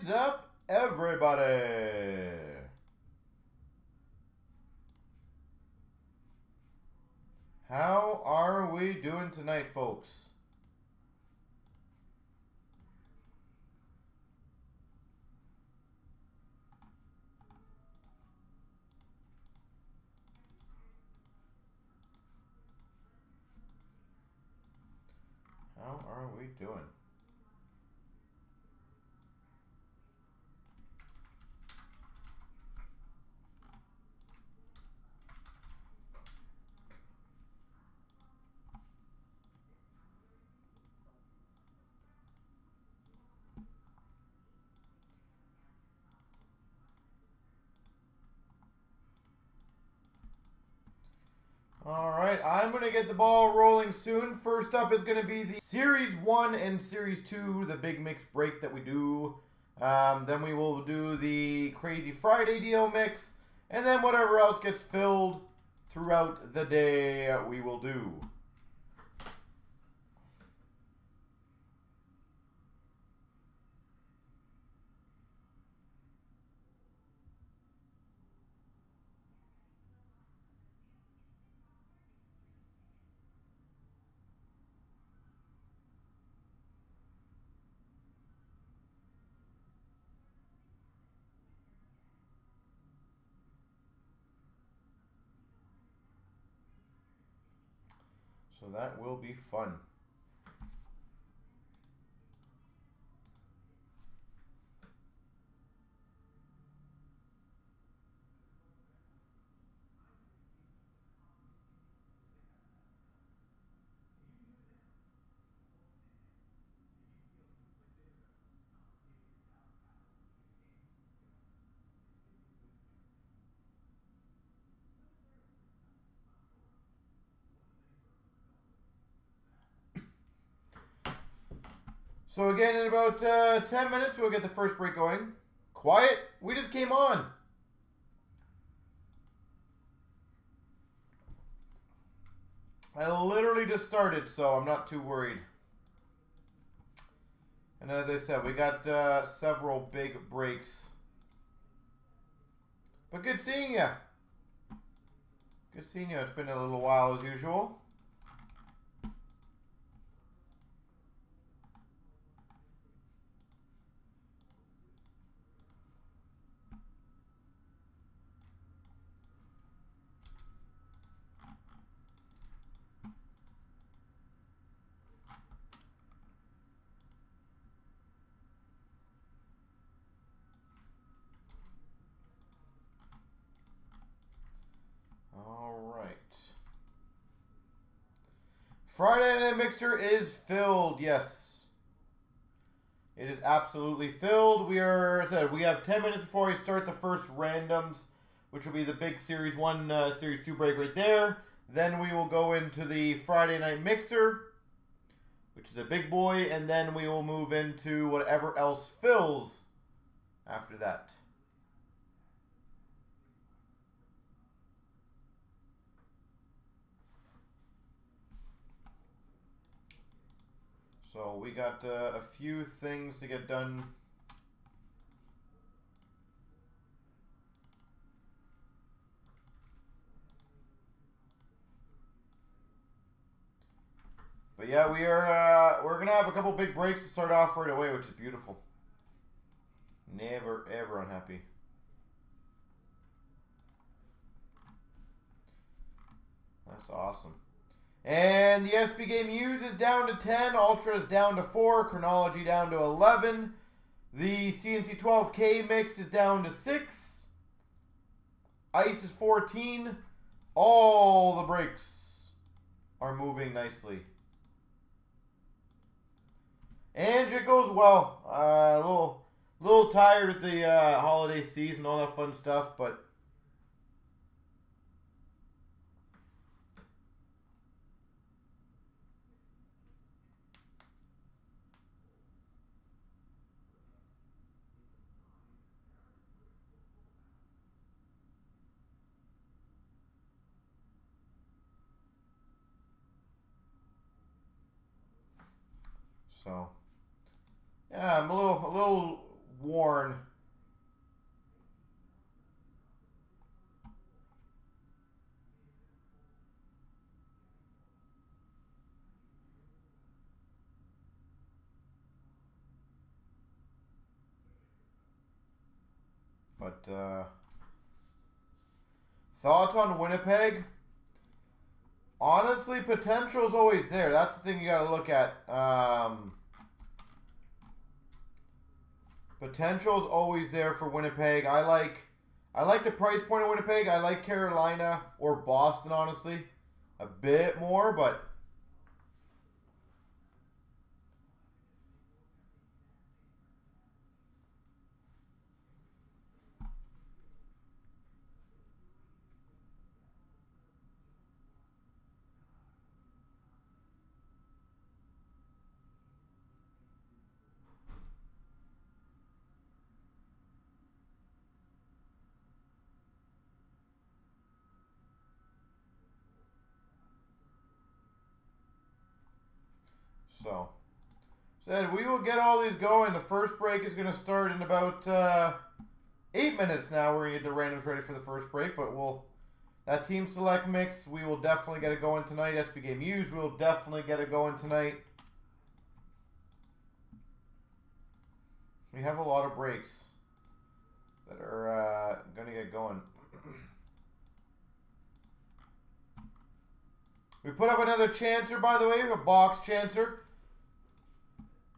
is up, everybody? How are we doing tonight, folks? How are we doing? All right, I'm going to get the ball rolling soon. First up is going to be the Series 1 and Series 2, the big mix break that we do. Then we will do the Crazy Friday deal mix. And then whatever else gets filled throughout the day, we will do. So that will be fun. So again, in about 10 minutes, we'll get the first break going. Quiet, we just came on. I literally just started, so I'm not too worried. And as I said, we got several big breaks. But good seeing you. Good seeing you. It's been a little while as usual. Friday Night Mixer is filled, yes. It is absolutely filled. We have 10 minutes before we start the first randoms, which will be the big Series 1, Series 2 break right there. Then we will go into the Friday Night Mixer, which is a big boy, and then we will move into whatever else fills after that. So we got a few things to get done. But yeah, we're gonna have a couple big breaks to start off right away, which is beautiful. Never ever unhappy. That's awesome. And the SB Game Used is down to 10. Ultra is down to 4. Chronology down to 11. The CNC 12K mix is down to 6. Ice is 14. All the breaks are moving nicely. And it goes well. A little tired with the holiday season, all that fun stuff, but so yeah, I'm a little worn. But thoughts on Winnipeg? Honestly, potential is always there. That's the thing you got to look at. Potential is always there for Winnipeg. I like the price point of Winnipeg. I like Carolina or Boston, honestly, a bit more, but so said we will get all these going. The first break is going to start in about 8 minutes now. We're going to get the randoms ready for the first break, but that team select mix, we will definitely get it going tonight. SB Game Used, we will definitely get it going tonight. We have a lot of breaks that are going to get going. We put up another Chancer, by the way, a box Chancer.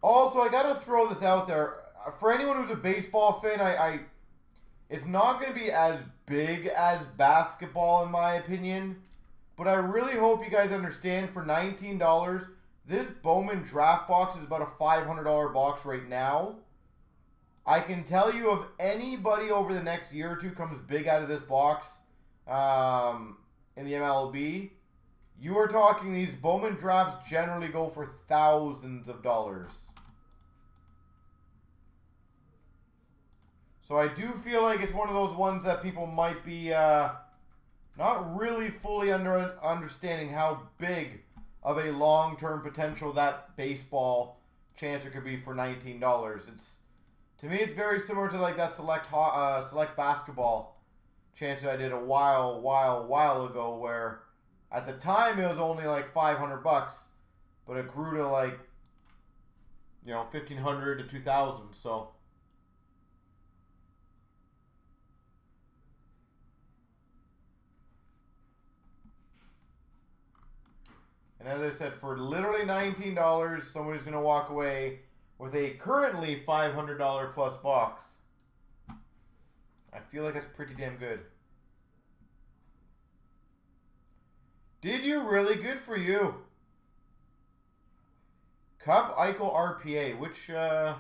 Also, I got to throw this out there. For anyone who's a baseball fan, it's not going to be as big as basketball, in my opinion. But I really hope you guys understand, for $19, this Bowman draft box is about a $500 box right now. I can tell you, if anybody over the next year or two comes big out of this box in the MLB, you are talking, these Bowman drafts generally go for thousands of dollars. So I do feel like it's one of those ones that people might be not really fully understanding how big of a long-term potential that baseball Chancer could be for $19. To me, it's very similar to like that select basketball Chancer I did a while ago, where at the time it was only like $500, but it grew to like, you know, $1,500 to $2,000. So. And as I said, for literally $19, somebody's going to walk away with a currently $500 plus box. I feel like that's pretty damn good. Did you really? Good for you. Cup Eichel RPA, which the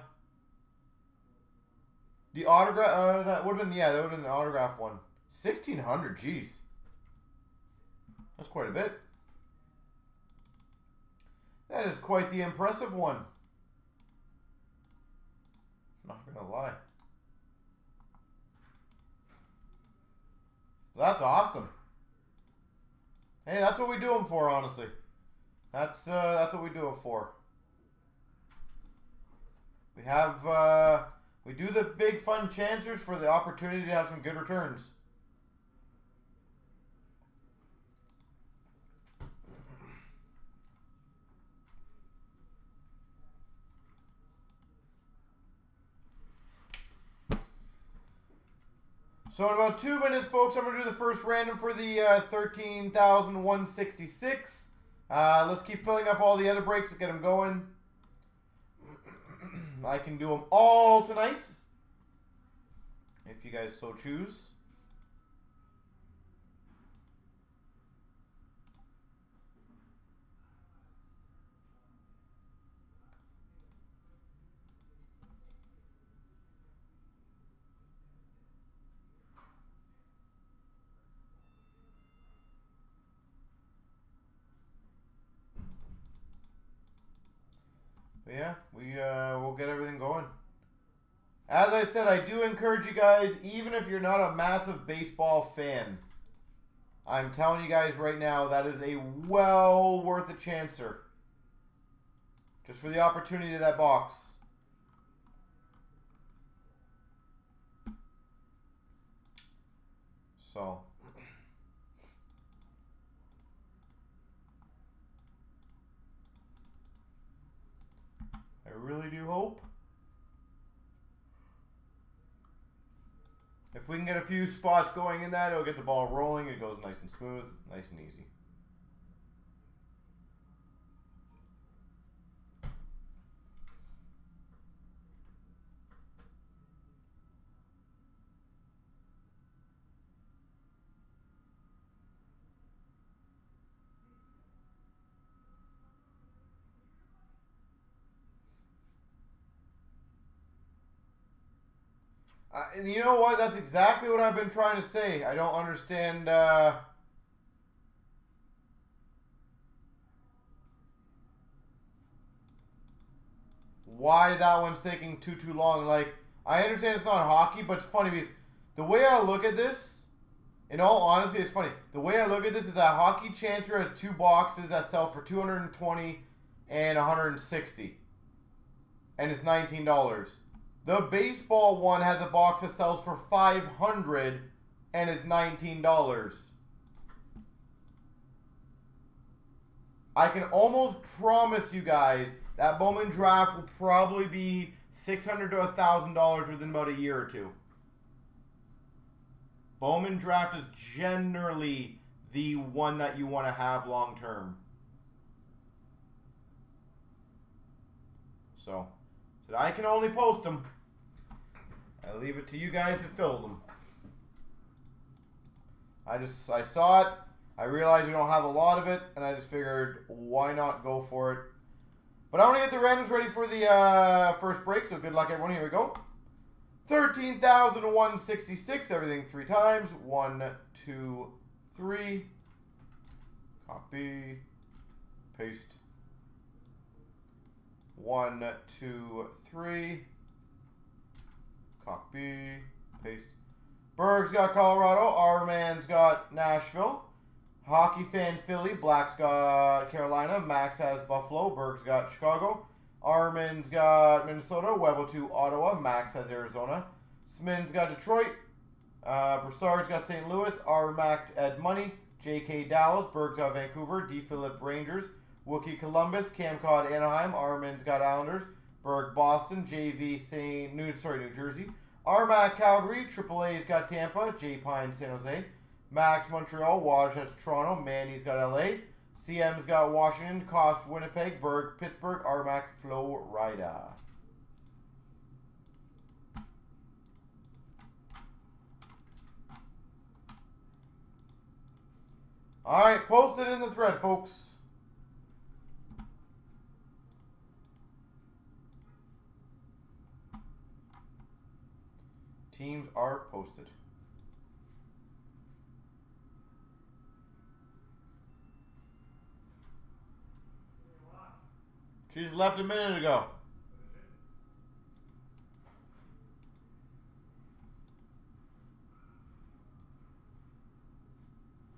autograph that would have been, yeah, that would have been the autograph one. 1,600, jeez. That's quite a bit. That is quite the impressive one. Not gonna lie. That's awesome. Hey, that's what we do them for, honestly. That's what we do them for. We have we do the big fun chancers for the opportunity to have some good returns. So in about 2 minutes, folks, I'm going to do the first random for the 13,166. Let's keep filling up all the other breaks to get them going. I can do them all tonight, if you guys so choose. But yeah, we'll get everything going. As I said, I do encourage you guys, even if you're not a massive baseball fan, I'm telling you guys right now, that is a well worth a chancer. Just for the opportunity of that box. So I really do hope if we can get a few spots going in that, it'll get the ball rolling. It goes nice and smooth, nice and easy. And you know what? That's exactly what I've been trying to say. I don't understand. Why that one's taking too long. Like, I understand it's not hockey, but it's funny because the way I look at this, in all honesty, it's funny. The way I look at this is that Hockey Chancer has 2 boxes that sell for $220 and $160, and it's $19. The baseball one has a box that sells for $500 and it's $19. I can almost promise you guys that Bowman Draft will probably be $600 to $1,000 within about a year or two. Bowman Draft is generally the one that you want to have long term. So I can only post them. I leave it to you guys to fill them. I saw it. I realized we don't have a lot of it, and I just figured, why not go for it? But I want to get the randoms ready for the first break, so good luck, everyone. Here we go. 13,166. Everything 3 times. 1, 2, 3. Copy. Paste. 1, 2, 3. Copy. Paste. Berg's got Colorado. Our-man's got Nashville. Hockey Fan Philly. Black's got Carolina. Max has Buffalo. Berg's got Chicago. Armin's got Minnesota. Webble2 Ottawa. Max has Arizona. Smin's got Detroit. Broussard's got St. Louis. Armac Ed Money. JK Dallas. Berg's got Vancouver. D. Phillip Rangers. Wookie Columbus. Cam Cod Anaheim. Armin's got Islanders. Berg Boston. JV New Jersey. Armac Calgary. AAA's got Tampa. J Pine San Jose. Max Montreal. Waj has Toronto. Manny's got LA. CM's got Washington. Cost Winnipeg. Berg Pittsburgh. Armac Florida. Alright, post it in the thread, folks. Teams are posted. She just left a minute ago.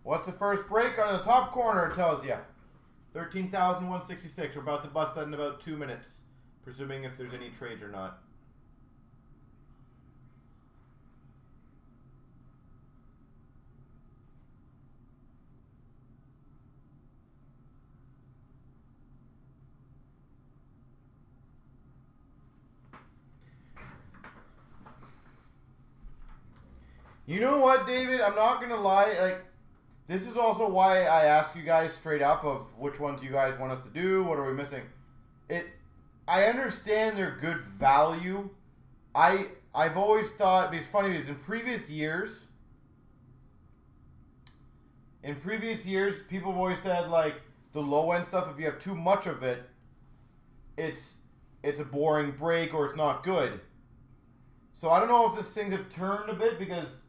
What's the first break? On the top corner, it tells you. 13,166. We're about to bust that in about 2 minutes. Presuming if there's any trades or not. You know what, David? I'm not going to lie. Like, this is also why I ask you guys straight up of which ones you guys want us to do. What are we missing? I understand they're good value. I've always thought, it's funny because in previous years, people have always said, like, the low-end stuff, if you have too much of it, it's a boring break or it's not good. So I don't know if this things have turned a bit, because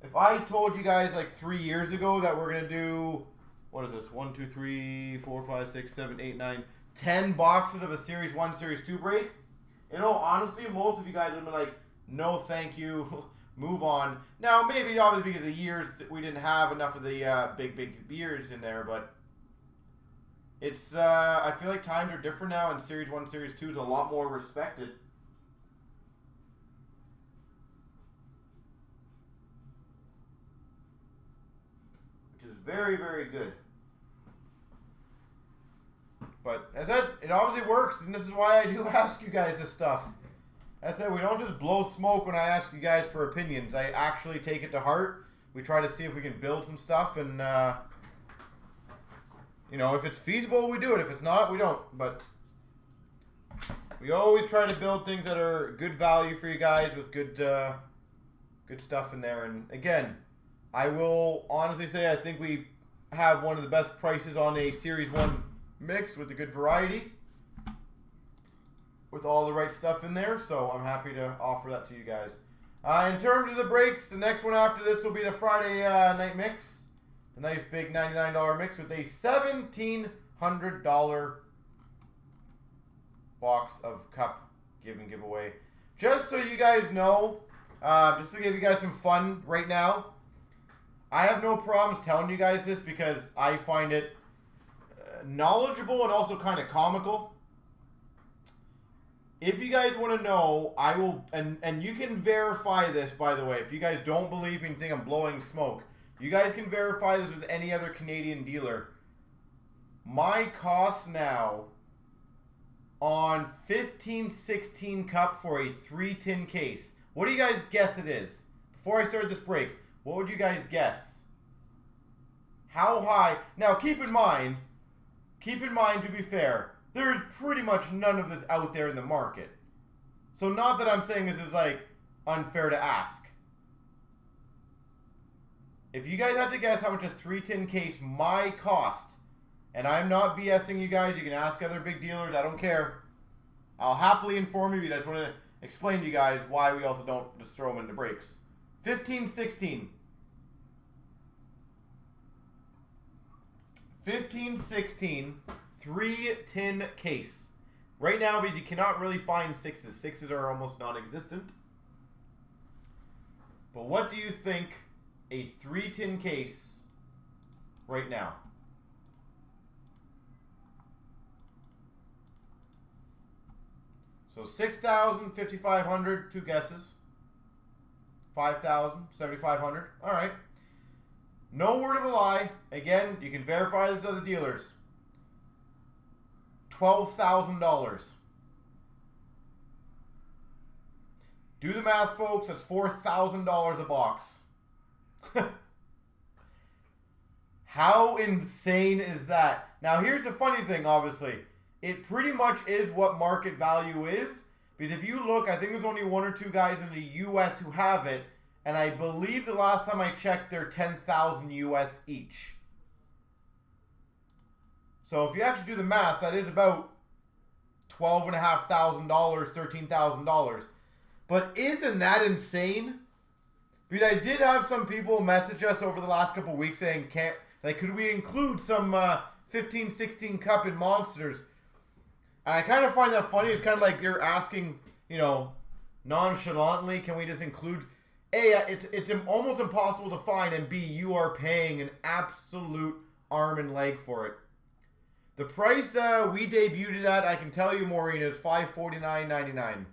if I told you guys like 3 years ago that we're going to do, what is this, 1, 2, 3, 4, 5, 6, 7, 8, 9, 10 boxes of a Series 1, Series 2 break, in all honesty, most of you guys would have been like, no thank you, move on. Now, maybe obviously because of the years, we didn't have enough of the big years in there, but it's, I feel like times are different now, and Series 1, Series 2 is a lot more respected. very, very good. But as I said, it obviously works, and this is why I do ask you guys this stuff. As I said, we don't just blow smoke when I ask you guys for opinions. I actually take it to heart. We try to see if we can build some stuff, and you know, if it's feasible, we do it. If it's not, we don't. But we always try to build things that are good value for you guys with good good stuff in there. And again, I will honestly say I think we have one of the best prices on a Series 1 mix with a good variety, with all the right stuff in there. So I'm happy to offer that to you guys. In terms of the breaks, the next one after this will be the Friday night mix. The nice big $99 mix with a $1,700 box of cup giveaway. Just so you guys know, just to give you guys some fun right now, I have no problems telling you guys this because I find it knowledgeable and also kind of comical. If you guys want to know, I will, and you can verify this, by the way. If you guys don't believe me and think I'm blowing smoke, you guys can verify this with any other Canadian dealer. My cost now on 15-16 cup for a 3-tin case. What do you guys guess it is? Before I start this break, what would you guys guess? How high? Now keep in mind, to be fair, there is pretty much none of this out there in the market. So not that I'm saying this is like unfair to ask. If you guys had to guess how much a 3-tin case might cost, and I'm not BSing you guys, you can ask other big dealers, I don't care. I'll happily inform you, but I just want to explain to you guys why we also don't just throw them into breaks. 15-16. 15-16, 3-tin case. Right now, because you cannot really find 6s. 6s are almost non-existent. But what do you think a 3-tin case right now? So 6,000, 5,500, two guesses. 5,000, 7,500. All right. No word of a lie. Again, you can verify this with other dealers. $12,000. Do the math, folks. That's $4,000 a box. How insane is that? Now, here's the funny thing, obviously. It pretty much is what market value is. Because if you look, I think there's only 1 or 2 guys in the U.S. who have it. And I believe the last time I checked, they're 10,000 US each. So if you actually do the math, that is about $12,500, $13,000. But isn't that insane? Because I did have some people message us over the last couple of weeks saying, could we include some 15-16 cup in monsters? And I kind of find that funny. It's kind of like you're asking, you know, nonchalantly, can we just include... A, it's almost impossible to find, and B, you are paying an absolute arm and leg for it. The price we debuted it at, I can tell you, Maureen, is $549.99.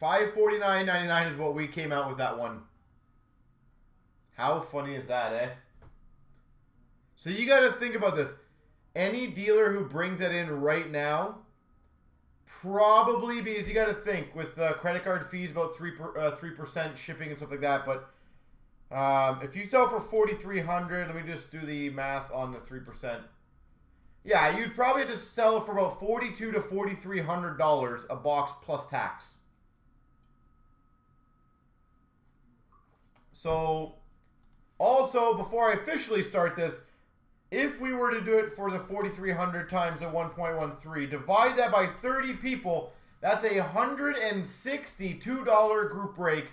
$549.99 is what we came out with that one. How funny is that, eh? So you got to think about this. Any dealer who brings it in right now, probably, because you got to think with credit card fees about 3% shipping and stuff like that. But if you sell for $4,300, let me just do the math on the 3%. Yeah, you'd probably just sell for about $4,200 to $4,300 a box plus tax. So, also before I officially start this, if we were to do it for the 4,300 times the 1.13, divide that by 30 people, that's a $162 group break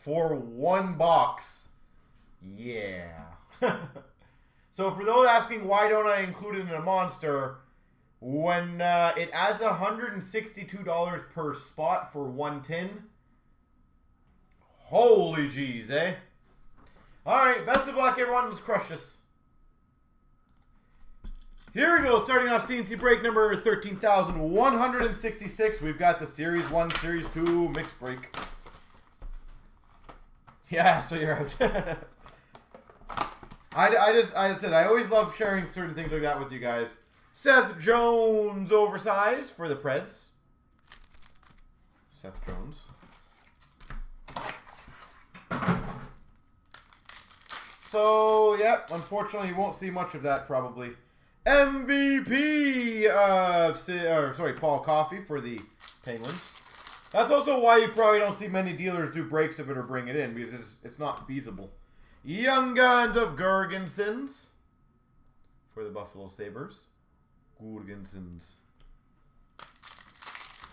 for one box. Yeah. So for those asking why don't I include it in a monster, when it adds $162 per spot for one tin, holy jeez, eh? Alright, best of luck everyone, let's crush this. Here we go, starting off CNC break number 13,166. We've got the Series 1, Series 2 mixed break. Yeah, so you're out. I said, I always love sharing certain things like that with you guys. Seth Jones, oversized for the Preds. Seth Jones. So, yep, unfortunately, you won't see much of that probably. MVP of, Paul Coffey for the Penguins. That's also why you probably don't see many dealers do breaks of it or bring it in, because it's not feasible. Young Guns of Gergensons for the Buffalo Sabres. Gergensons.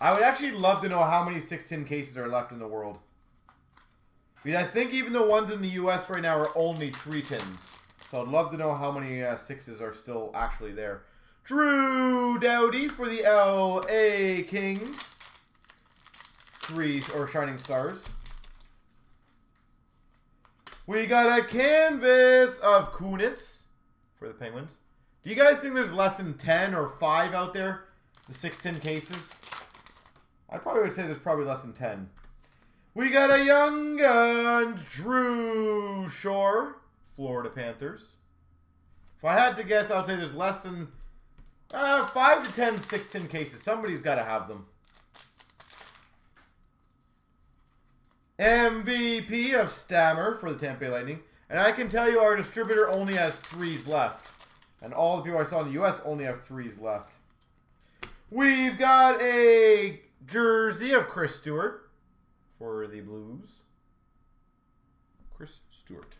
I would actually love to know how many 6-tin cases are left in the world. Because I think even the ones in the US right now are only 3 tins. So I'd love to know how many 6s are still actually there. Drew Doughty for the LA Kings. 3 or Shining Stars. We got a canvas of Kunitz for the Penguins. Do you guys think there's less than 10 or 5 out there? The 6-tin cases? I probably would say there's probably less than 10. We got a Young Guns Drew Shore, Florida Panthers. If I had to guess, I would say there's less than 5 to 10 6-tin cases. Somebody's got to have them. MVP of Stammer for the Tampa Bay Lightning. And I can tell you our distributor only has 3s left. And all the people I saw in the U.S. only have 3s left. We've got a jersey of Chris Stewart for the Blues. Chris Stewart.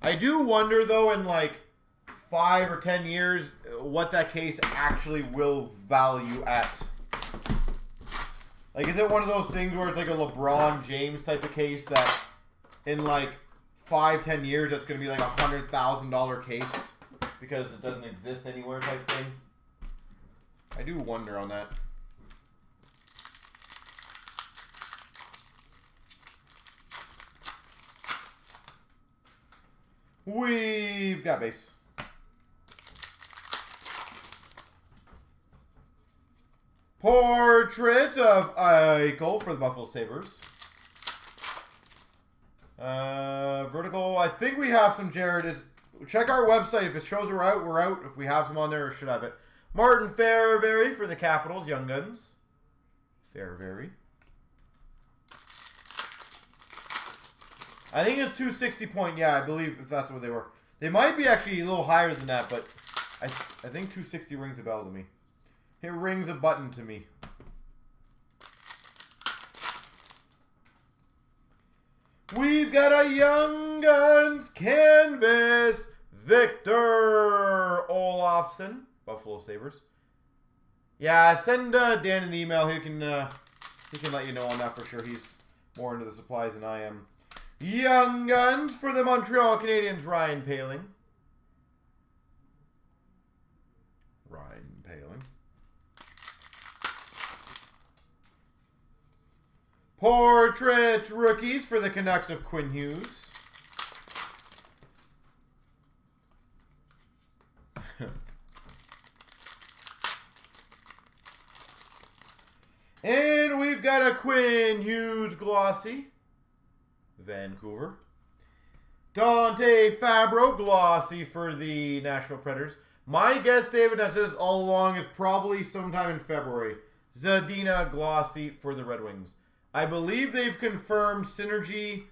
I do wonder, though, in like 5 or 10 years, what that case actually will value at. Like, is it one of those things where it's like a LeBron James type of case that in like 5-10 years that's going to be like $100,000 case because it doesn't exist anywhere type thing? I do wonder on that. We've got base. Portrait of Eichel for the Buffalo Sabres. Vertical. I think we have some, Jared. Check our website. If it shows we're out, we're out. If we have some on there, we should have it. Martin Fairberry for the Capitals, Young Guns. Fairberry. I think it's 260 point. Yeah, I believe if that's what they were. They might be actually a little higher than that, but I think 260 rings a bell to me. It rings a button to me. We've got a Young Guns canvas. Victor Olofsson, Buffalo Sabres. Yeah, send Dan an email. He can let you know on that for sure. He's more into the supplies than I am. Young Guns for the Montreal Canadiens, Ryan Poehling. Ryan Poehling. Portrait rookies for the Canucks of Quinn Hughes. And we've got a Quinn Hughes glossy. Vancouver. Dante Fabro glossy for the Nashville Predators. My guess, David, I've said this all along, is probably sometime in February. Zadina glossy for the Red Wings. I believe they've confirmed Synergy,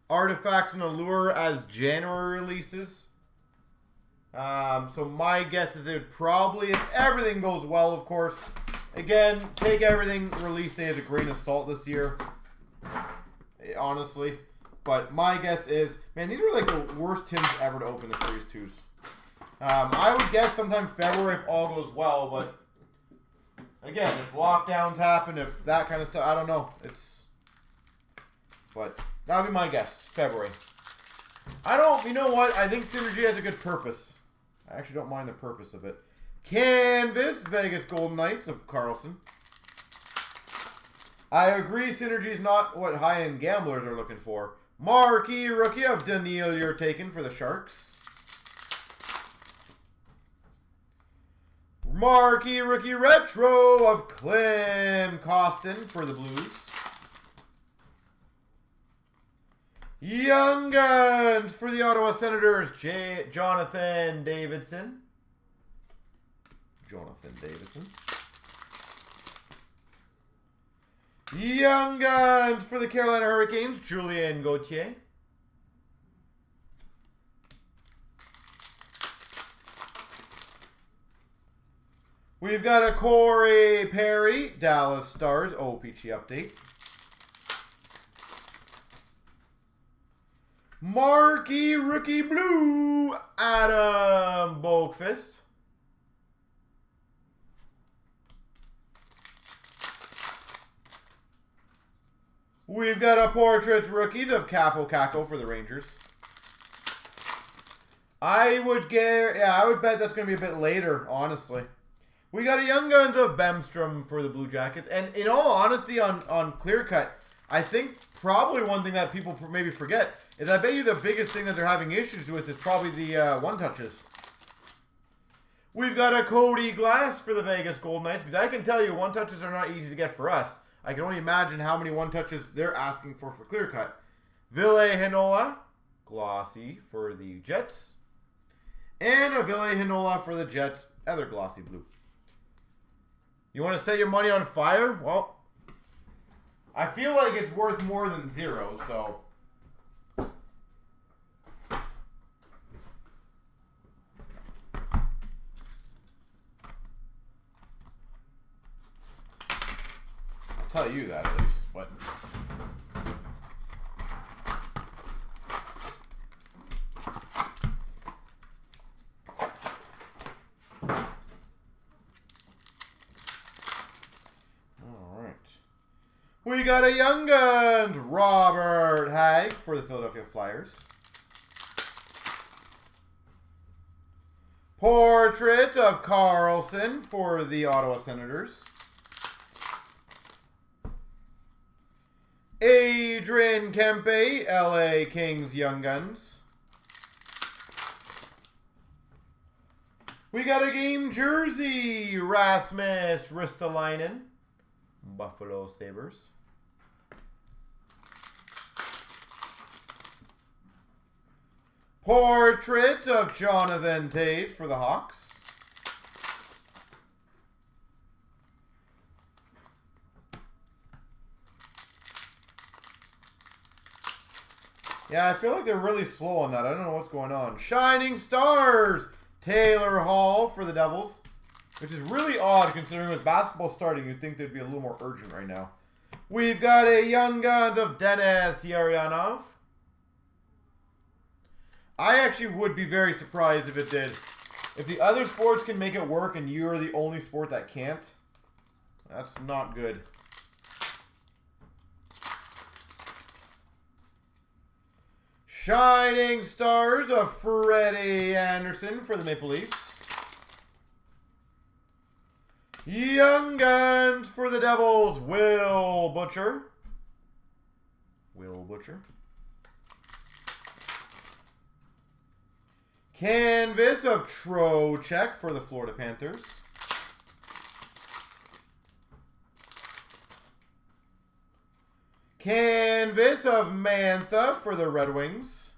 Artifacts, and Allure as January releases. So my guess is it would probably, if everything goes well, of course. Again, take everything release day as a grain of salt this year. Honestly. But my guess is, man, these were like the worst tins ever to open the Series 2s. I would guess sometime February if all goes well, but again, if lockdowns happen, if that kind of stuff, I don't know. But that would be my guess, February. You know what? I think Synergy has a good purpose. I actually don't mind the purpose of it. Canvas, Vegas Golden Knights of Carlson. I agree, Synergy is not what high-end gamblers are looking for. Marquee rookie of Daniil you're taking for the Sharks. Marquee rookie retro of Clem Costin for the Blues. Young Guns for the Ottawa Senators, Jonathan Davidson. Young Guns for the Carolina Hurricanes, Julien Gauthier. We've got a Corey Perry, Dallas Stars, OPG update. Marquee Rookie Blue, Adam Boqvist. We've got a Portraits Rookies of Capo Caco for the Rangers. I would bet that's going to be a bit later, honestly. We got a Young Guns of Bemstrom for the Blue Jackets. And in all honesty, on Clear Cut, I think probably one thing that people maybe forget is I bet you the biggest thing that they're having issues with is probably the one-touches. We've got a Cody Glass for the Vegas Golden Knights. Because I can tell you one-touches are not easy to get for us. I can only imagine how many one-touches they're asking for Clear Cut. Ville Heinola, glossy for the Jets. And a Ville Heinola for the Jets, other glossy blue. You want to set your money on fire? Well, I feel like it's worth more than 0, so. I'll tell you that at least, but. We got a Young Guns, Robert Hagg for the Philadelphia Flyers. Portrait of Carlson for the Ottawa Senators. Adrian Kempe, LA Kings Young Guns. We got a game jersey, Rasmus Ristolainen, Buffalo Sabres. Portrait of Jonathan Toews for the Hawks. Yeah, I feel like they're really slow on that. I don't know what's going on. Shining Stars, Taylor Hall for the Devils. Which is really odd considering with basketball starting, you'd think they'd be a little more urgent right now. We've got a Young Guns of Denis Yaryanov. I actually would be very surprised if it did. If the other sports can make it work and you're the only sport that can't, that's not good. Shining Stars of Freddie Anderson for the Maple Leafs. Young Guns for the Devils, Will Butcher. Canvas of Trocheck for the Florida Panthers. Canvas of Mantha for the Red Wings.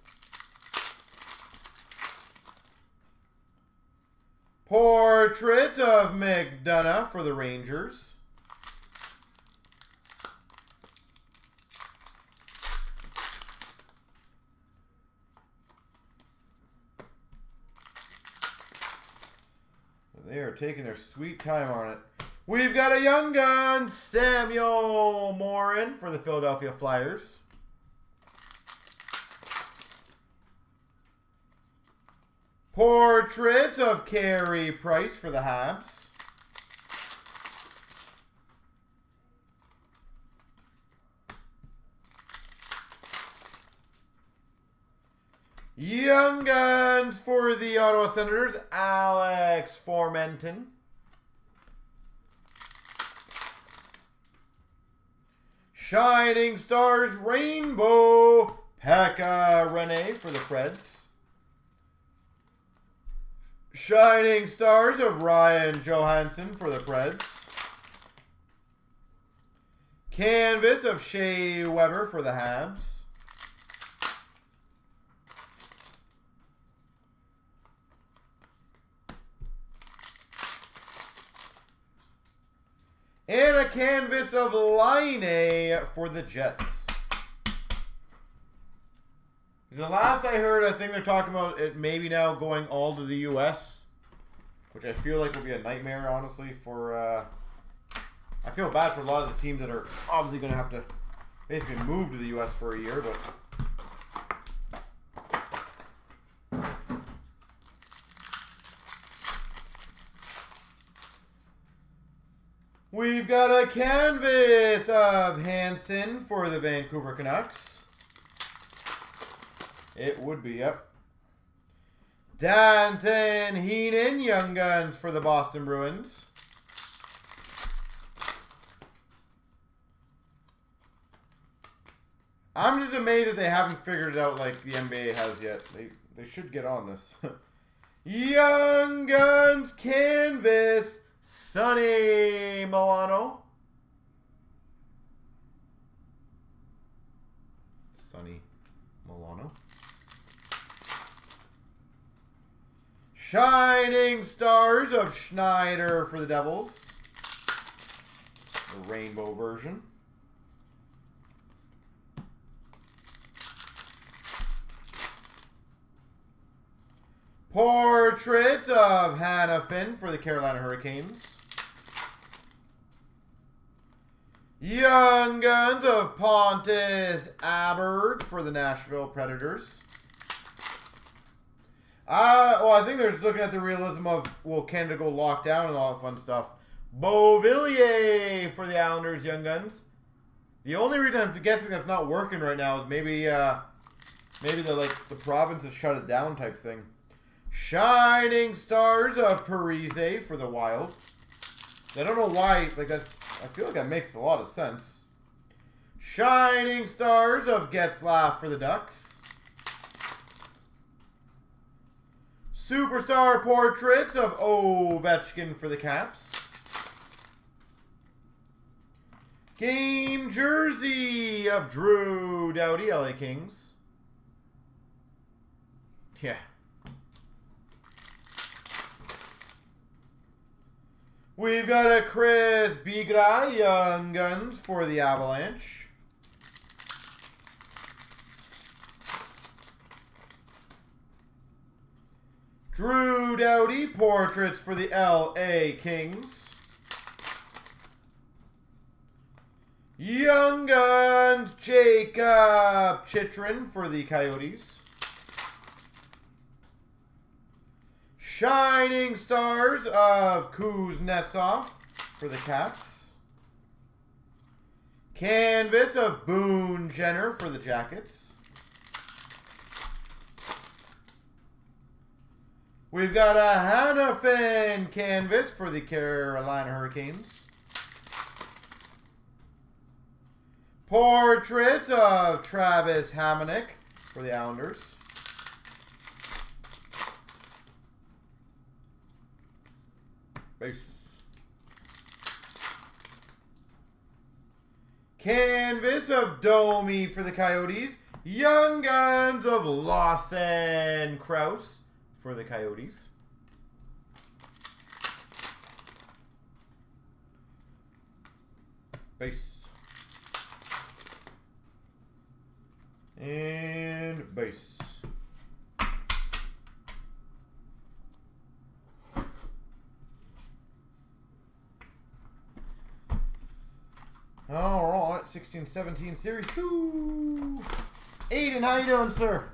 Portrait of McDonough for the Rangers. They are taking their sweet time on it. We've got a Young Gun, Samuel Morin for the Philadelphia Flyers. Portrait of Carey Price for the Habs. Young Guns for the Ottawa Senators, Alex Formenton. Shining Stars Rainbow, Pekka Rinne for the Preds. Shining Stars of Ryan Johansson for the Preds. Canvas of Shea Weber for the Habs. canvas of Line for the Jets. The last I heard, I think they're talking about it maybe now going all to the U.S., which I feel like will be a nightmare, honestly, for... I feel bad for a lot of the teams that are obviously going to have to basically move to the U.S. for a year, but... We've got a canvas of Hansen for the Vancouver Canucks. It would be, yep. Danton Heinen, Young Guns for the Boston Bruins. I'm just amazed that they haven't figured it out like the NBA has yet. They should get on this. Young Guns canvas, Sonny Milano. Sonny Milano. Shining Stars of Schneider for the Devils. The rainbow version. Portrait of Hanifin for the Carolina Hurricanes. Young Guns of Pontus Aberg for the Nashville Predators. I think they're just looking at the realism of, will Canada go locked down and all that fun stuff. Beauvillier for the Islanders, Young Guns. The only reason I'm guessing that's not working right now is maybe the province has shut it down type thing. Shining Stars of Parise for the Wild. I don't know why, like that. I feel like that makes a lot of sense. Shining Stars of Getzlaf for the Ducks. Superstar Portraits of Ovechkin for the Caps. Game Jersey of Drew Doughty, LA Kings. Yeah. We've got a Chris Bigra, Young Guns for the Avalanche. Drew Doughty, Portraits for the LA Kings. Young Guns, Jacob Chychrun for the Coyotes. Shining Stars of Kuznetsov for the Caps. Canvas of Boone Jenner for the Jackets. We've got a Hanifin canvas for the Carolina Hurricanes. Portrait of Travis Hamonic for the Islanders. Base. Canvas of Domi for the Coyotes. Young Guns of Lawson Krause for the Coyotes. Base. And base. All right, 16-17 Series 2. Aiden, how you doing, sir?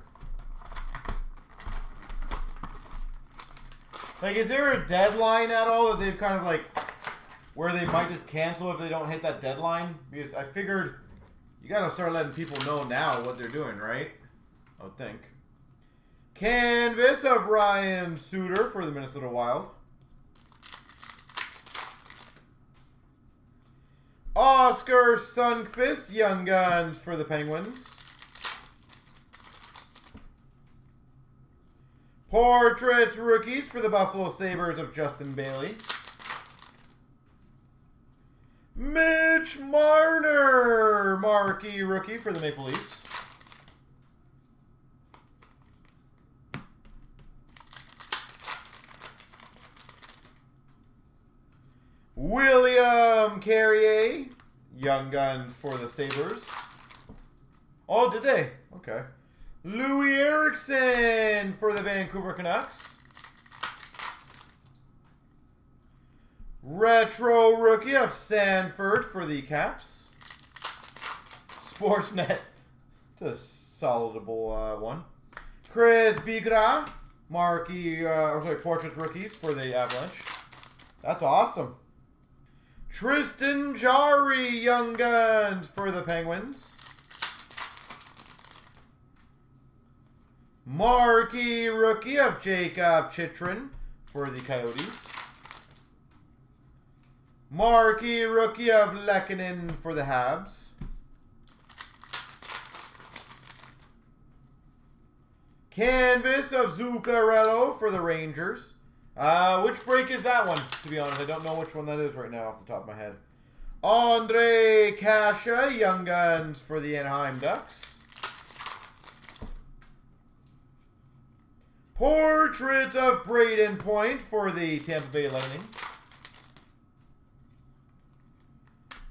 Like, is there a deadline at all that they've kind of like, where they might just cancel if they don't hit that deadline? Because I figured you gotta start letting people know now what they're doing, right? I would think. Canvas of Ryan Suter for the Minnesota Wild. Oscar Sundqvist, Young Guns for the Penguins. Portraits Rookies for the Buffalo Sabres of Justin Bailey. Mitch Marner, Marquee Rookie for the Maple Leafs. William Carrier, Young Guns for the Sabres. Oh, did they? Okay. Louis Eriksson for the Vancouver Canucks. Retro rookie of Sanford for the Caps. Sportsnet. It's a solidable one. Chris Bigra. Portrait rookies for the Avalanche. That's awesome. Tristan Jarry, Young Guns for the Penguins. Marquee rookie of Jacob Chitrin for the Coyotes. Marquee rookie of Lehkonen for the Habs. Canvas of Zuccarello for the Rangers. Which break is that one? To be honest, I don't know which one that is right now off the top of my head. Andre Kasha, Young Guns for the Anaheim Ducks. Portrait of Braden Point for the Tampa Bay Lightning.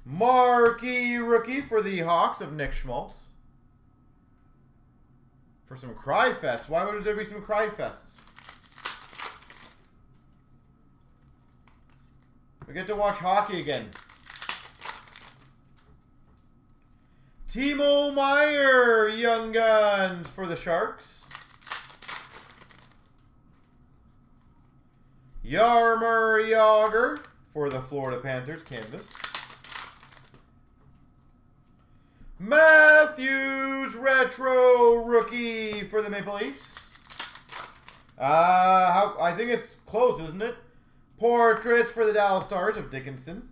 Marquee rookie for the Hawks of Nick Schmaltz. For some Cry Fest. Why would there be some Cry Fests? We get to watch hockey again. Timo Meier, Young Guns for the Sharks. Jaromir Jagr for the Florida Panthers, canvas. Matthews, retro rookie for the Maple Leafs. I think it's close, isn't it? Portraits for the Dallas Stars of Dickinson.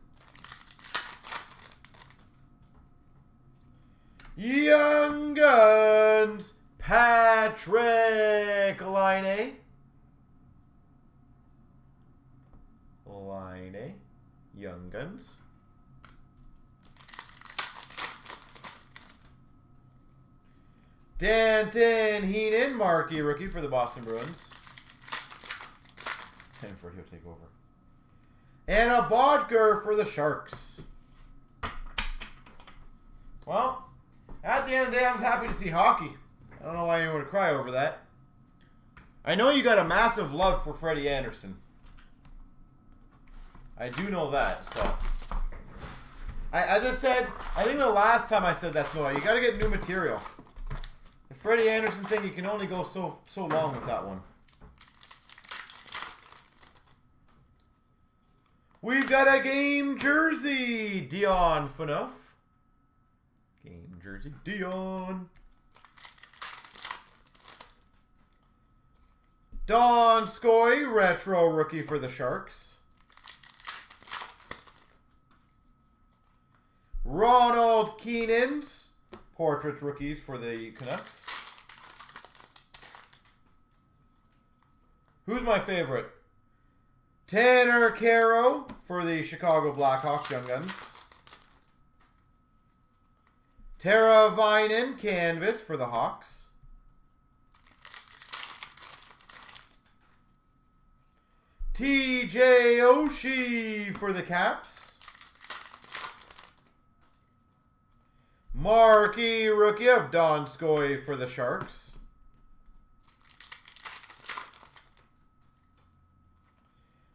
Young Guns, Patrick Laine. Young Guns. Danton Heenan, marquee rookie for the Boston Bruins. Hanford, he'll take over. And a Bodker for the Sharks. Well, at the end of the day, I'm happy to see hockey. I don't know why anyone would cry over that. I know you got a massive love for Freddie Anderson. I do know that, so. As I said, I think the last time I said that, so you got to get new material. The Freddie Anderson thing, you can only go so long with that one. We've got a game jersey, Dion Phaneuf. Game jersey, Dion. Don Skoy, retro rookie for the Sharks. Ronald Keenan's portraits rookies for the Canucks. Who's my favorite? Tanner Caro for the Chicago Blackhawks, Young Guns. Tara Vinen, canvas for the Hawks. TJ Oshie for the Caps. Marquee rookie of Donskoy for the Sharks.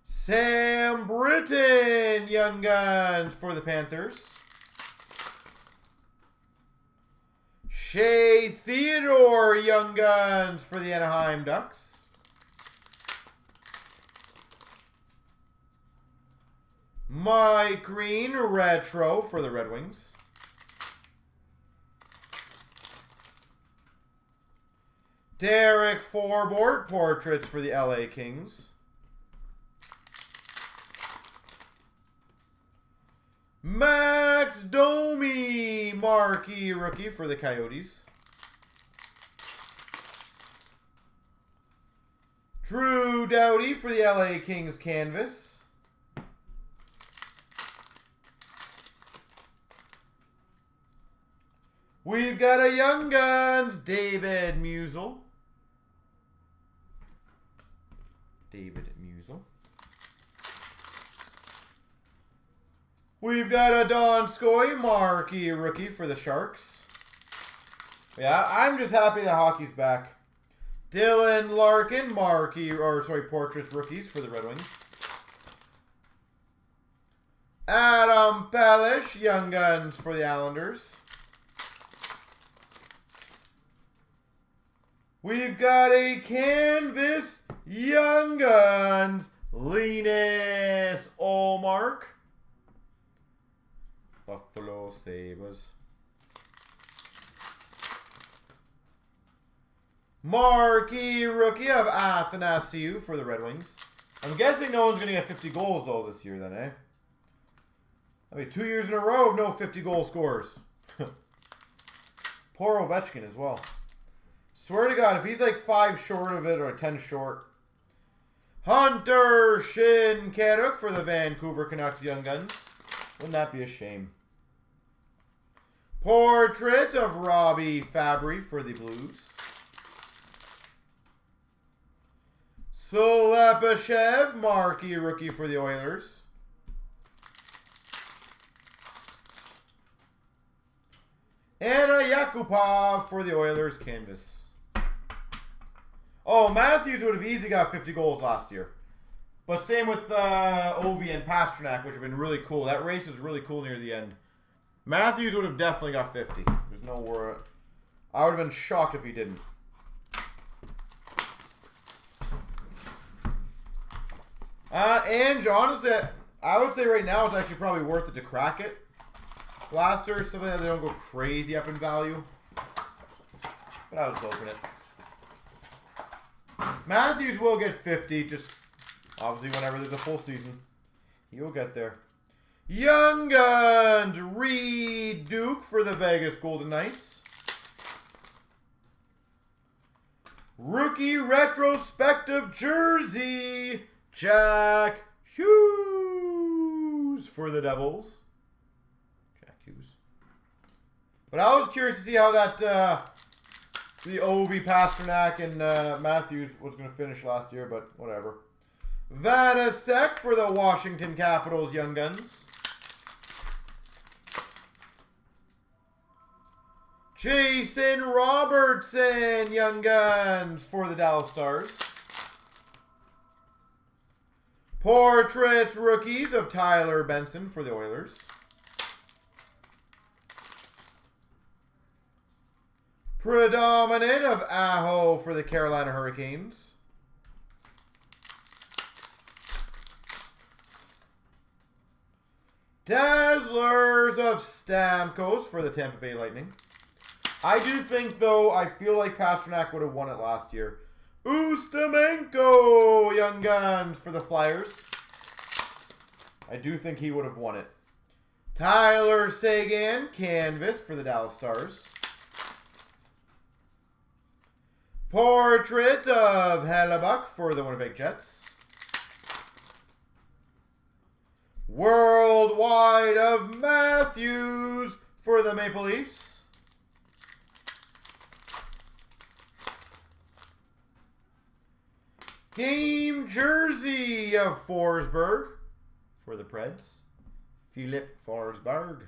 Sam Britton, Young Guns for the Panthers. Shea Theodore, Young Guns for the Anaheim Ducks. Mike Green, retro for the Red Wings. Derek Forbort, portraits for the LA Kings. Max Domi, marquee rookie for the Coyotes. Drew Doughty for the LA Kings canvas. We've got a Young Guns, David Musil. We've got a Donskoy marquee rookie for the Sharks. Yeah, I'm just happy that hockey's back. Dylan Larkin marquee, or sorry, portraits rookies for the Red Wings. Adam Pelech, Young Guns for the Islanders. We've got a canvas Young Guns Linus Ullmark. Buffalo Sabres. Marquee rookie of Athanasiou for the Red Wings. I'm guessing no one's going to get 50 goals though this year then, eh? I mean, 2 years in a row of no 50-goal scores. Poor Ovechkin as well. Swear to God, if he's like 5 short of it or 10 short. Hunter Shinkaruk for the Vancouver Canucks Young Guns. Wouldn't that be a shame? Portrait of Robbie Fabry for the Blues. Slepyshev, marquee rookie for the Oilers. And a Yakupov for the Oilers canvas. Oh, Matthews would have easily got 50 goals last year. But same with Ovi and Pasternak, which have been really cool. That race was really cool near the end. Matthews would have definitely got 50. There's no word. I would have been shocked if he didn't. And honestly, I would say right now it's actually probably worth it to crack it. Blasters, something that they don't go crazy up in value. But I'll just open it. Matthews will get 50, just obviously whenever there's a full season. He'll get there. Young Guns, Reed Duke for the Vegas Golden Knights. Rookie retrospective jersey, Jack Hughes for the Devils. Jack Hughes. But I was curious to see how that the Ovi, Pasternak, and Matthews was going to finish last year, but whatever. Vanasek for the Washington Capitals Young Guns. Jason Robertson Young Guns for the Dallas Stars. Portraits rookies of Tyler Benson for the Oilers. Predominant of Aho for the Carolina Hurricanes. Dazzlers of Stamkos for the Tampa Bay Lightning. I do think, though, I feel like Pasternak would have won it last year. Ustimenko Young Guns for the Flyers. I do think he would have won it. Tyler Seguin canvas for the Dallas Stars. Portrait of Hellebuck for the Winnipeg Jets. Worldwide of Matthews for the Maple Leafs. Game jersey of Forsberg for the Preds. Philip Forsberg.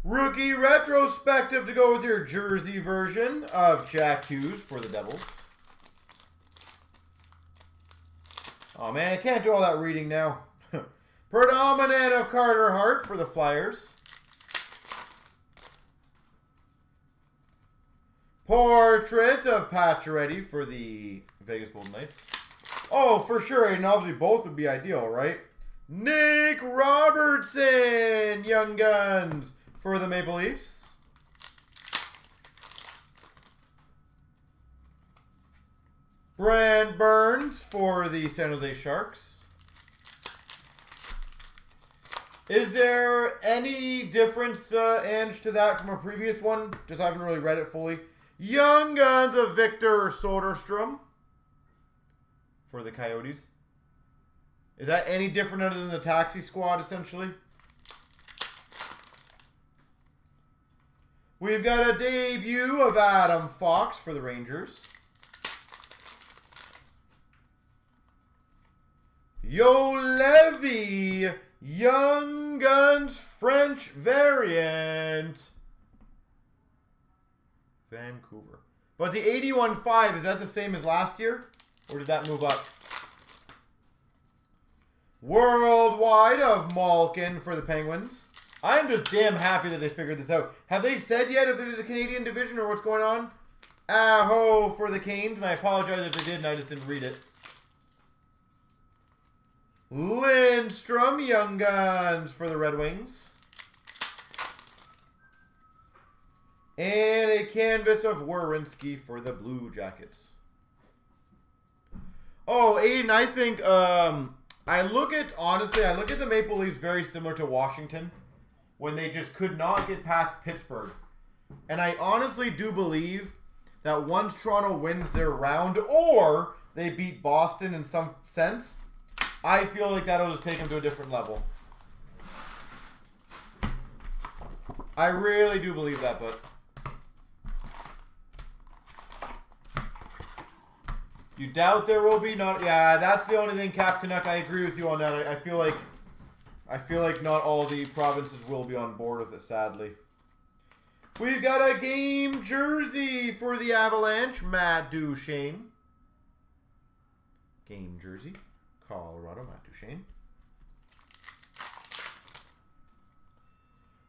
Rookie retrospective to go with your jersey version of Jack Hughes for the Devils. Oh man, I can't do all that reading now. Predominant of Carter Hart for the Flyers. Portrait of Pacioretty for the Vegas Golden Knights. Oh, for sure, and obviously both would be ideal, right? Nick Robertson, Young Guns for the Maple Leafs. Brent Burns for the San Jose Sharks. Is there any difference, Ange, to that from a previous one? Just I haven't really read it fully. Young Guns of Victor Soderstrom for the Coyotes. Is that any different other than the taxi squad, essentially? We've got a debut of Adam Fox for the Rangers. Yo Levy, Young Guns French variant. Vancouver. But the 81.5, is that the same as last year? Or did that move up? Worldwide of Malkin for the Penguins. I'm just damn happy that they figured this out. Have they said yet if there's a Canadian division or what's going on? Aho for the Canes, and I apologize if they did and I just didn't read it. Lindstrom, Young Guns for the Red Wings. And a canvas of Werenski for the Blue Jackets. Oh, Aiden, I think, honestly, I look at the Maple Leafs very similar to Washington when they just could not get past Pittsburgh. And I honestly do believe that once Toronto wins their round or they beat Boston in some sense, I feel like that'll just take them to a different level. I really do believe that, but you doubt there will be? Not, yeah, that's the only thing, Cap Canuck. I agree with you on that. I feel like not all the provinces will be on board with it, sadly. We've got a game jersey for the Avalanche, Matt Duchene. Game jersey, Colorado, Matt Duchene.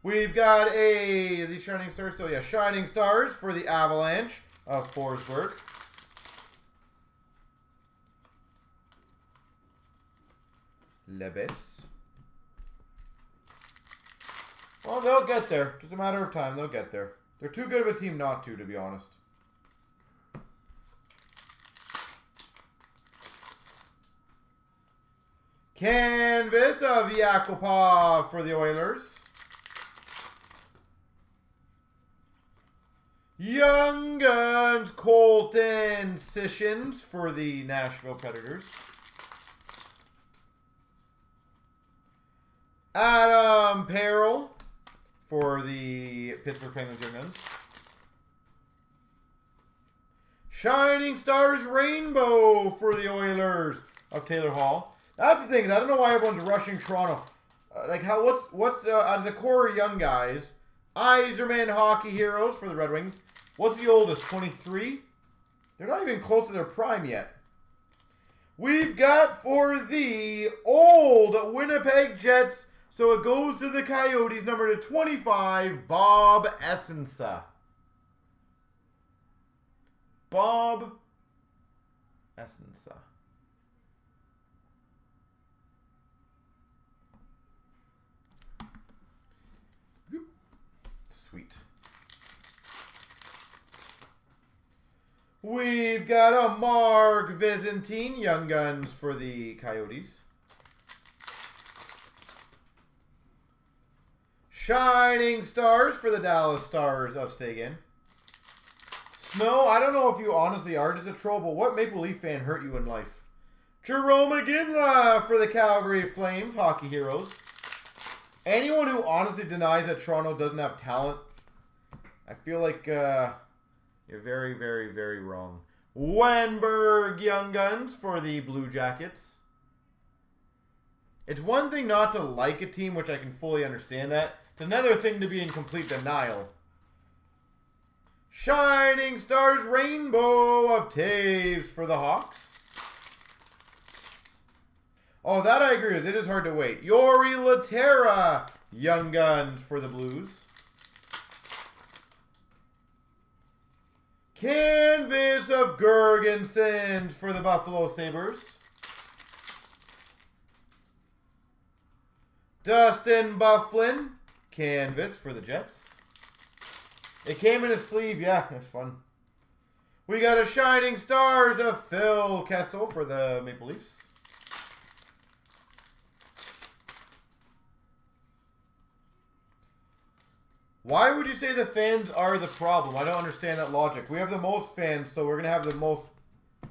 We've got the Shining Stars. So yeah, Shining Stars for the Avalanche of Forsberg. Lebes. Well, they'll get there. Just a matter of time. They'll get there. They're too good of a team not to be honest. Canvas of Yakupov for the Oilers. Young Guns Colton Sissons for the Nashville Predators. Adam Perel for the Pittsburgh Penguins Young Guns. Shining Stars Rainbow for the Oilers of Taylor Hall. That's the thing. I don't know why everyone's rushing Toronto. What's out of the core young guys? Yzerman Hockey Heroes for the Red Wings. What's the oldest? 23? They're not even close to their prime yet. We've got for the old Winnipeg Jets. So it goes to the Coyotes, number to 25, Bob Essensa. Bob Essensa. Sweet. We've got a Mark Byzantine, Young Guns for the Coyotes. Shining Stars for the Dallas Stars of Sagan. Snow, I don't know if you honestly are just a troll, but what Maple Leaf fan hurt you in life? Jerome McGinley for the Calgary Flames, Hockey Heroes. Anyone who honestly denies that Toronto doesn't have talent, I feel like you're very, very, very wrong. Wenberg Young Guns for the Blue Jackets. It's one thing not to like a team, which I can fully understand that. It's another thing to be in complete denial. Shining Stars Rainbow of Taves for the Hawks. Oh, that I agree with. It is hard to wait. Yori Laterra, Young Guns for the Blues. Canvas of Gergensen for the Buffalo Sabres. Dustin Byfuglien, canvas for the Jets. It came in a sleeve. Yeah, that's fun. We got a Shining Stars of Phil Kessel for the Maple Leafs. Why would you say the fans are the problem? I don't understand that logic. We have the most fans, so we're going to have the most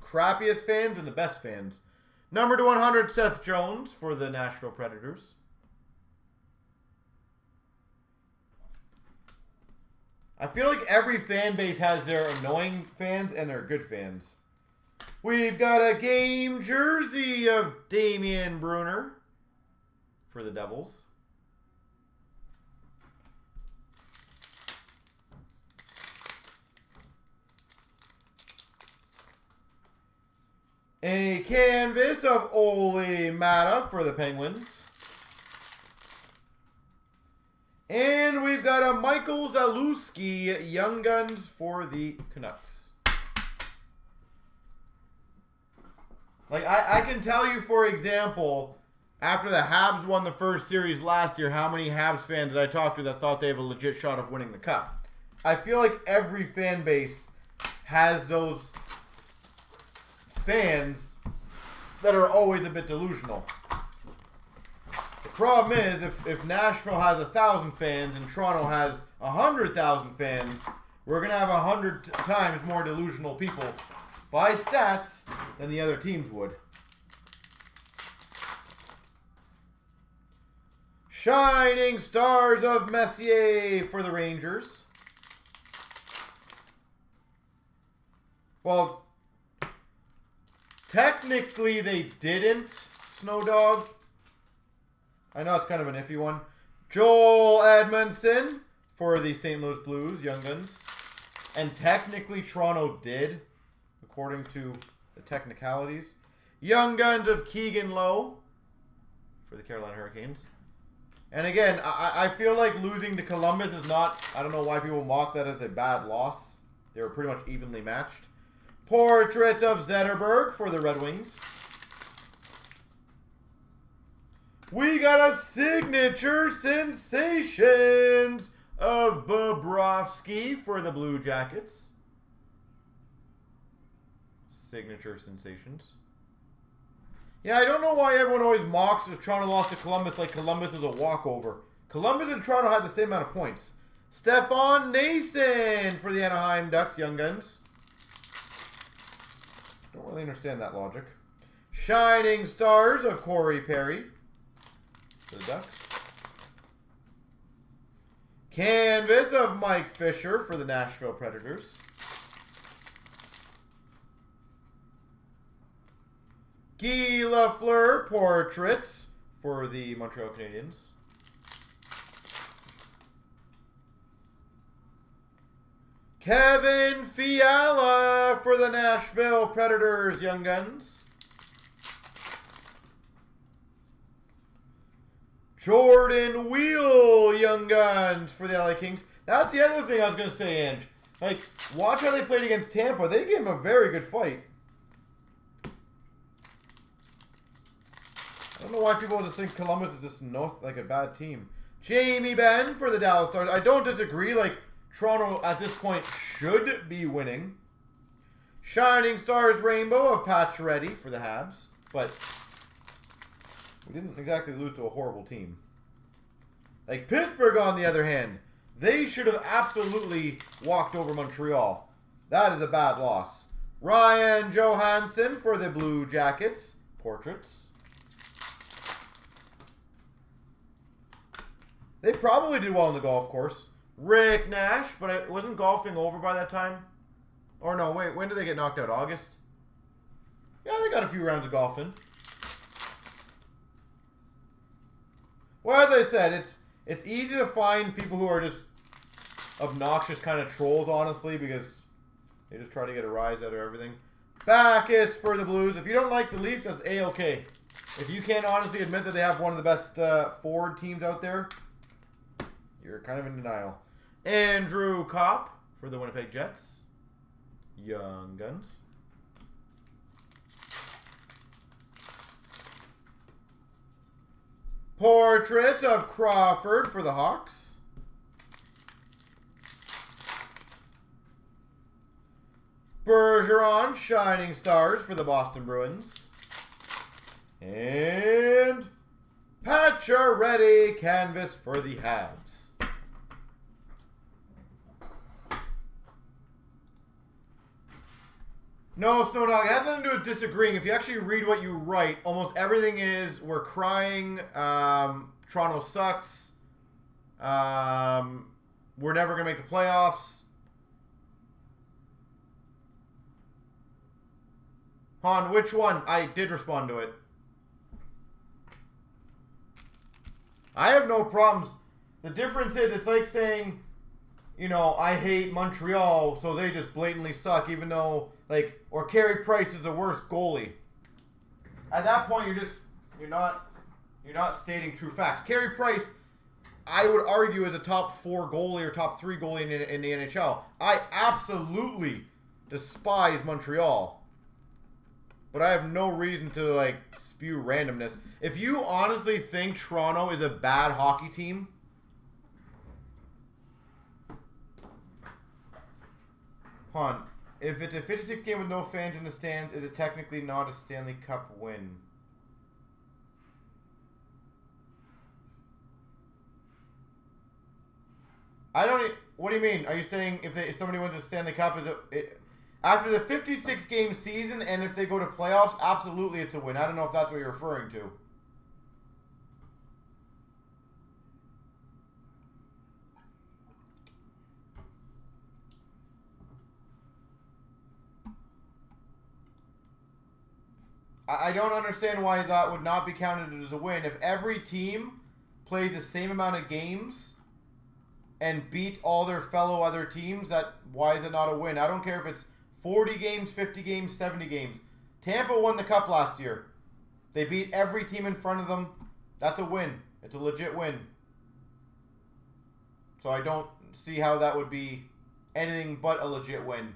crappiest fans and the best fans. Number to 100, Seth Jones for the Nashville Predators. I feel like every fan base has their annoying fans and their good fans. We've got a game jersey of Damian Brunner for the Devils. A canvas of Ole Mata for the Penguins. And we've got a Michael Zalewski Young Guns for the Canucks. Like, I can tell you, for example, after the Habs won the first series last year, how many Habs fans did I talk to that thought they have a legit shot of winning the Cup? I feel like every fan base has those fans that are always a bit delusional. The problem is, if Nashville has 1,000 fans and Toronto has 100,000 fans, we're going to have 100 times more delusional people by stats than the other teams would. Shining Stars of Messier for the Rangers. Well, technically they didn't, Snowdog. I know it's kind of an iffy one. Joel Edmondson for the St. Louis Blues, Young Guns. And technically Toronto did, according to the technicalities. Young Guns of Keegan Lowe for the Carolina Hurricanes. And again, I feel like losing to Columbus is not, I don't know why people mock that as a bad loss. They were pretty much evenly matched. Portrait of Zetterberg for the Red Wings. We got a signature sensations of Bobrovsky for the Blue Jackets. Signature sensations. Yeah, I don't know why everyone always mocks if Toronto lost to Columbus like Columbus is a walkover. Columbus and Toronto had the same amount of points. Stefan Nason for the Anaheim Ducks, Young Guns. Don't really understand that logic. Shining Stars of Corey Perry for the Ducks. Canvas of Mike Fisher for the Nashville Predators. Guy Lafleur Portraits for the Montreal Canadiens. Kevin Fiala for the Nashville Predators, Young Guns. Jordan Wheel, Young Guns for the LA Kings. That's the other thing I was going to say, Ange. Like, watch how they played against Tampa. They gave him a very good fight. I don't know why people just think Columbus is just like a bad team. Jamie Benn for the Dallas Stars. I don't disagree. Like, Toronto at this point should be winning. Shining Stars Rainbow of Pacioretty for the Habs. But we didn't exactly lose to a horrible team. Like Pittsburgh, on the other hand, they should have absolutely walked over Montreal. That is a bad loss. Ryan Johansson for the Blue Jackets. Portraits. They probably did well on the golf course. Rick Nash, but it wasn't golfing over by that time. Or no, wait, when did they get knocked out? August? Yeah, they got a few rounds of golfing. Well, as I said, it's easy to find people who are just obnoxious kind of trolls, honestly, because they just try to get a rise out of everything. Backus for the Blues. If you don't like the Leafs, that's A-okay. If you can't honestly admit that they have one of the best forward teams out there, you're kind of in denial. Andrew Kopp for the Winnipeg Jets. Young Guns. Portrait of Crawford for the Hawks. Bergeron Shining Stars for the Boston Bruins. And Pacioretty canvas for the Habs. No, Snowdog, it has nothing to do with disagreeing. If you actually read what you write, almost everything is, we're crying, Toronto sucks, we're never going to make the playoffs. Han, which one? I did respond to it. I have no problems. The difference is, it's like saying, you know, I hate Montreal, so they just blatantly suck, even though, like, or Carey Price is the worst goalie. At that point, you're not stating true facts. Carey Price, I would argue, is a top 4 goalie or top 3 goalie in the NHL. I absolutely despise Montreal, but I have no reason to, like, spew randomness. If you honestly think Toronto is a bad hockey team, hold on. If it's a 56 game with no fans in the stands, is it technically not a Stanley Cup win? I don't. What do you mean? Are you saying if somebody wins a Stanley Cup, is it after the 56 game season, and if they go to playoffs, absolutely it's a win. I don't know if that's what you're referring to. I don't understand why that would not be counted as a win. If every team plays the same amount of games and beat all their fellow other teams, why is it not a win? I don't care if it's 40 games, 50 games, 70 games. Tampa won the Cup last year. They beat every team in front of them. That's a win. It's a legit win. So I don't see how that would be anything but a legit win.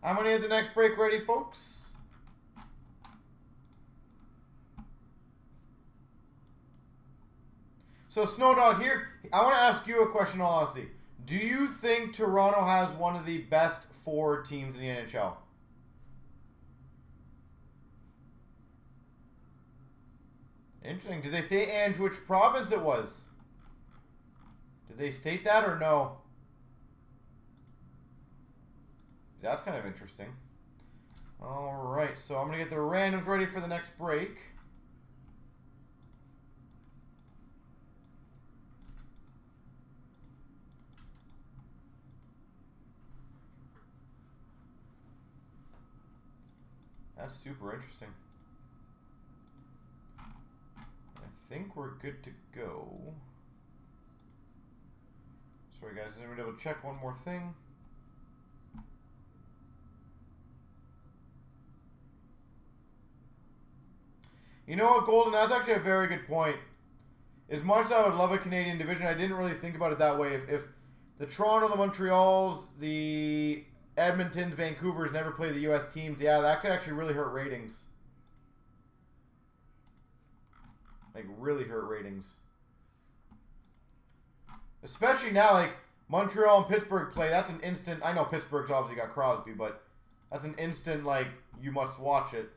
I'm going to get the next break ready, folks. So, Snowdog here, I want to ask you a question, honestly. Do you think Toronto has one of the best 4 teams in the NHL? Interesting. Did they say and which province it was? Did they state that or no? That's kind of interesting. Alright, so I'm going to get the randoms ready for the next break. That's super interesting. I think we're good to go. Sorry guys, let me double check one more thing. You know what, Golden? That's actually a very good point. As much as I would love a Canadian division, I didn't really think about it that way. If the Toronto, the Montreals, the Edmontons, Vancouvers never play the U.S. teams, yeah, that could actually really hurt ratings. Like, really hurt ratings. Especially now, like, Montreal and Pittsburgh play, that's an instant... I know Pittsburgh's obviously got Crosby, but that's an instant, like, you must watch it.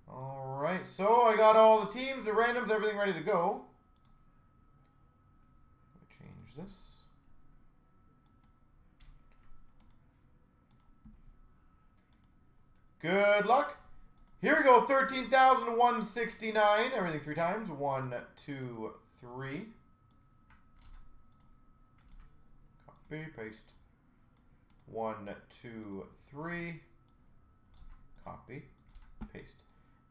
Alright, so I got all the teams, the randoms, everything ready to go. Change this. Good luck. Here we go, 13,169. Everything 3 times. 1, 2, 3. Copy, paste. 1, 2, 3. Copy, paste.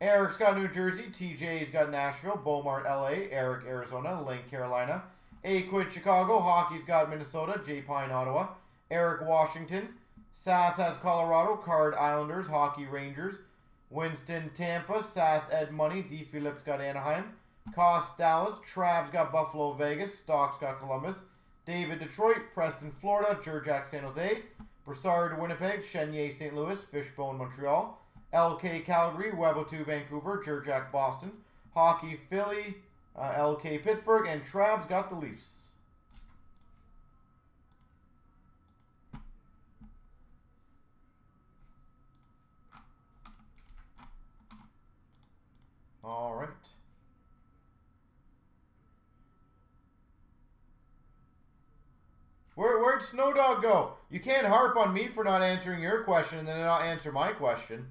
Eric's got New Jersey. TJ's got Nashville. Beaumont, LA. Eric, Arizona. Link, Carolina. Aquid, Chicago. Hockey's got Minnesota. J Pine, Ottawa. Eric, Washington. Sass has Colorado. Card, Islanders. Hockey, Rangers. Winston, Tampa. Sass, Ed Money. D. Phillips got Anaheim. Cost, Dallas. Trav's got Buffalo, Vegas. Stocks got Columbus. David, Detroit. Preston, Florida. Jurjak, San Jose. Broussard, Winnipeg. Chenier, St. Louis. Fishbone, Montreal. LK, Calgary. Webo2, Vancouver. Jurjak, Boston. Hockey, Philly. LK, Pittsburgh. And Trav's got the Leafs. where'd Snowdog go? You can't harp on me for not answering your question and then not answer my question.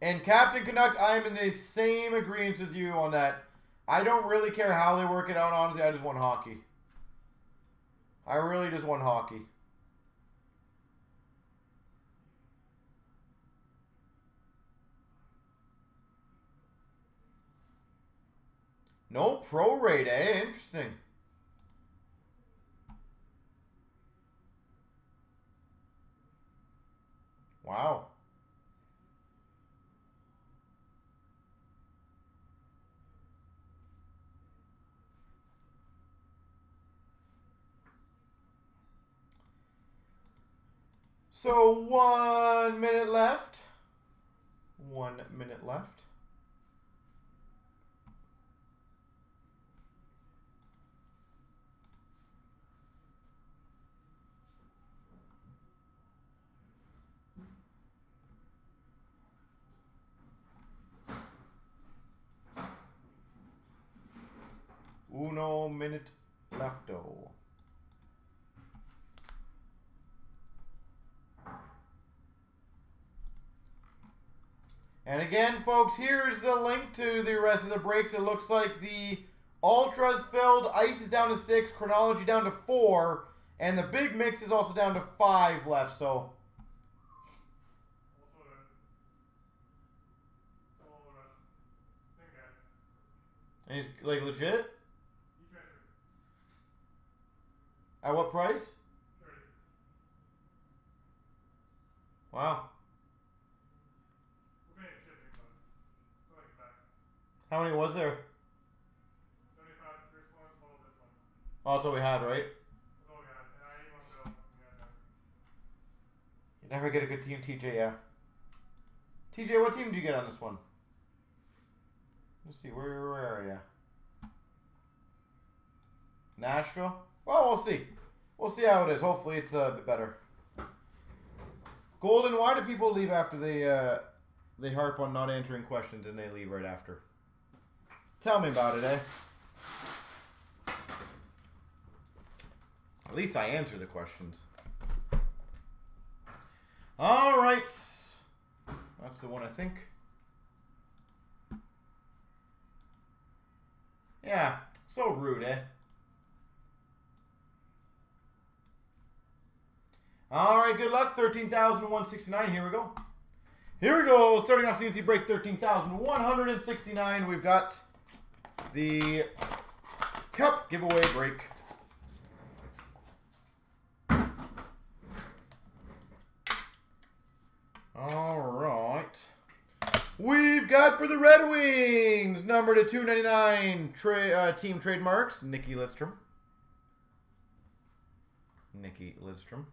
And Captain Canuck, I am in the same agreement with you on that. I don't really care how they work it out, honestly. I just want hockey. I really just want hockey. No prorate, eh? Interesting. Wow. So 1 minute left. 1 minute left. Uno minute lefto. And again, folks, here's the link to the rest of the breaks. It looks like the Ultra's filled, Ice is down to 6, Chronology down to 4, and the Big Mix is also down to 5 left, so... And he's, like, legit? At what price? Wow. How many was there? 75 first one, follow this one. Oh, that's all we had, right? That's all we had. And I emailed Bill. You never get a good team, TJ, yeah. TJ, what team did you get on this one? Let's see, where are you? Nashville? Well, we'll see. We'll see how it is. Hopefully it's a bit better. Golden, why do people leave after they harp on not answering questions and they leave right after? Tell me about it, eh? At least I answer the questions. All right. That's the one, I think. Yeah, so rude, eh? All right, good luck. 13,169. Here we go. Here we go. Starting off CNC break 13,169. We've got the Cup giveaway break. All right. We've got for the Red Wings, number to 299, team trademarks, Nikki Lidstrom. Nikki Lidstrom.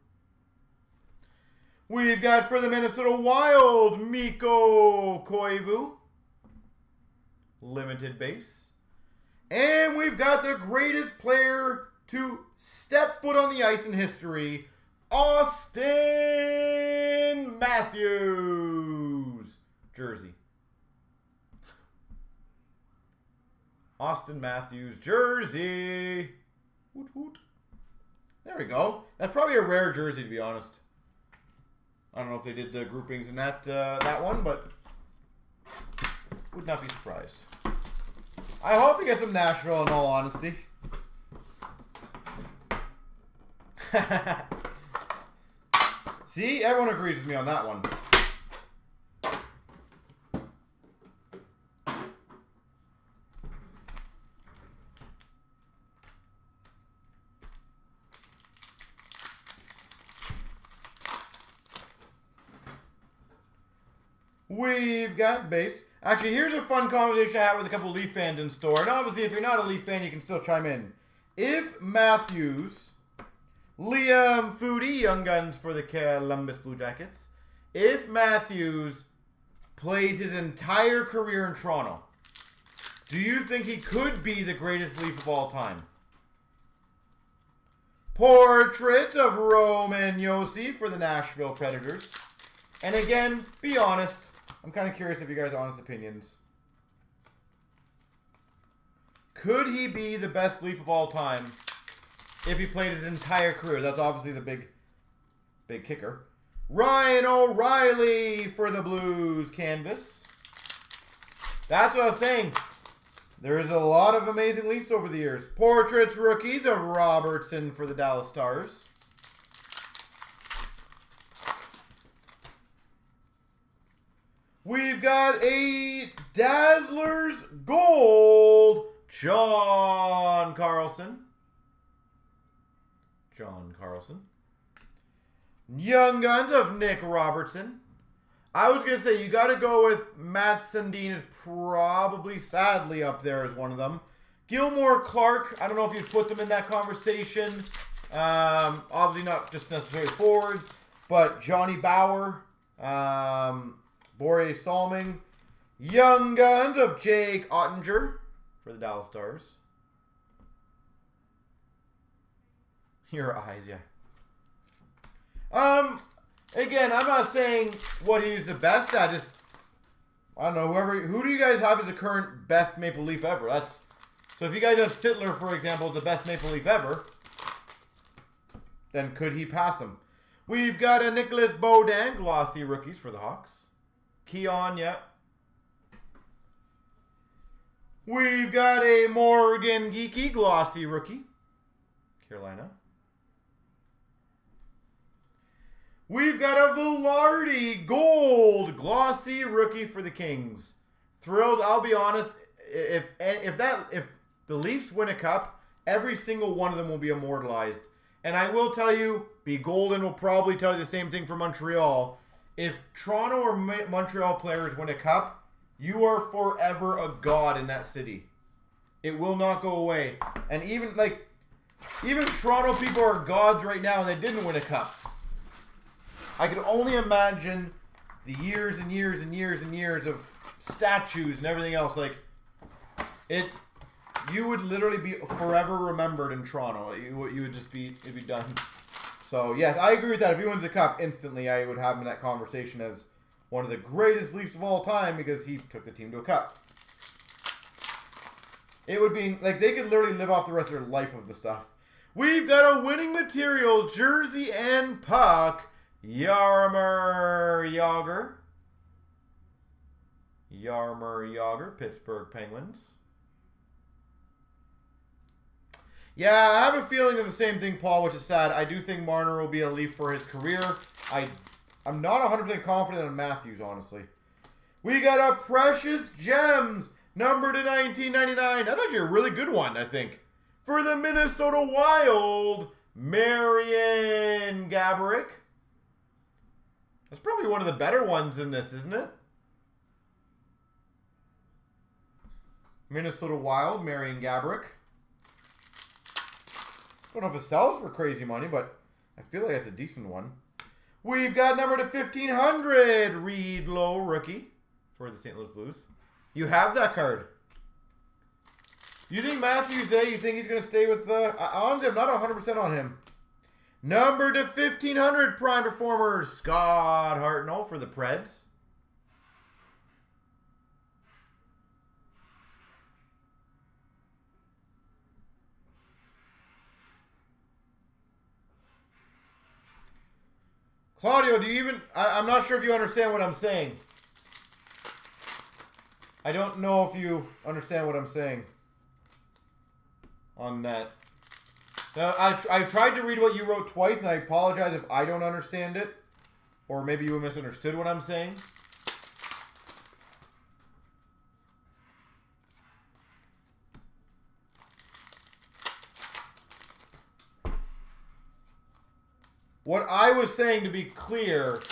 We've got for the Minnesota Wild, Mikko Koivu. Limited base. And we've got the greatest player to step foot on the ice in history, Austin Matthews. Jersey. Austin Matthews, jersey. Woot woot. There we go. That's probably a rare jersey, to be honest. I don't know if they did the groupings in that one, but would not be surprised. I hope he gets some Nashville, in all honesty. See, everyone agrees with me on that one. We've got base. Actually, here's a fun conversation I had with a couple Leaf fans in store. And obviously, if you're not a Leaf fan, you can still chime in. If Matthews, Liam Foodie, Young Guns for the Columbus Blue Jackets. If Matthews plays his entire career in Toronto, do you think he could be the greatest Leaf of all time? Portrait of Roman Josi for the Nashville Predators. And again, be honest. I'm kind of curious of you guys' honest opinions. could he be the best Leaf of all time if he played his entire career? That's obviously the big kicker. Ryan O'Reilly for the Blues canvas. That's what I was saying. There's a lot of amazing Leafs over the years. Portraits rookies of Robertson for the Dallas Stars. We've got a Dazzlers Gold, John Carlson. Young Guns of Nick Robertson. I was going to say, you got to go with Matt Sundin is probably, sadly, up there as one of them. Gilmore Clark, I don't know if you'd put them in that conversation. Obviously not just necessarily forwards, but Johnny Bauer, Borje Salming. Young Guns of Jake Ottinger for the Dallas Stars. Your eyes, yeah. Again, I'm not saying what he's the best at. I don't know, who do you guys have as the current best Maple Leaf ever? So if you guys have Sittler, for example, the best Maple Leaf ever, then could he pass him? We've got a Nicholas Baudin, glossy rookies for the Hawks. Keon, yeah. We've got a Morgan Geekie, glossy rookie. Carolina. We've got a Velarde Gold glossy rookie for the Kings. Thrills. I'll be honest. If the Leafs win a cup, every single one of them will be immortalized. And I will tell you, B. Golden will probably tell you the same thing for Montreal. If Toronto or Montreal players win a cup, you are forever a god in that city. It will not go away. And even Toronto people are gods right now, and they didn't win a cup. I could only imagine the years and years and years and years of statues and everything else. You would literally be forever remembered in Toronto. You would just be, it'd be done. So yes, I agree with that. If he wins the cup, instantly I would have him in that conversation as one of the greatest Leafs of all time because he took the team to a cup. It would be they could literally live off the rest of their life of the stuff. We've got a winning materials jersey and puck. Jaromir Jagr, Pittsburgh Penguins. Yeah, I have a feeling of the same thing, Paul, which is sad. I do think Marner will be a Leaf for his career. I'm not 100% confident in Matthews, honestly. We got a Precious Gems, number to 1999. That's actually a really good one, I think. For the Minnesota Wild, Marian Gaborik. That's probably one of the better ones in this, isn't it? Minnesota Wild, Marian Gaborik. Don't know if it sells for crazy money, but I feel like it's a decent one. We've got number to 1500, Reed Lowe, rookie for the St. Louis Blues. You have that card. You think Matthews there? You think he's going to stay with the... honestly, I'm not 100% on him. Number to 1500, prime performer, Scott Hartnell for the Preds. Claudio, do you even... I'm not sure if you understand what I'm saying. I don't know if you understand what I'm saying on that. Now, I tried to read what you wrote twice, and I apologize if I don't understand it. Or maybe you misunderstood what I'm saying. What I was saying, to be clear,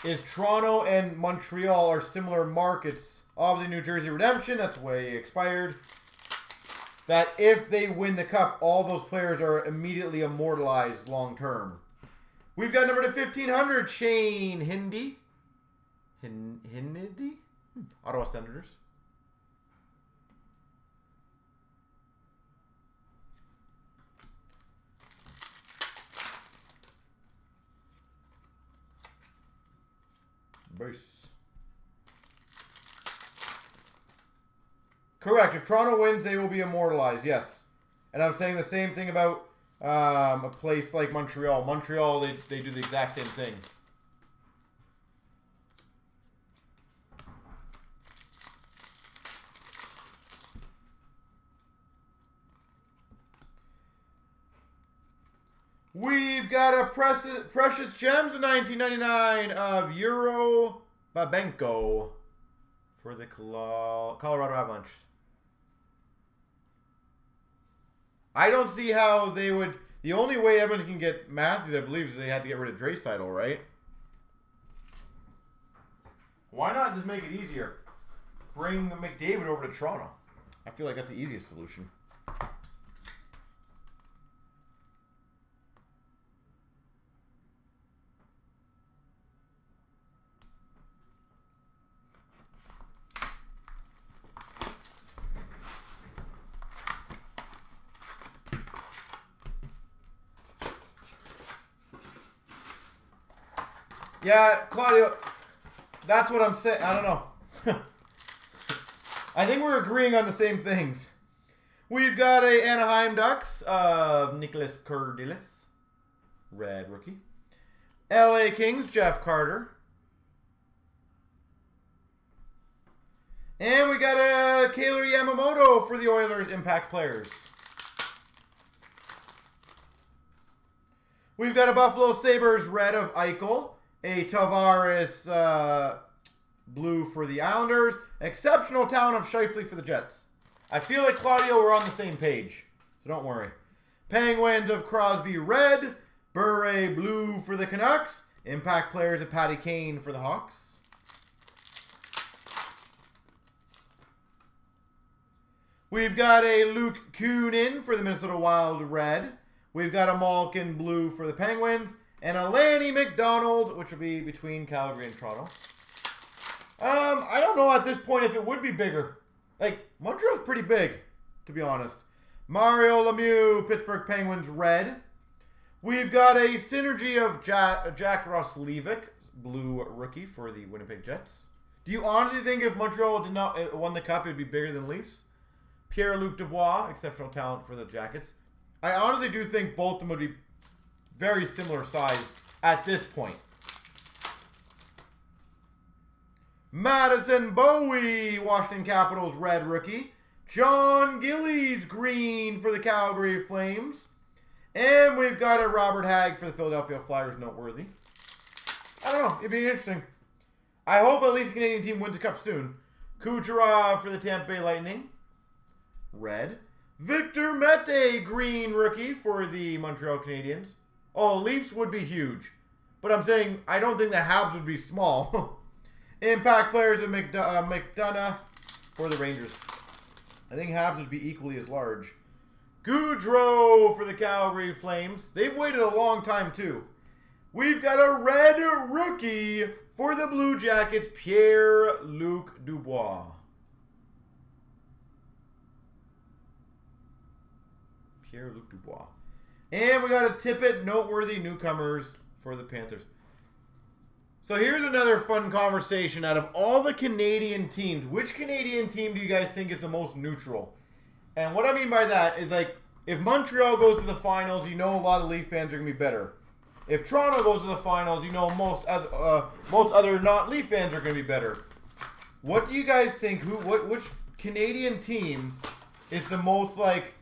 is Toronto and Montreal are similar markets. Obviously, New Jersey Redemption, that's way expired. That if they win the cup, all those players are immediately immortalized long term. We've got number to 1500, Shane Hindi. Hindi? Ottawa Senators. Base. Correct. If Toronto wins, they will be immortalized. Yes. And I'm saying the same thing about a place like Montreal. Montreal, they do the exact same thing. We've got a Precious Gems of 1999 of Euro Babenko for the Colorado Avalanche. I don't see how they would... The only way Edmonton can get Matthews, I believe, is they had to get rid of Draisaitl, right? Why not just make it easier? Bring McDavid over to Toronto. I feel like that's the easiest solution. Yeah, Claudio, that's what I'm saying. I don't know. I think we're agreeing on the same things. We've got a Anaheim Ducks of Nicholas Kurdilis, red rookie. LA Kings, Jeff Carter. And we got a Kailer Yamamoto for the Oilers Impact Players. We've got a Buffalo Sabres red of Eichel. A Tavares blue for the Islanders. Exceptional talent of Scheifele for the Jets. I feel like, Claudio, we're on the same page, so don't worry. Penguins of Crosby red. Bure blue for the Canucks. Impact Players of Patty Kane for the Hawks. We've got a Luke Kunin for the Minnesota Wild red. We've got a Malkin blue for the Penguins. And a Lanny McDonald, which will be between Calgary and Toronto. I don't know at this point if it would be bigger. Like, Montreal's pretty big, to be honest. Mario Lemieux, Pittsburgh Penguins red. We've got a synergy of Jack Roslevic, blue rookie for the Winnipeg Jets. Do you honestly think if Montreal did not won the Cup, it would be bigger than Leafs? Pierre-Luc Dubois, exceptional talent for the Jackets. I honestly do think both of them would be very similar size at this point. Madison Bowie, Washington Capitals red rookie. John Gillies green for the Calgary Flames. And we've got a Robert Hagg for the Philadelphia Flyers noteworthy. I don't know. It'd be interesting. I hope at least the Canadian team wins the Cup soon. Kucherov for the Tampa Bay Lightning. Red. Victor Mete green rookie for the Montreal Canadiens. Oh, Leafs would be huge. But I'm saying I don't think the Habs would be small. Impact Players of McDonough for the Rangers. I think Habs would be equally as large. Goudreau for the Calgary Flames. They've waited a long time, too. We've got a red rookie for the Blue Jackets, Pierre-Luc Dubois. Pierre-Luc Dubois. And we got a Tippett noteworthy newcomers for the Panthers. So here's another fun conversation. Out of all the Canadian teams, which Canadian team do you guys think is the most neutral? And what I mean by that is, like, if Montreal goes to the finals, you know a lot of Leaf fans are going to be better. If Toronto goes to the finals, you know most other not Leaf fans are going to be better. What do you guys think? Which Canadian team is the most, like,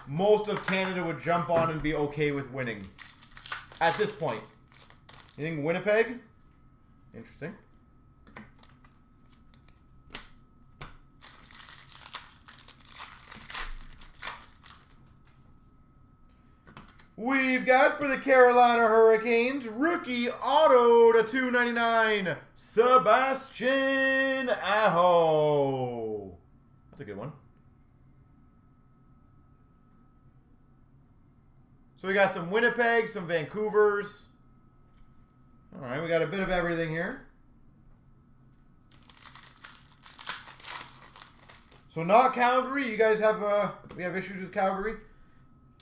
most of Canada would jump on and be okay with winning at this point? You think Winnipeg? Interesting. We've got for the Carolina Hurricanes, rookie auto to 299, Sebastian Aho. That's a good one. So we got some Winnipeg, some Vancouvers. All right, we got a bit of everything here. So not Calgary. You guys have we have issues with Calgary.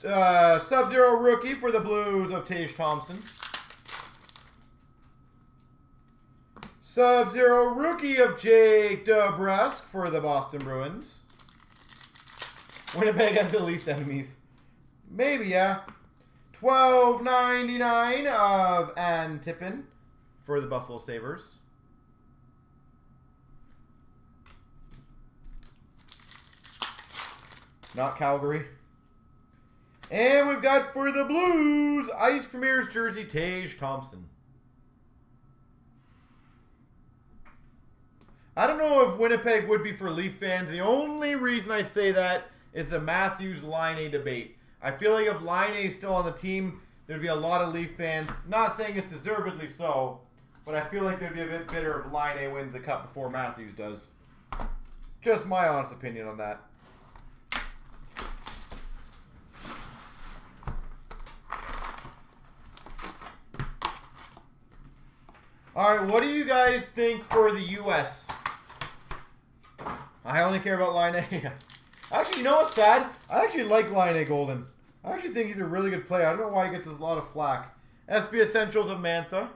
Sub-Zero rookie for the Blues of Tage Thompson. Sub-Zero rookie of Jake DeBrusk for the Boston Bruins. Winnipeg has the least enemies. Maybe, yeah. $12.99 of Ann Tippin for the Buffalo Sabres. Not Calgary. And we've got for the Blues, Ice Premier's jersey, Tage Thompson. I don't know if Winnipeg would be for Leaf fans. The only reason I say that is the Matthews-Laine debate. I feel like if Laine is still on the team, there'd be a lot of Leaf fans. Not saying it's deservedly so, but I feel like they'd be a bit bitter if Laine wins the Cup before Matthews does. Just my honest opinion on that. All right, what do you guys think for the U.S.? I only care about Laine. Actually, you know what's sad? I actually like Laine Golden. I actually think he's a really good player. I don't know why he gets a lot of flack. SB Essentials of Mantha.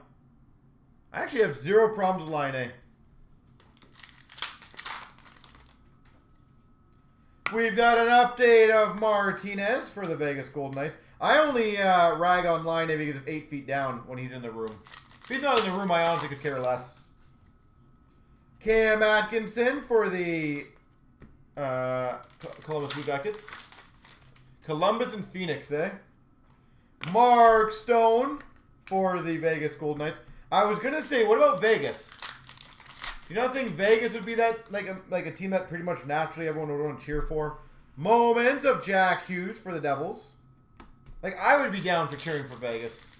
I actually have zero problems with Laine. We've got an update of Martinez for the Vegas Golden Knights. I only rag on Laine because of 8 feet down when he's in the room. If he's not in the room, I honestly could care less. Cam Atkinson for the Columbus Blue Jackets. Columbus and Phoenix, eh? Mark Stone for the Vegas Golden Knights. I was gonna say, what about Vegas? Do you not think Vegas would be that like a team that pretty much naturally everyone would want to cheer for? Moments of Jack Hughes for the Devils. Like I would be down for cheering for Vegas.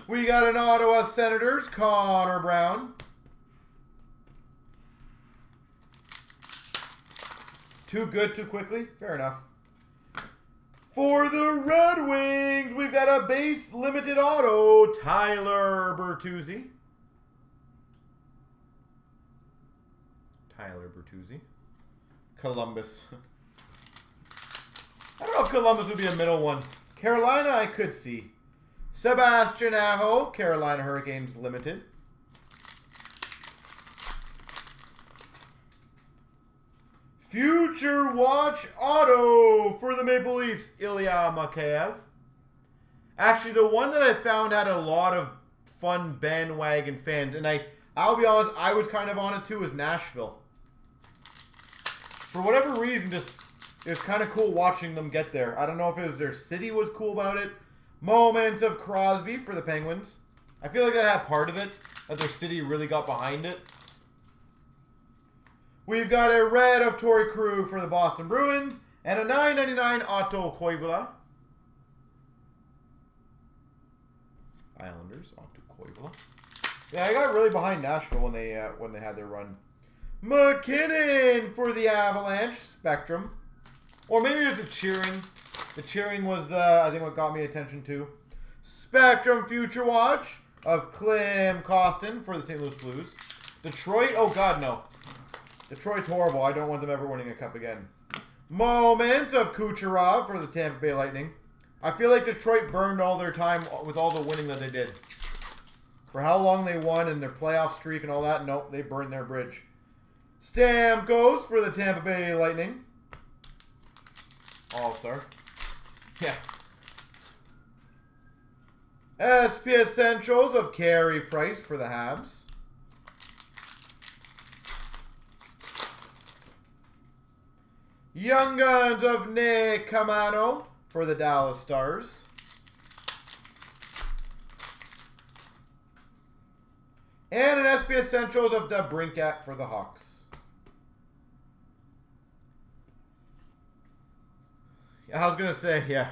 We got an Ottawa Senators, Connor Brown. Too good too quickly? Fair enough. For the Red Wings, we've got a base limited auto, Tyler Bertuzzi. Columbus. I don't know if Columbus would be a middle one. Carolina, I could see. Sebastian Aho, Carolina Hurricanes Limited. Future Watch Auto for the Maple Leafs, Ilya Mikheyev. Actually, the one that I found had a lot of fun bandwagon fans, and I'll be honest, I was kind of on it too, was Nashville. For whatever reason, just it's kind of cool watching them get there. I don't know if it was their city was cool about it. Moments of Crosby for the Penguins. I feel like that had part of it, that their city really got behind it. We've got a red of Torrey Krug for the Boston Bruins, and a $9.99 Otto Koivula. Islanders, Otto Koivula. Yeah, I got really behind Nashville when they had their run. McKinnon for the Avalanche, Spectrum. Or maybe it was the cheering. The cheering was, I think, what got me attention too. Spectrum Future Watch of Clem Costin for the St. Louis Blues. Detroit, oh God, no. Detroit's horrible. I don't want them ever winning a cup again. Moment of Kucherov for the Tampa Bay Lightning. I feel like Detroit burned all their time with all the winning that they did. For how long they won and their playoff streak and all that, nope, they burned their bridge. Stamkos for the Tampa Bay Lightning. All-star. Yeah. SP Essentials of Carey Price for the Habs. Young Guns of Nick Camano for the Dallas Stars. And an SP Essentials of DeBrincat for the Hawks. I was going to say, yeah.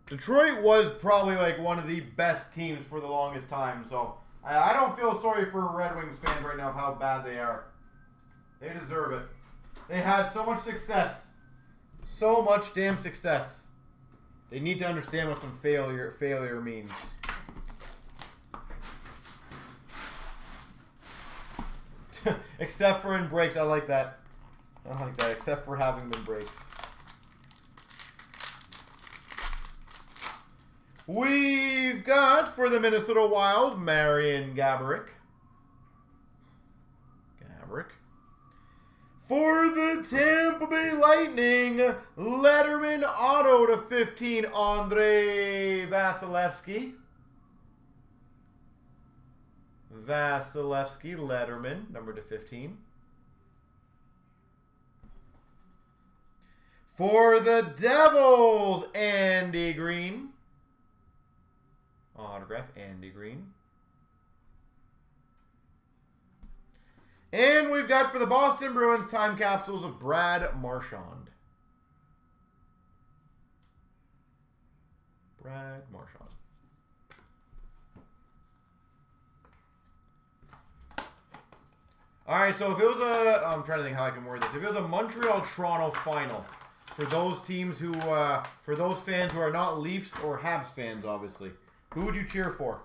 Detroit was probably like one of the best teams for the longest time. So I don't feel sorry for Red Wings fans right now of how bad they are. They deserve it. They had so much success. So much damn success. They need to understand what some failure means. Except for in breaks. I like that. I like that. Except for having them breaks. We've got, for the Minnesota Wild, Marian Gaborik. For the Tampa Bay Lightning, Letterman auto to 15, Andrei Vasilevsky. Vasilevsky, Letterman, number to 15. For the Devils, Andy Green. Autograph, Andy Green. And we've got for the Boston Bruins time capsules of Brad Marchand. Brad Marchand. All right, so if it was a, I'm trying to think how I can word this. If it was a Montreal-Toronto final, for those teams who, for those fans who are not Leafs or Habs fans, obviously, who would you cheer for?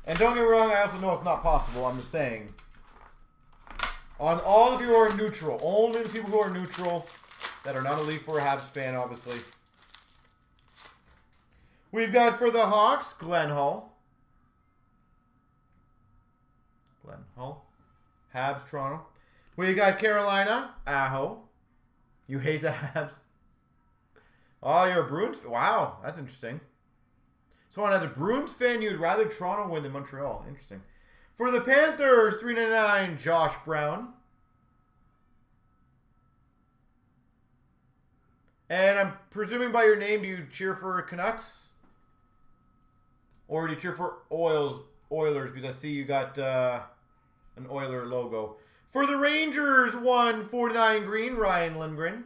And don't get me wrong, I also know it's not possible. I'm just saying. On all the people who are neutral, only the people who are neutral that are not a Leaf or a Habs fan, obviously. We've got for the Hawks, Glenn Hull. Glenn Hull. Habs, Toronto. We got Carolina, Aho. You hate the Habs. Oh, you're a Bruins fan? Wow, that's interesting. So as a Bruins fan, you'd rather Toronto win than Montreal. Interesting. For the Panthers, $3.99, Josh Brown. And I'm presuming by your name, do you cheer for Canucks? Or do you cheer for Oilers? Because I see you got an Oiler logo. For the Rangers, $1.49 green, Ryan Lindgren.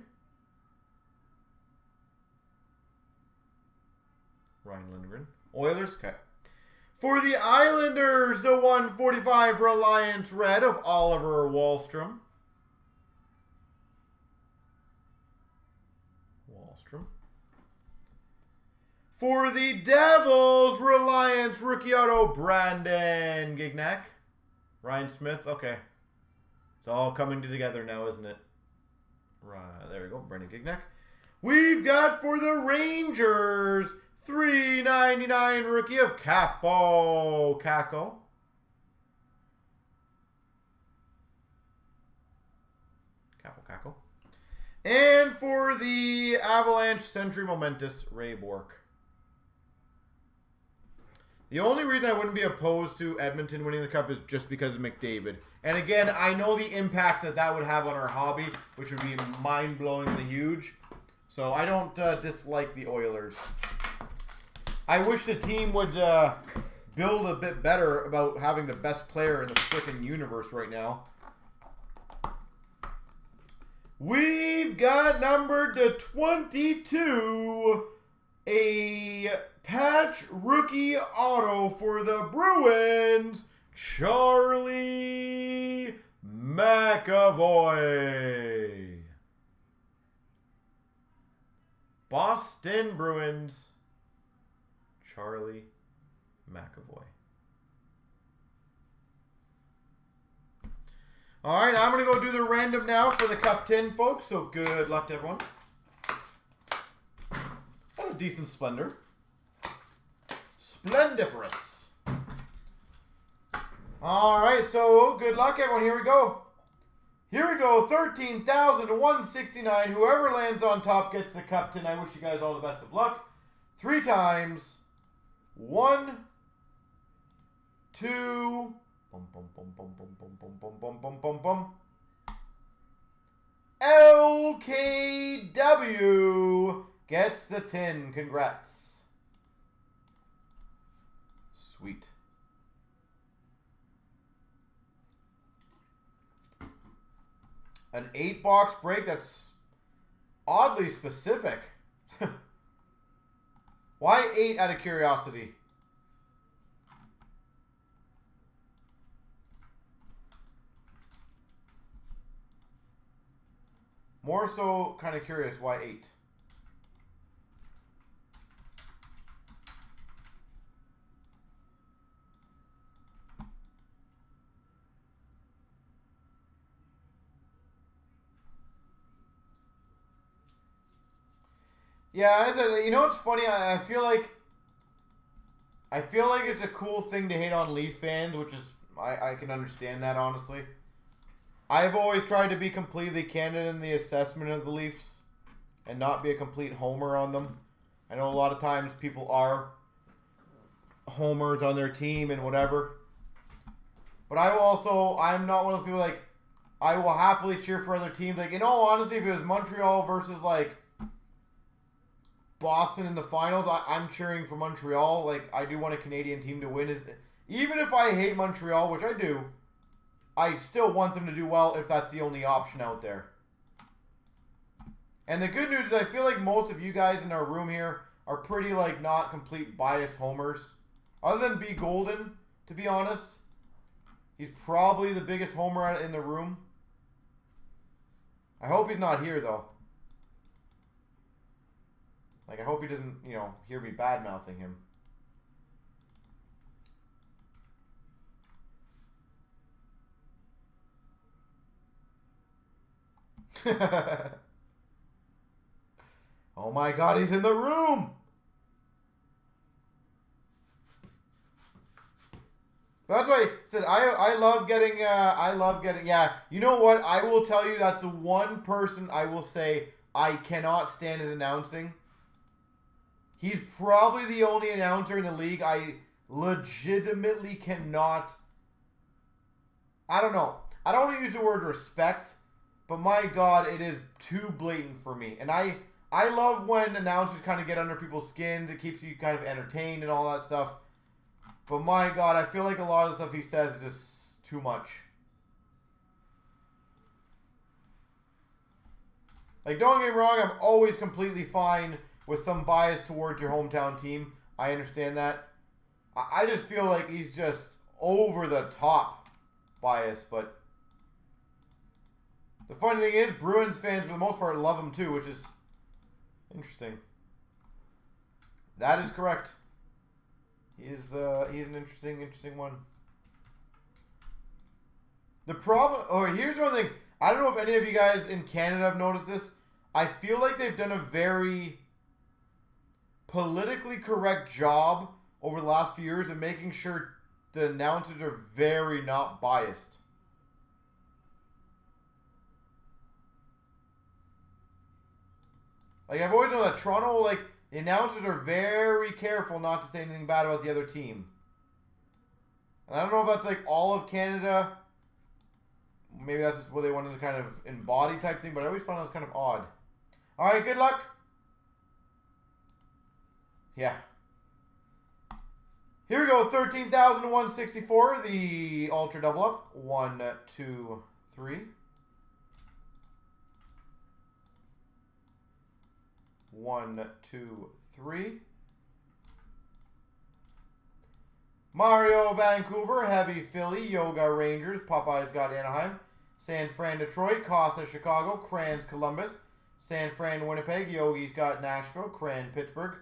Ryan Lindgren. Oilers, okay. For the Islanders, the $1.45 Reliance red of Oliver Wahlstrom. For the Devils, Reliance rookie auto Brandon Gignac. Ryan Smith, okay. It's all coming together now, isn't it? Right, there we go, Brandon Gignac. We've got for the Rangers, $3.99 rookie of Capo Caco. Capo Caco. And for the Avalanche Century Momentous, Ray Bork. The only reason I wouldn't be opposed to Edmonton winning the Cup is just because of McDavid. And again, I know the impact that that would have on our hobby, which would be mind-blowingly huge. So I don't dislike the Oilers. I wish the team would build a bit better about having the best player in the freaking universe right now. We've got numbered to 22, a patch rookie auto for the Bruins, Charlie McAvoy. Boston Bruins, Charlie McAvoy. All right, I'm going to go do the random now for the Cup 10, folks. So good luck to everyone. What a decent Splendor. Splendiferous. All right, so good luck, everyone. Here we go. Here we go. 13,169. Whoever lands on top gets the Cup 10. I wish you guys all the best of luck. 3 times. 1, 2. Bum, bum, bum, bum, bum, bum, bum, bum, bum, bum, bum, bum. LKW gets the 10. Congrats. Sweet. An 8-box break, that's oddly specific. Why 8 out of curiosity? More so kind of curious, why 8? Yeah, you know what's funny? I feel like it's a cool thing to hate on Leaf fans, which is I can understand that, honestly. I've always tried to be completely candid in the assessment of the Leafs and not be a complete homer on them. I know a lot of times people are homers on their team and whatever. But I will also, I'm not one of those people like, I will happily cheer for other teams. Like, in all honesty, if it was Montreal versus, like, Boston in the finals, I'm cheering for Montreal. Like, I do want a Canadian team to win. Even if I hate Montreal, which I do, I still want them to do well if that's the only option out there. And the good news is I feel like most of you guys in our room here are pretty, like, not complete biased homers. Other than B. Golden, to be honest. He's probably the biggest homer in the room. I hope he's not here, though. Like, I hope he doesn't, you know, hear me bad-mouthing him. Oh my God, he's in the room! That's why I said I love getting, yeah. You know what? I will tell you that's the one person I will say I cannot stand his announcing. He's probably the only announcer in the league I legitimately cannot. I don't know. I don't want to use the word respect, but my God, it is too blatant for me. And I love when announcers kind of get under people's skins. It keeps you kind of entertained and all that stuff. But my God, I feel like a lot of the stuff he says is just too much. Like, don't get me wrong, I'm always completely fine with some bias towards your hometown team. I understand that. I just feel like he's just over the top bias, but the funny thing is, Bruins fans for the most part love him too, which is interesting. That is correct. He's an interesting one. The problem, here's one thing. I don't know if any of you guys in Canada have noticed this. I feel like they've done a very politically correct job over the last few years of making sure the announcers are very not biased. Like, I've always known that Toronto, like, the announcers are very careful not to say anything bad about the other team. And I don't know if that's like all of Canada. Maybe that's just what they wanted to kind of embody type thing, but I always found that was kind of odd. Alright, good luck. Yeah. Here we go, 13,164, the Ultra Double Up. 1, 2, 3. 1, 2, 3. Mario Vancouver, Heavy Philly, Yoga Rangers, Popeyes got Anaheim, San Fran Detroit, Casa Chicago, Crans Columbus, San Fran Winnipeg, Yogi's got Nashville, Cran Pittsburgh,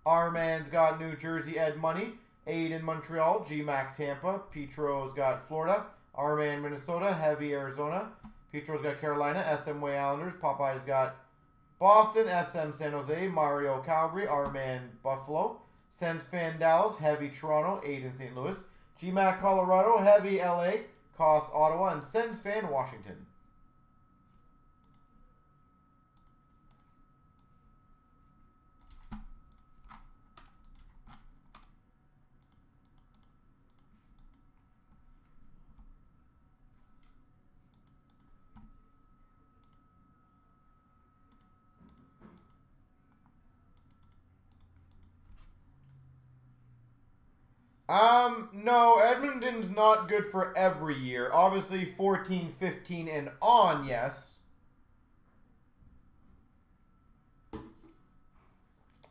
R-Man's got New Jersey, Ed Money, Aiden Montreal, G-Mac Tampa, Petro's got Florida, R-Man Minnesota, Heavy Arizona, Petro's got Carolina, SM Way Islanders, Popeyes got Boston, SM San Jose, Mario Calgary, R-Man Buffalo, Sens Fan Dallas, Heavy Toronto, Aiden St. Louis, GMAC Colorado, Heavy LA, Cost Ottawa, and Sens Fan Washington. No, Edmonton's not good for every year. Obviously, 14, 15, and on, yes.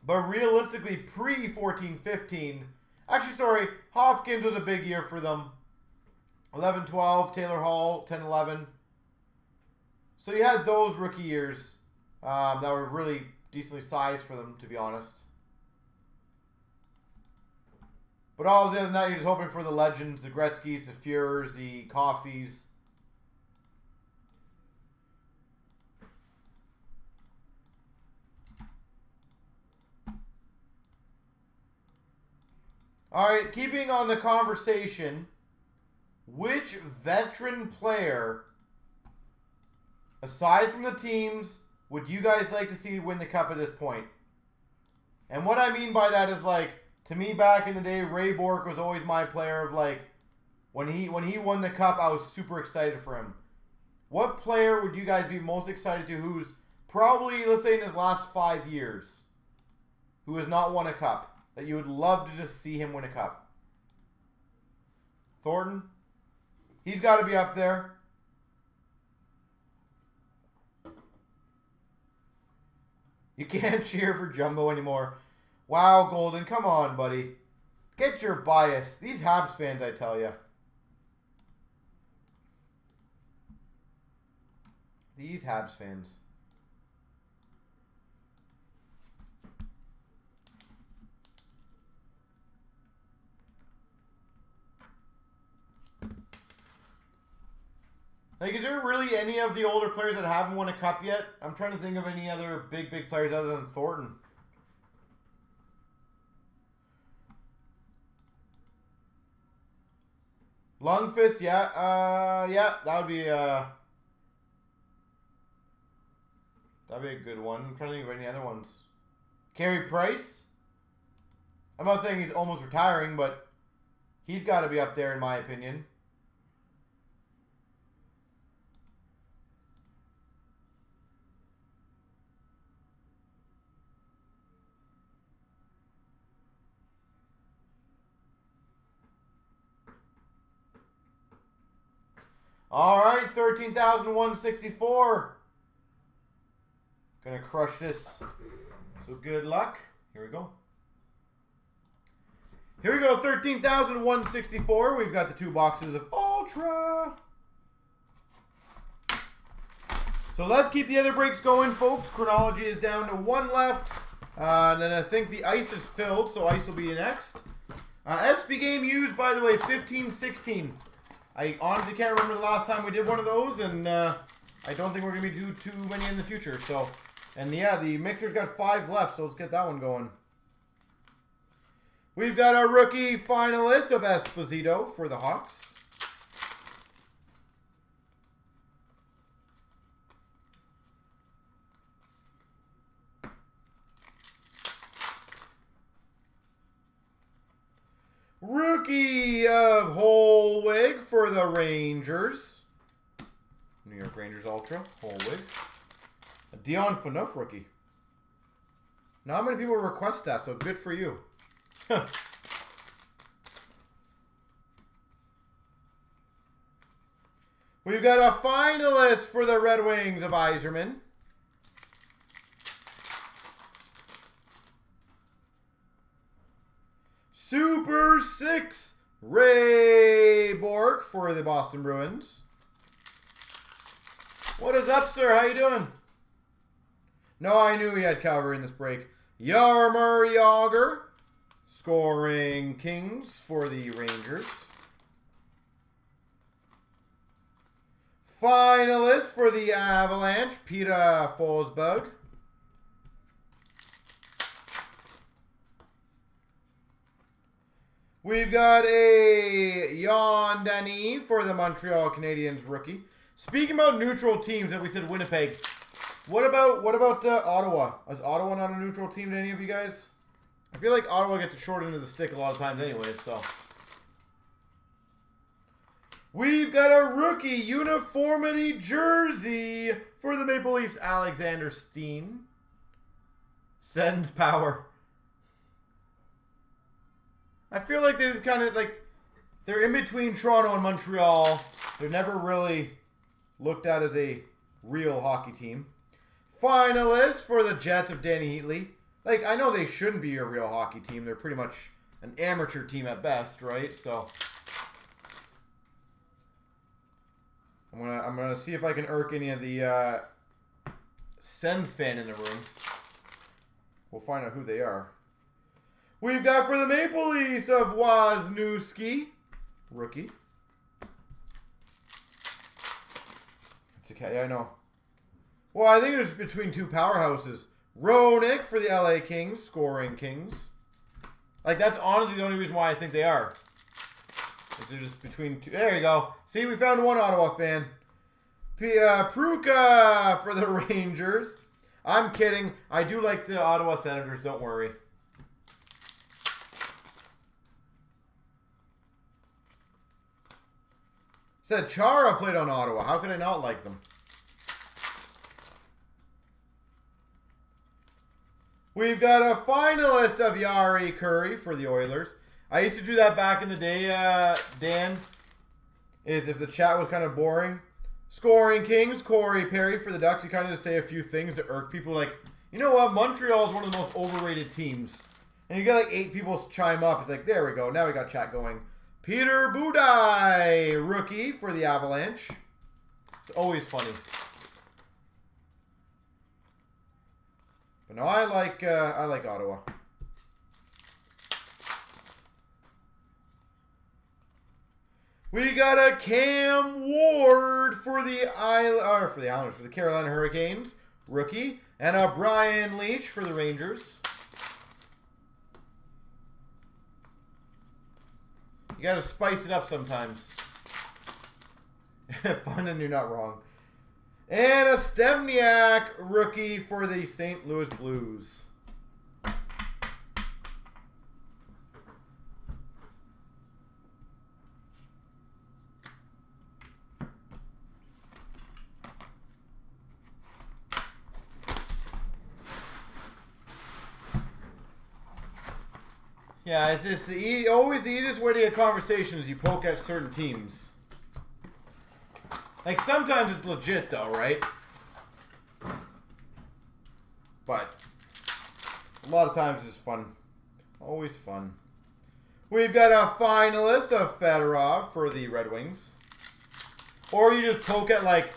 But realistically, pre-14, 15, actually, sorry, Hopkins was a big year for them. 11, 12, Taylor Hall, 10, 11. So you had those rookie years that were really decently sized for them, to be honest. But all other than that, you're just hoping for the legends, the Gretzkys, the Fuhrers, the Coffees. All right, keeping on the conversation, which veteran player aside from the teams, would you guys like to see win the cup at this point? And what I mean by that is, like, to me back in the day, Ray Bork was always my player of, like, when he won the cup, I was super excited for him. What player would you guys be most excited to who's probably, let's say, in his last 5 years, who has not won a cup, that you would love to just see him win a cup? Thornton? He's got to be up there. You can't cheer for Jumbo anymore. Wow, Golden, come on, buddy. Get your bias. These Habs fans, I tell you. These Habs fans. Like, is there really any of the older players that haven't won a cup yet? I'm trying to think of any other big players other than Thornton. Lundqvist, yeah. Yeah, that would be that'd be a good one. I'm trying to think of any other ones. Carey Price. I'm not saying he's almost retiring, but he's got to be up there in my opinion. All right, 13,164. Gonna crush this. So good luck. Here we go. Here we go, 13,164. We've got the 2 boxes of Ultra. So let's keep the other breaks going, folks. Chronology is down to 1 left. And then I think the ice is filled, so ice will be next. SB game used, by the way, 15-16. I honestly can't remember the last time we did one of those, and I don't think we're going to be doing too many in the future. So, and yeah, the mixer's got 5 left, so let's get that one going. We've got our rookie finalist of Esposito for the Hawks. Rookie of Holwig for the Rangers. New York Rangers Ultra, Holwig. A Dion Phaneuf rookie. Not many people request that, so good for you. We've got a finalist for the Red Wings of Yzerman. Super 6, Ray Bork for the Boston Bruins. What is up, sir? How you doing? No, I knew he had Calgary in this break. Jaromir Jagr, scoring Kings for the Rangers. Finalist for the Avalanche, Peter Forsberg. We've got a Jan Dany for the Montreal Canadiens rookie. Speaking about neutral teams that we said Winnipeg, what about Ottawa? Is Ottawa not a neutral team to any of you guys? I feel like Ottawa gets a short end of the stick a lot of times anyways, so. We've got a rookie uniformity jersey for the Maple Leafs, Alexander Steen. Send power. I feel like they're just kind of like, they're in between Toronto and Montreal. They're never really looked at as a real hockey team. Finalist for the Jets of Danny Heatley. Like, I know they shouldn't be a real hockey team. They're pretty much an amateur team at best, right? So I'm gonna see if I can irk any of the Sens fan in the room. We'll find out who they are. We've got for the Maple Leafs of Wisniewski, rookie. It's okay, yeah, I know. Well, I think it's between 2 powerhouses. Roenick for the LA Kings, scoring Kings. Like, that's honestly the only reason why I think they are. They're just between 2. There you go. See, we found one Ottawa fan. Pruka for the Rangers. I'm kidding. I do like the Ottawa Senators, don't worry. Said Chara played on Ottawa. How could I not like them? We've got a finalist of Yari Curry for the Oilers. I used to do that back in the day, Dan. Is if the chat was kind of boring. Scoring Kings, Corey Perry for the Ducks. You kind of just say a few things that irk people. Like, you know what? Montreal is one of the most overrated teams. And you got like 8 people chime up. It's like, there we go. Now we got chat going. Peter Budaj, rookie for the Avalanche. It's always funny. But no, I like Ottawa. We got a Cam Ward for the Islanders, for the Carolina Hurricanes, rookie, and a Brian Leetch for the Rangers. You got to spice it up sometimes. Fun and you're not wrong. And a Stempniak rookie for the St. Louis Blues. Yeah, it's just always the easiest way to get conversation is you poke at certain teams. Like, sometimes it's legit, though, right? But a lot of times it's fun. Always fun. We've got a finalist of Fedorov for the Red Wings. Or you just poke at, like,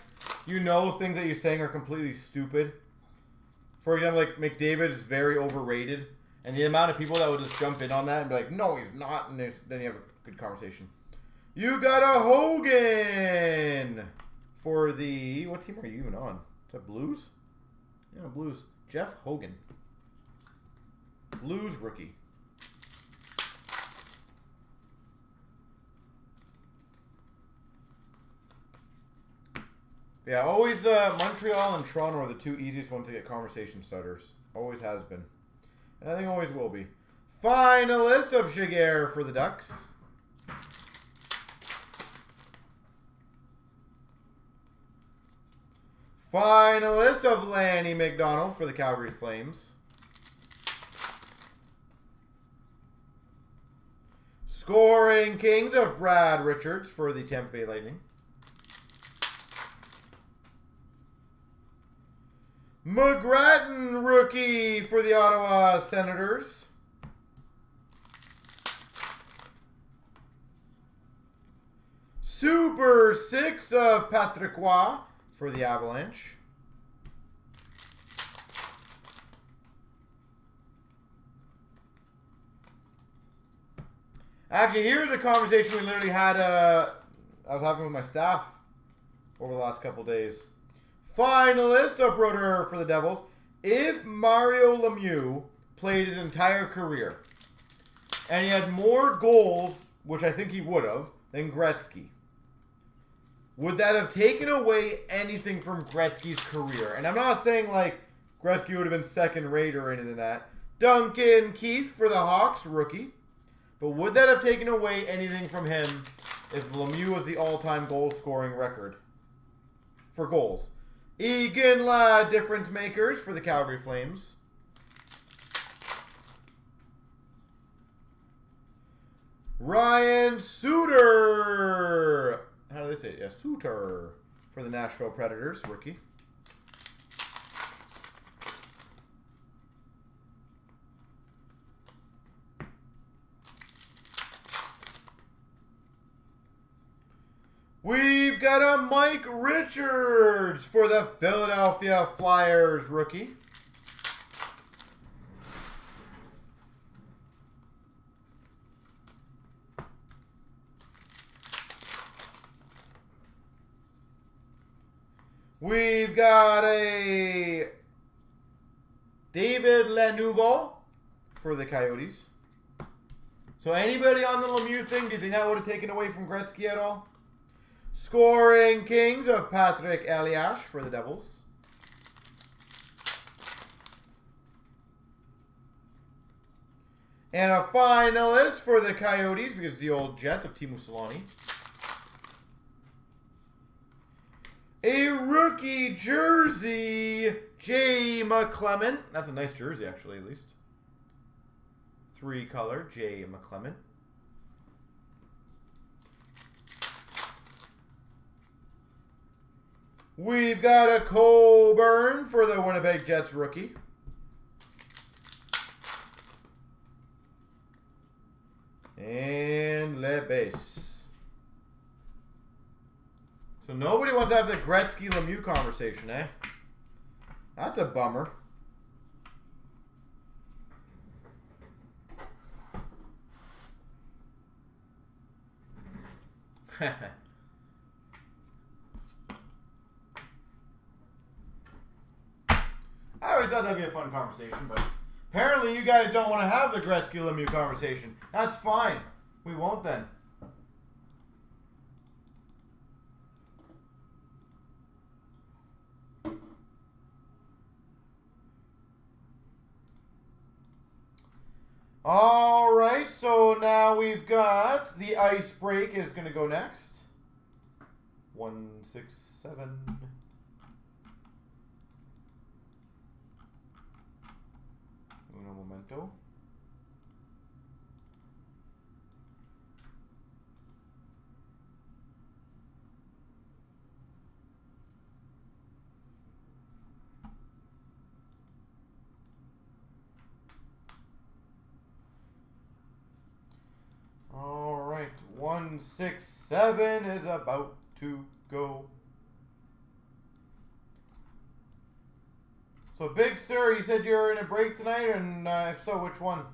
you know things that you're saying are completely stupid. For example, like, McDavid is very overrated. And the amount of people that would just jump in on that and be like, no, he's not. And then you have a good conversation. You got a Hogan for the... What team are you even on? Is that Blues? Yeah, Blues. Jeff Hogan. Blues rookie. Yeah, always Montreal and Toronto are the 2 easiest ones to get conversation starters. Always has been. And I think always will be. Finalist of Jaguar for the Ducks. Finalist of Lanny McDonald for the Calgary Flames. Scoring Kings of Brad Richards for the Tampa Bay Lightning. McGrattan rookie for the Ottawa Senators. Super 6 of Patrick Roy for the Avalanche. Actually, here's a conversation we literally had, I was having with my staff over the last couple days. Finalist of Broder for the Devils. If Mario Lemieux played his entire career and he had more goals, which I think he would have, than Gretzky, would that have taken away anything from Gretzky's career? And I'm not saying like Gretzky would have been second rate or anything like that. Duncan Keith for the Hawks, rookie. But would that have taken away anything from him if Lemieux was the all-time goal scoring record for goals? Egan Ladd, difference makers for the Calgary Flames. Ryan Suter. How do they say it? Yeah, Suter for the Nashville Predators, rookie. We've got a Mike Richards for the Philadelphia Flyers, rookie. We've got a David Lanouville for the Coyotes. So anybody on the Lemieux thing, do you think that would have taken away from Gretzky at all? Scoring Kings of Patrick Eliash for the Devils. And a finalist for the Coyotes because the old Jets of Teemu Selanne. A rookie jersey, Jay McClement. That's a nice jersey, actually, at least. 3-color, Jay McClement. We've got a Coburn for the Winnipeg Jets rookie. And Le Base. So nobody wants to have the Gretzky-Lemieux conversation, eh? That's a bummer. I always thought that'd be a fun conversation, but apparently you guys don't want to have the Gretzky-Lemieux conversation. That's fine. We won't then. All right, so now we've got the ice break is going to go next. 167. Uno momento. All right, 167 is about to go. So, Big Sir, you said you're in a break tonight, and if so, which one?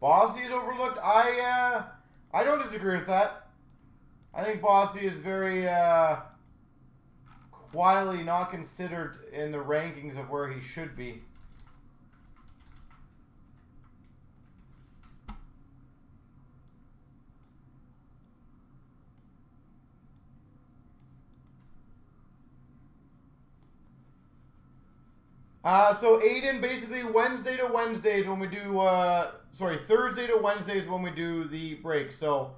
Bossy is overlooked. I don't disagree with that. I think Bossy is very quietly not considered in the rankings of where he should be. So Aiden, basically Wednesday to Wednesdays when we do, Thursday to Wednesdays when we do the break. So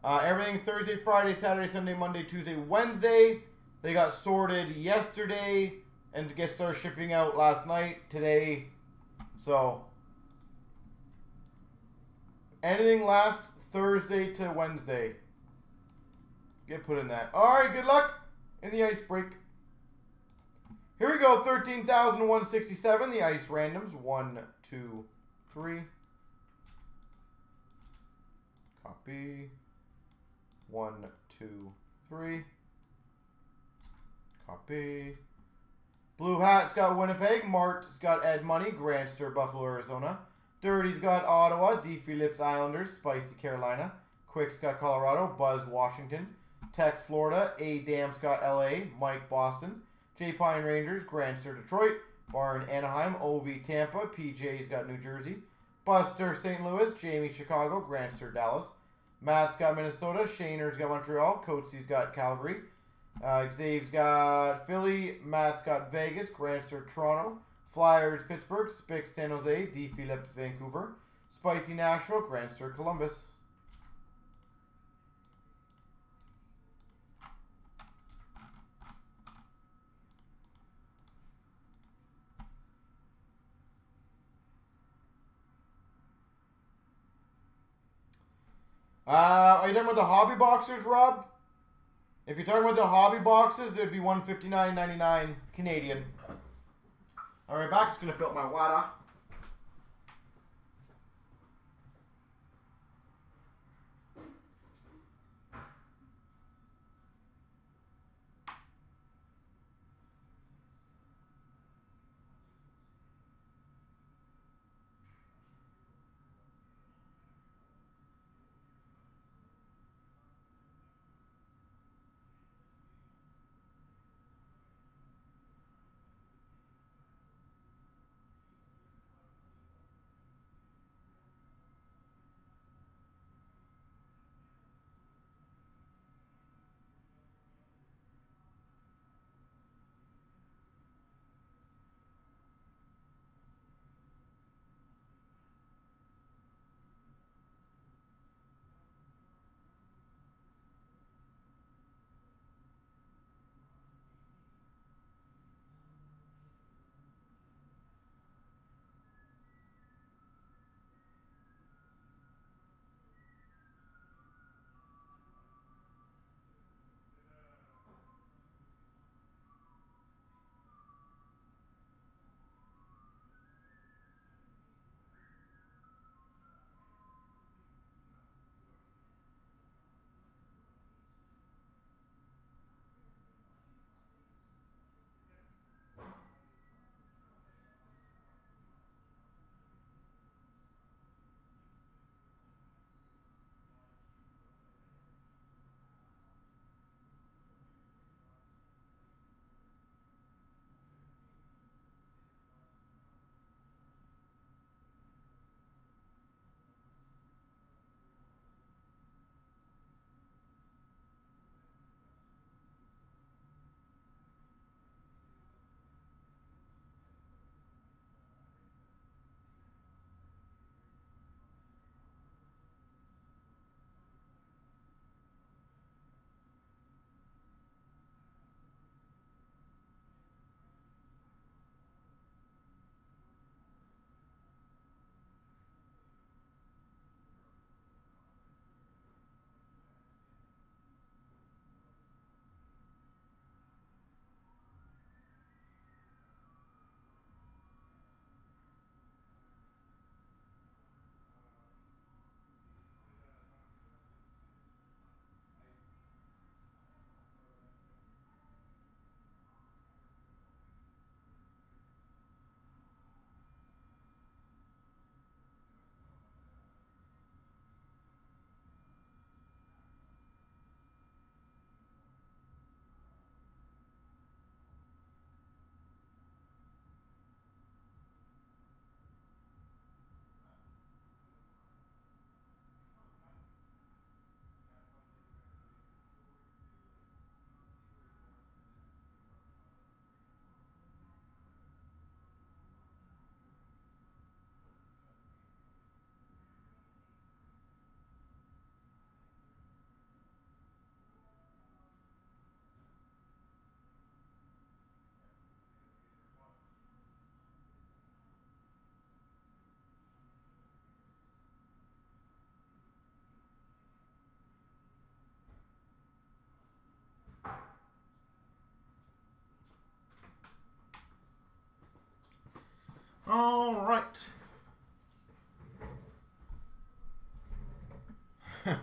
everything Thursday, Friday, Saturday, Sunday, Monday, Tuesday, Wednesday. They got sorted yesterday and started shipping out last night, today. So anything last Thursday to Wednesday. Get put in that. All right, good luck in the ice break. Here we go, 13,167, the ice randoms. 1, 2, 3. Copy. 1, 2, 3. Copy. Blue Hat's got Winnipeg. Mart's got Ed Money. Grandster, Buffalo, Arizona. Dirty's got Ottawa. D. Phillips, Islanders. Spicy, Carolina. Quick's got Colorado. Buzz, Washington. Tech, Florida. A. Dam's got LA. Mike, Boston. J. Pine, Rangers. Grandster, Detroit. Barn, Anaheim. OV, Tampa. PJ's got New Jersey. Buster, St. Louis. Jamie, Chicago. Grandster, Dallas. Matt's got Minnesota. Shaner's got Montreal. Coatsy's got Calgary. Xavier's got Philly. Matt's got Vegas. Grandster, Toronto. Flyers, Pittsburgh. Spick, San Jose. D. Phillips, Vancouver. Spicy, Nashville. Grandster, Columbus. Are you talking about the hobby boxers, Rob? If you're talking about the hobby boxes, it'd be $159.99 Canadian. All right, back. Just gonna fill up my water. All right. A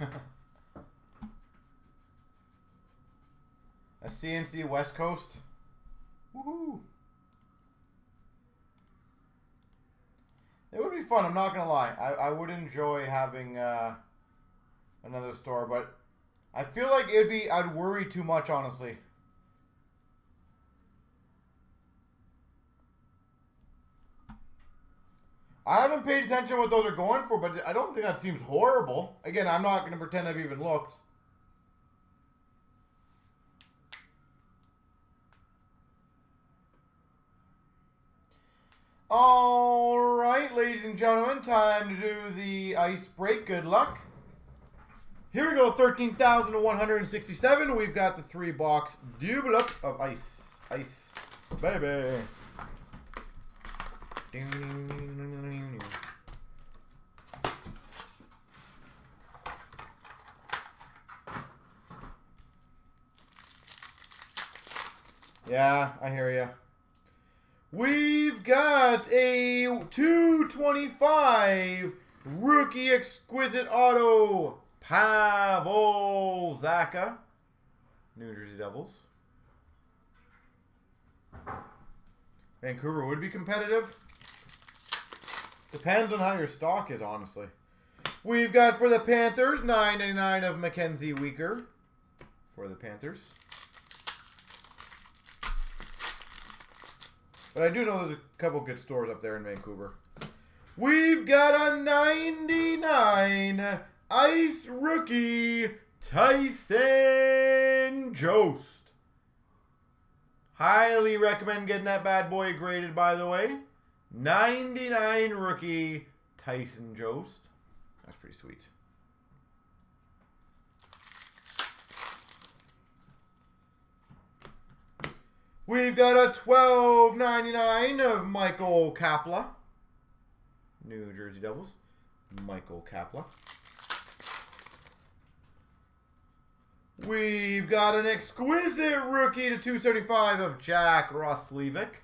CNC West Coast. Woohoo. It would be fun, I'm not going to lie. I would enjoy having another store, but I feel like it'd be, I'd worry too much, honestly. I haven't paid attention to what those are going for, but I don't think that seems horrible. Again, I'm not going to pretend I've even looked. All right, ladies and gentlemen, time to do the ice break. Good luck. Here we go, 13,167. We've got the 3-box double up of ice. Ice, baby. Yeah, I hear ya. We've got a 225 rookie exquisite auto Pavel Zacha, New Jersey Devils. Vancouver would be competitive. Depends on how your stock is, honestly. We've got for the Panthers, $9.99 of Mackenzie Weegar for the Panthers. But I do know there's a couple good stores up there in Vancouver. We've got a 99 Ice Rookie Tyson Jost. Highly recommend getting that bad boy graded, by the way. 99 Rookie Tyson Jost. That's pretty sweet. We've got a $12.99 of Michael Kapla. New Jersey Devils. Michael Kapla. We've got an exquisite rookie to 275 of Jack Roslevic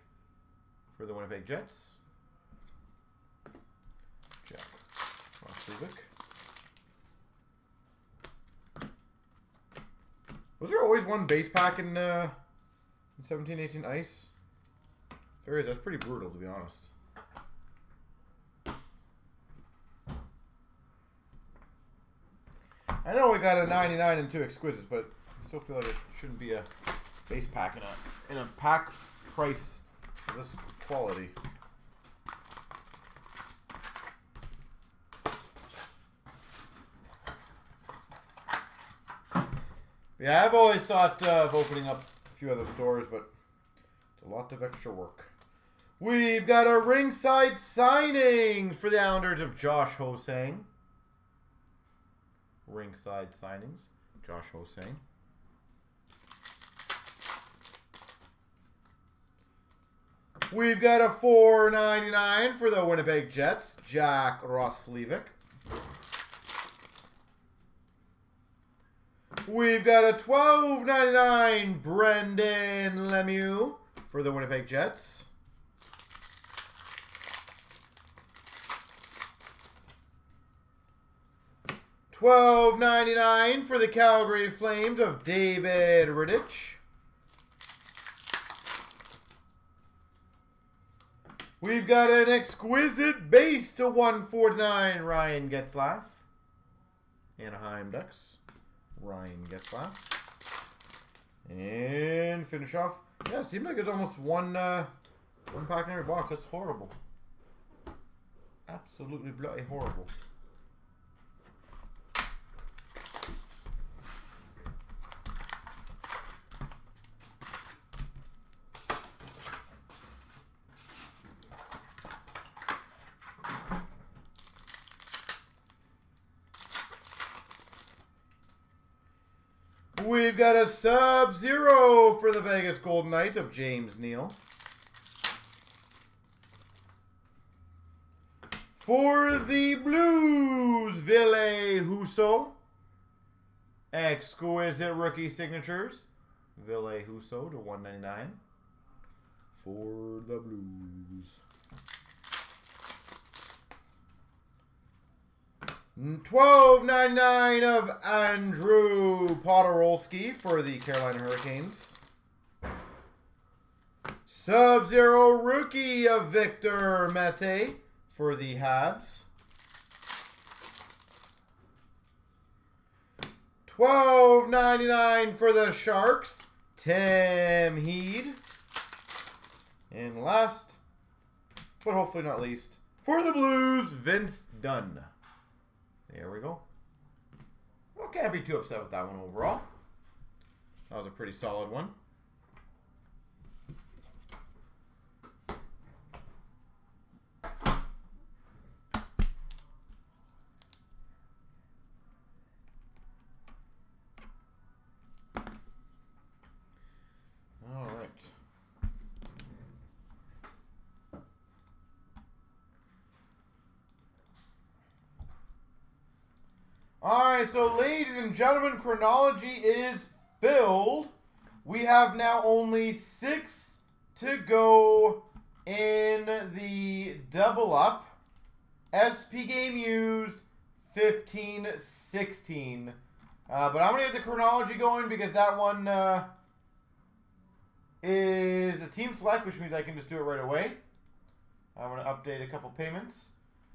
for the Winnipeg Jets. Jack Roslevic. Was there always one base pack in 17-18 ice? There is. That's pretty brutal, to be honest. I know we got a 99 and 2 exquisites, but I still feel like it shouldn't be a base pack in a pack price of this quality. Yeah, I've always thought of opening up a few other stores, but it's a lot of extra work. We've got a ringside signing for the Islanders of Josh Hosang. Ringside signings, Josh Hosang. We've got a $4.99 for the Winnipeg Jets, Jack Roslevic. We've got a $12.99 Brendan Lemieux for the Winnipeg Jets. $12.99 for the Calgary Flames of David Rittich. We've got an exquisite base to 149 Ryan Getzlaf. Anaheim Ducks. Ryan Getzlaf. And finish off. Yeah, it seems like it's almost one pack in every box. That's horrible. Absolutely bloody horrible. We've got a Sub-Zero for the Vegas Golden Knights of James Neal. For the Blues, Ville Husso. Exquisite rookie signatures. Ville Husso to 199 for the Blues. $12.99 of Andrew Podorowski for the Carolina Hurricanes. Sub-Zero rookie of Victor Mete for the Habs. $12.99 for the Sharks, Tim Heed. And last, but hopefully not least, for the Blues, Vince Dunn. There we go. Well, can't be too upset with that one overall. That was a pretty solid one. All right. Alright, so ladies and gentlemen, chronology is filled. We have now only 6 to go in the double up. SP game used 15-16. But I'm going to get the chronology going because that one is a team select, which means I can just do it right away. I'm going to update a couple payments.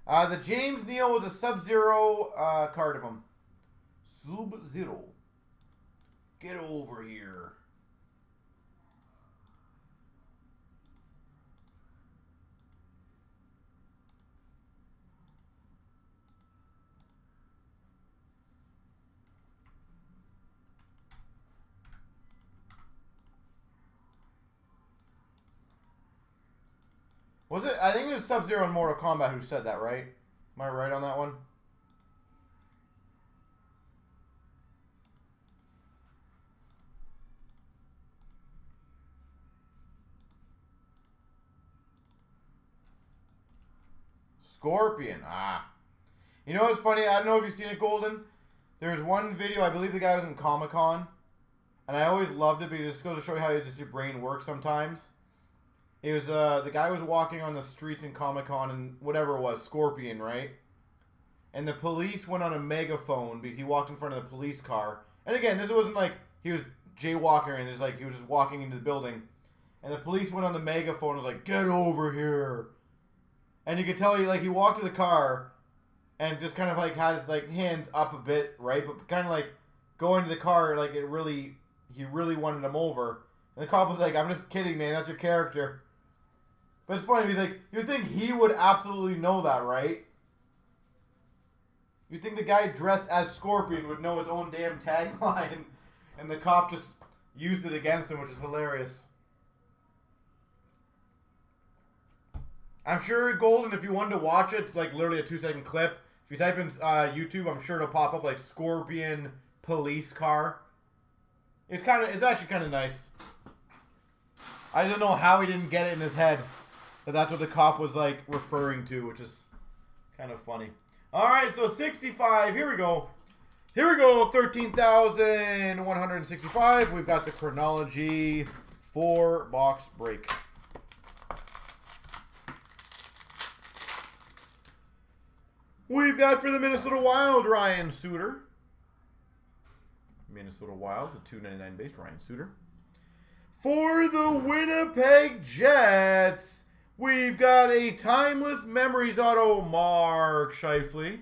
The James Neal with a Sub-Zero card of him. Sub-Zero. Get over here. Was it? I think it was Sub-Zero in Mortal Kombat who said that, right? Am I right on that one? Scorpion. Ah. You know what's funny? I don't know if you've seen it, Golden. There's one video, I believe the guy was in Comic-Con. And I always loved it because it just goes to show you how just your brain works sometimes. It was, the guy was walking on the streets in Comic-Con and whatever it was, Scorpion, right? And the police went on a megaphone because he walked in front of the police car. And again, this wasn't like he was jaywalking and it's like he was just walking into the building. And the police went on the megaphone and was like, "Get over here." And you could tell he walked to the car and just kind of like had his like hands up a bit, right? But kind of like going to the car like he really wanted him over. And the cop was like, "I'm just kidding, man. That's your character." But it's funny. He's like, you'd think he would absolutely know that, right? You'd think the guy dressed as Scorpion would know his own damn tagline. And the cop just used it against him, which is hilarious. I'm sure, Golden, if you wanted to watch it, it's like literally a 2-second clip. If you type in YouTube, I'm sure it'll pop up like Scorpion police car. It's actually kind of nice. I don't know how he didn't get it in his head that that's what the cop was like referring to, which is kind of funny. All right, so 65. Here we go. 13,165. We've got the chronology 4-box break. We've got for the Minnesota Wild, Ryan Suter. Minnesota Wild, the $2.99 base, Ryan Suter. For the Winnipeg Jets, we've got a Timeless Memories auto, Mark Scheifele.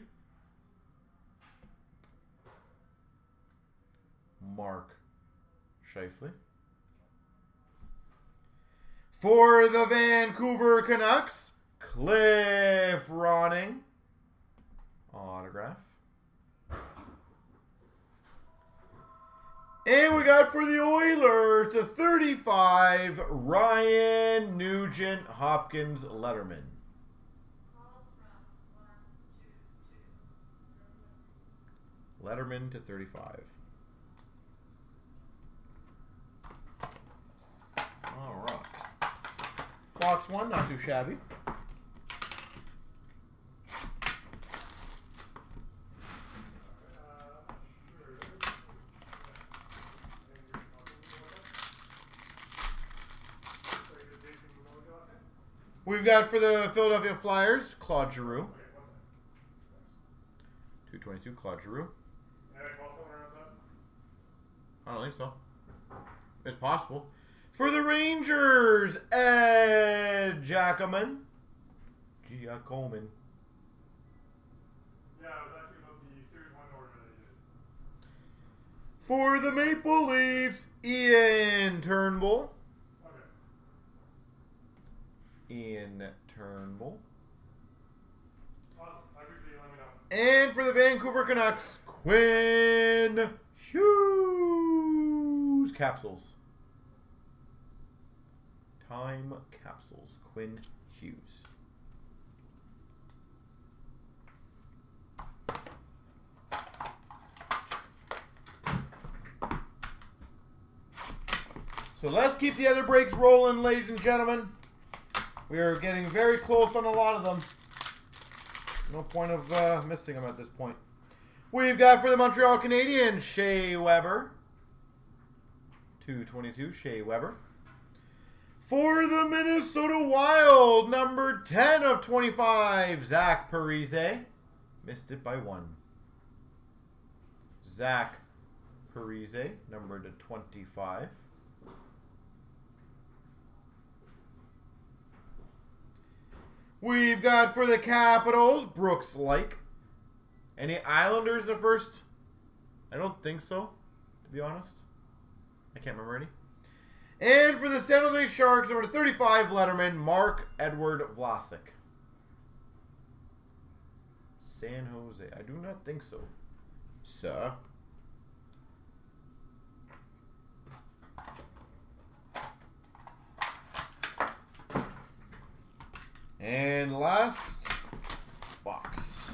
For the Vancouver Canucks, Cliff Ronning. Autograph. And we got for the Oilers to 35, Ryan Nugent Hopkins Letterman. Letterman to 35. All right. Fox 1, not too shabby. We've got for the Philadelphia Flyers, Claude Giroux. 222, CloutsnChara. Yeah, call someone around that. I don't think so. It's possible. For the Rangers, Ed Giacomin. Giacomin. Yeah, it was actually about the Series 1 order that he did. For the Maple Leafs, Ian Turnbull. Okay. Ian Turnbull. Awesome. I appreciate you letting me know. And for the Vancouver Canucks, Quinn Hughes. Capsules. Time capsules. Quinn Hughes. So let's keep the other breaks rolling, ladies and gentlemen. We are getting very close on a lot of them. No point of missing them at this point. We've got for the Montreal Canadiens, Shea Weber. 222, Shea Weber. For the Minnesota Wild, number 10 of 25, Zach Parise. Missed it by 1. Zach Parise, number to 25. We've got for the Capitals, Brooks Lake. Any Islanders in the first? I don't think so, to be honest. I can't remember any. And for the San Jose Sharks, number 35, letterman, Mark-Edward Vlasic. San Jose. I do not think so, sir. And last box.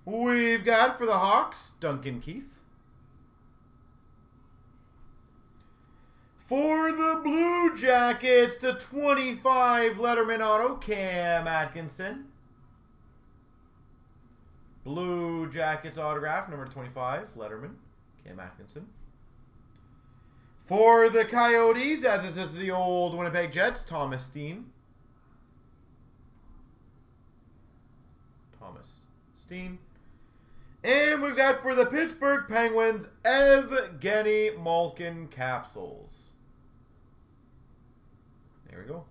We've got for the Hawks, Duncan Keith. For the Blue Jackets, to 25, letterman auto, Cam Atkinson. Blue Jackets autograph, number 25, letterman, Cam Atkinson. For the Coyotes, as is the old Winnipeg Jets, Thomas Steen. Thomas Steen. And we've got for the Pittsburgh Penguins, Evgeny Malkin capsules. There we go.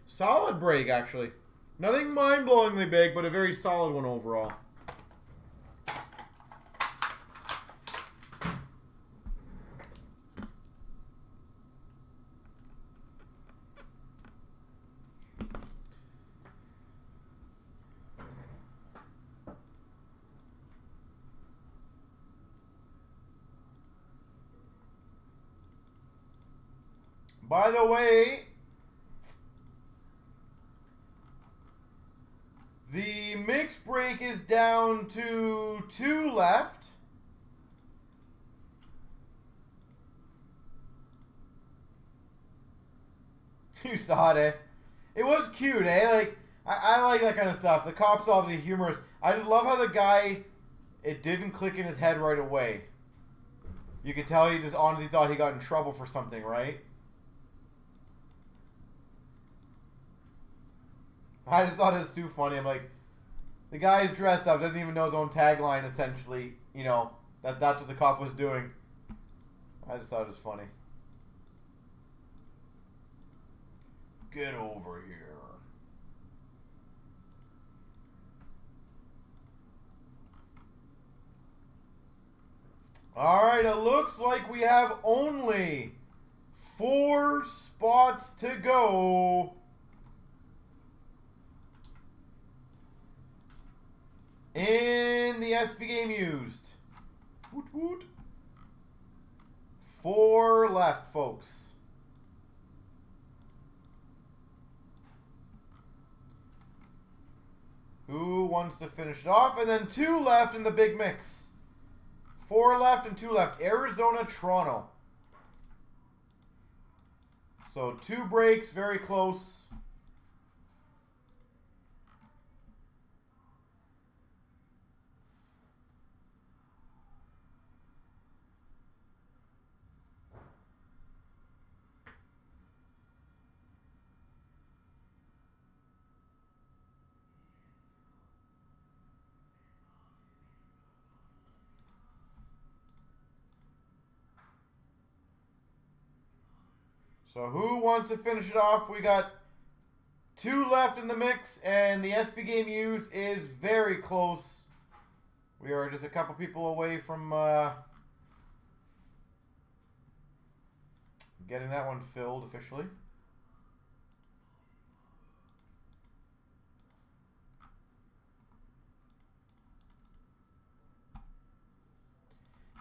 Solid break, actually. Nothing mind-blowingly big, but a very solid one overall. By the way, the mixed break is down to 2 left. You saw it, eh? It was cute, eh? Like, I like that kind of stuff. The cop's obviously humorous. I just love how the guy, it didn't click in his head right away. You could tell he just honestly thought he got in trouble for something, right? I just thought it was too funny. I'm like, the guy's dressed up, doesn't even know his own tagline, essentially. You know, that's what the cop was doing. I just thought it was funny. Get over here. Alright, it looks like we have only 4 spots to go. In the SB game used. Woot woot. 4 left, folks. Who wants to finish it off? And then 2 left in the big mix. 4 left and 2 left. Arizona, Toronto. So 2 breaks, very close. So who wants to finish it off? We got 2 left in the mix, and the SB game used is very close. We are just a couple people away from getting that one filled officially.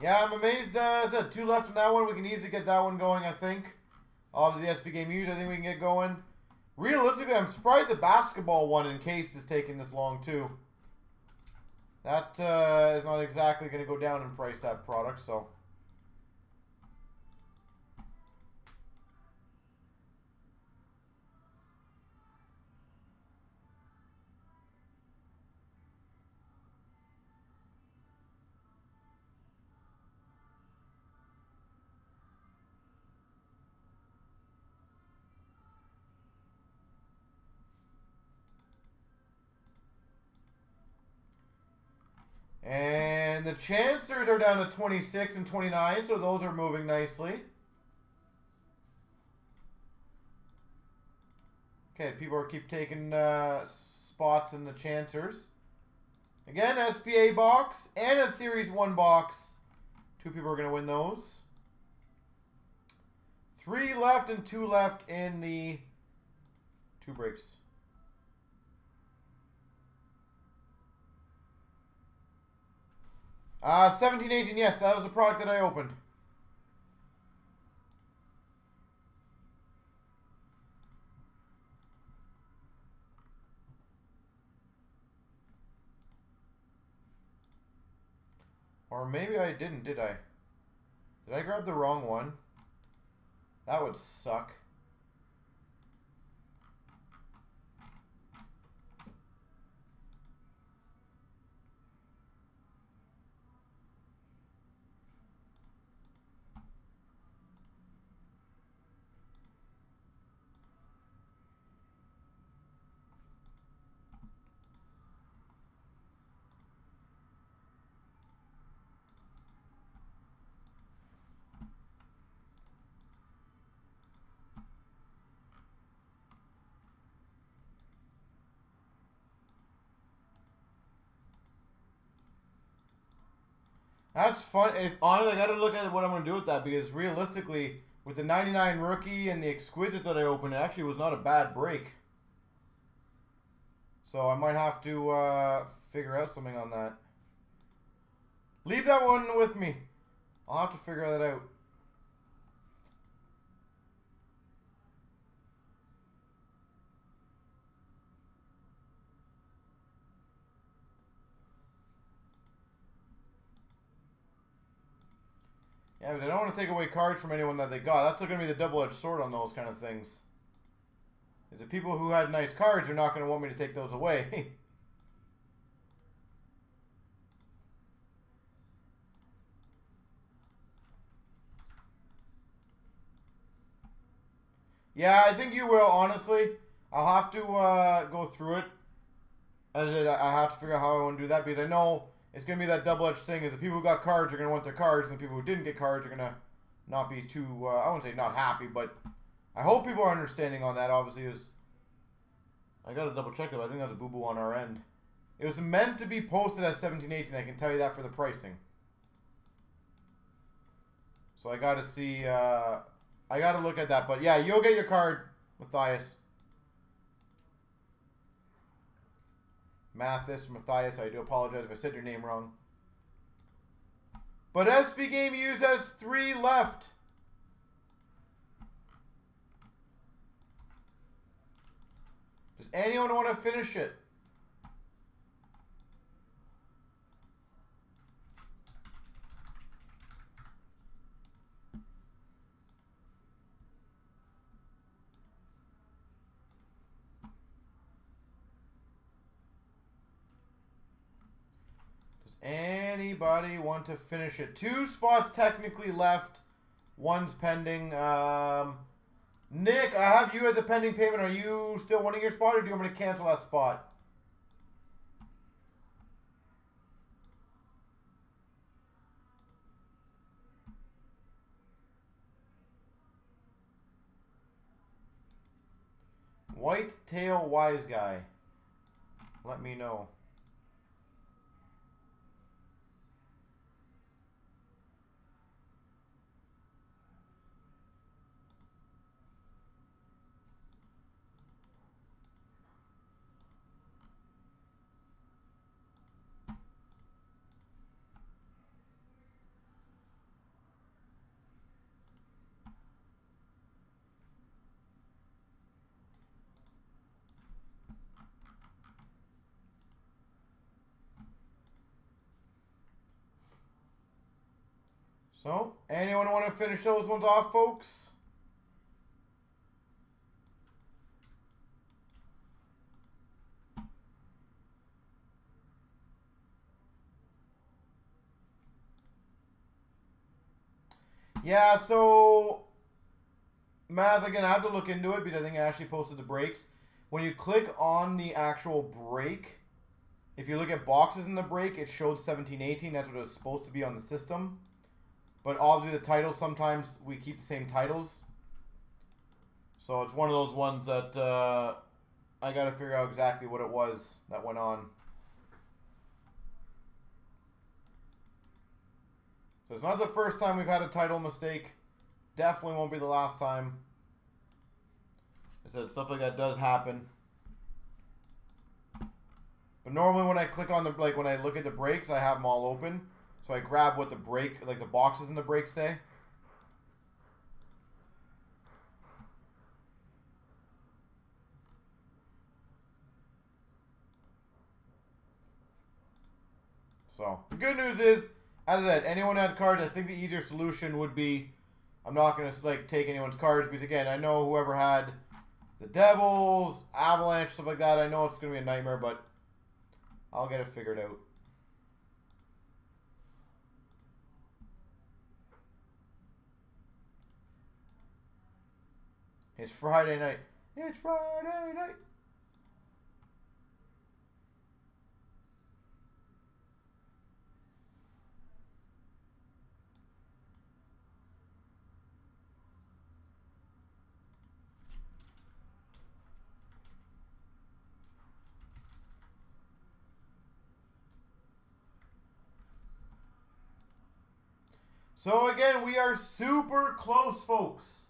Yeah, I'm amazed. I said 2 left in that one. We can easily get that one going, I think. Obviously, the SB game used, I think we can get going. Realistically, I'm surprised the basketball one in case is taking this long, too. That is not exactly going to go down in price, that product, so. And the Chancers are down to 26 and 29, so those are moving nicely. Okay, people keep taking spots in the Chancers. Again, SPA box and a Series 1 box. 2 people are going to win those. 3 left and 2 left in the 2 breaks. Uh, 17-18, yes, that was the product that I opened. Or maybe I didn't, did I? Did I grab the wrong one? That would suck. That's fun. Honestly, I got to look at what I'm going to do with that because realistically, with the 99 rookie and the exquisites that I opened, it actually was not a bad break. So I might have to figure out something on that. Leave that one with me. I'll have to figure that out. Yeah, because I don't want to take away cards from anyone that they got. That's going to be the double-edged sword on those kind of things. Is the people who had nice cards are not going to want me to take those away. Yeah, I think you will, honestly. I'll have to go through it. As I have to figure out how I want to do that because I know it's going to be that double-edged thing is the people who got cards are going to want their cards and the people who didn't get cards are going to not be too, I wouldn't say not happy, but I hope people are understanding on that, obviously. Is I got to double check it, but I think that's a boo-boo on our end. It was meant to be posted as 17-18, I can tell you that for the pricing. So I got to see, I got to look at that. But yeah, you'll get your card, Matthias. Mathis, Matthias, I do apologize if I said your name wrong. But SB Game Used has 3 left. Does anyone want to finish it? Anybody want to finish it? 2 spots technically left. 1's pending. Nick, I have you as a pending payment. Are you still wanting your spot or do you want me to cancel that spot? White Tail Wise Guy. Let me know. So, anyone want to finish those ones off, folks? Yeah, so math again, I have to look into it because I think I actually posted the breaks. When you click on the actual break, if you look at boxes in the break, it showed 1718. That's what it was supposed to be on the system. But obviously the titles, sometimes we keep the same titles. So it's one of those ones that I got to figure out exactly what it was that went on. So it's not the first time we've had a title mistake. Definitely won't be the last time. I said stuff like that does happen. But normally when I click on the, like when I look at the breaks, I have them all open. So I grab what the break, like the boxes in the break say. So the good news is, as I said, anyone had cards, I think the easier solution would be, I'm not going to like take anyone's cards because again, I know whoever had the Devils, Avalanche, stuff like that, I know it's going to be a nightmare, but I'll get it figured out. It's Friday night. It's Friday night. So again, we are super close, folks.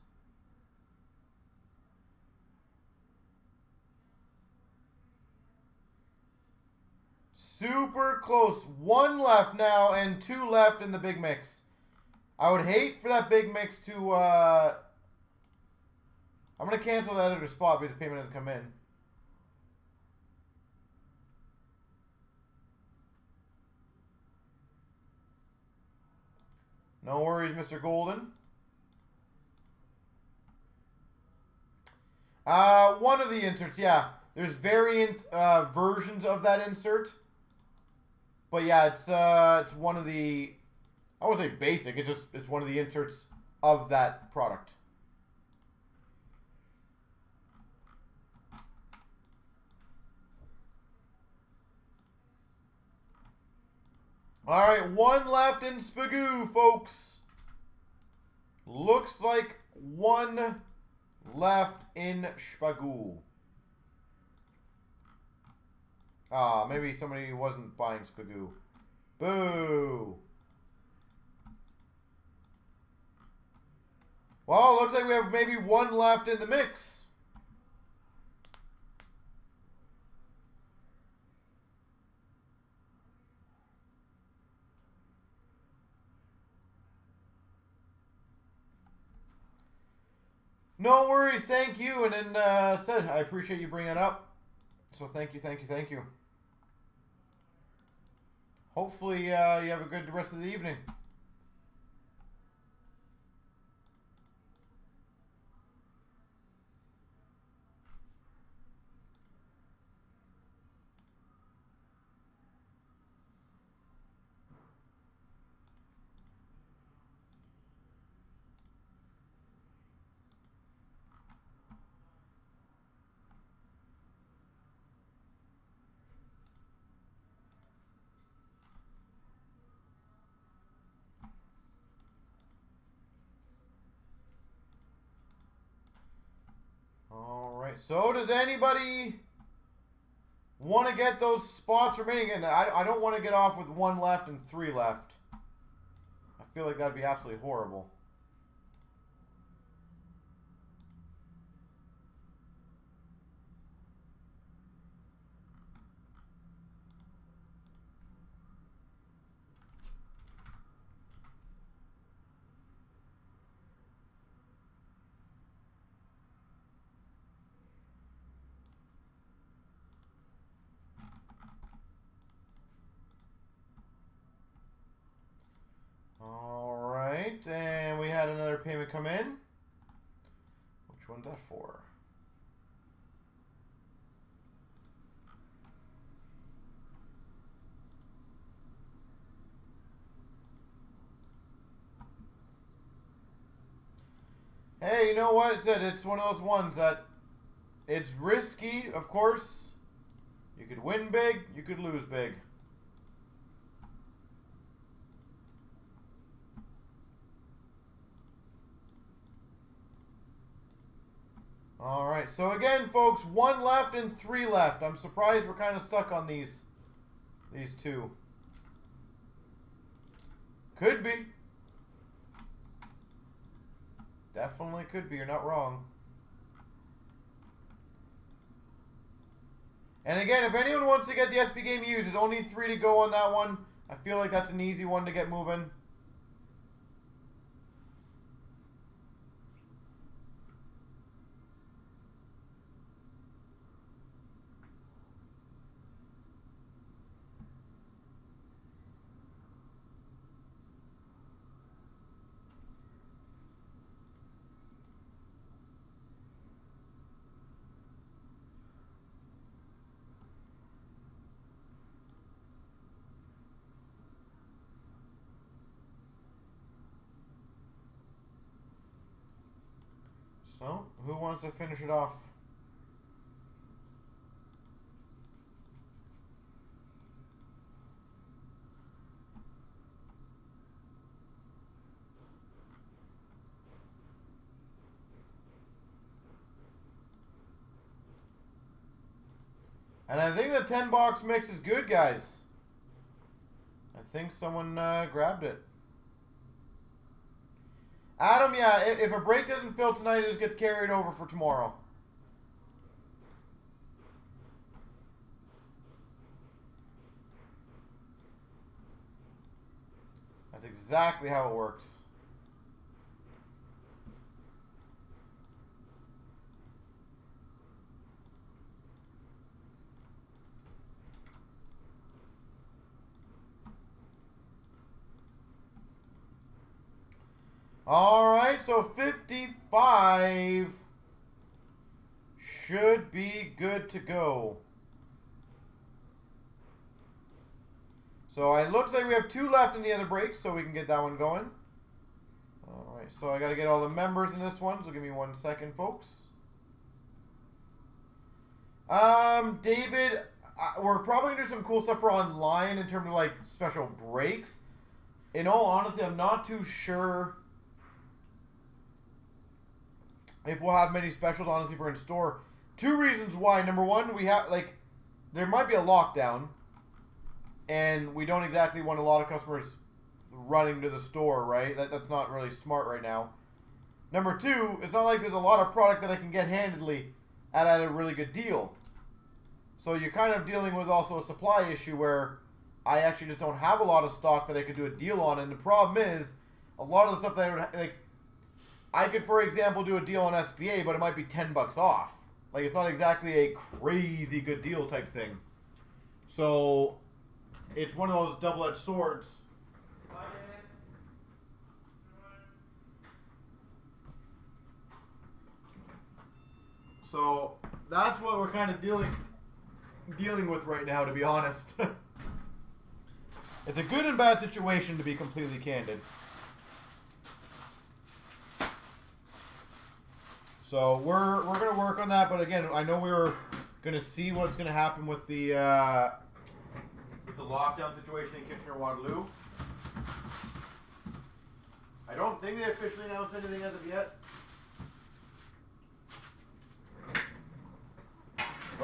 Super close. One left now and two left in the big mix. I would hate for that big mix to... I'm going to cancel that other spot because the payment doesn't come in. No worries, Mr. Golden. One of the inserts, yeah. There's variant versions of that insert. But yeah, it's one of the, I wouldn't say basic, it's one of the inserts of that product. Alright, one left in Spagoo, folks. Looks like one left in Spagoo. Ah, maybe somebody wasn't buying Spagoo. Boo! Well, looks like we have maybe one left in the mix. No worries, thank you. And then said, I appreciate you bringing it up. So thank you, thank you, thank you. Hopefully you have a good rest of the evening. right, so does anybody want to get those spots remaining? And I don't want to get off with 1 left and 3 left. I feel like that'd be absolutely horrible. Alright, and we had another payment come in. Which one's that for? Hey, you know what? It said it's one of those ones that it's risky, of course. You could win big, you could lose big. Alright, so again, folks, 1 left and 3 left. I'm surprised we're kind of stuck on these two. Could be. Definitely could be. You're not wrong. And again, if anyone wants to get the SP game used, there's only 3 to go on that one. I feel like that's an easy one to get moving. So, who wants to finish it off? And I think the 10-box mix is good, guys. I think someone grabbed it. Adam, yeah, if a break doesn't fill tonight, it just gets carried over for tomorrow. That's exactly how it works. All right, so 55 should be good to go. So it looks like we have 2 left in the other breaks, so we can get that one going. All right, so I got to get all the members in this one, so give me 1 second, folks. David, we're probably going to do some cool stuff for online in terms of like special breaks. In all honesty, I'm not too sure if we'll have many specials, honestly, for in store. 2 reasons why. Number 1, we have, like, there might be a lockdown, and we don't exactly want a lot of customers running to the store, right? That's not really smart right now. Number 2, it's not like there's a lot of product that I can get handedly at a really good deal. So you're kind of dealing with also a supply issue where I actually just don't have a lot of stock that I could do a deal on, and the problem is, a lot of the stuff that I would, like, I could, for example, do a deal on SBA, but it might be $10 off. Like, it's not exactly a crazy good deal type thing. So, it's one of those double-edged swords. So, that's what we're kind of dealing with right now, to be honest. It's a good and bad situation, to be completely candid. So we're gonna work on that, but again, I know we were gonna see what's gonna happen with the lockdown situation in Kitchener-Waterloo. I don't think they officially announced anything as of yet.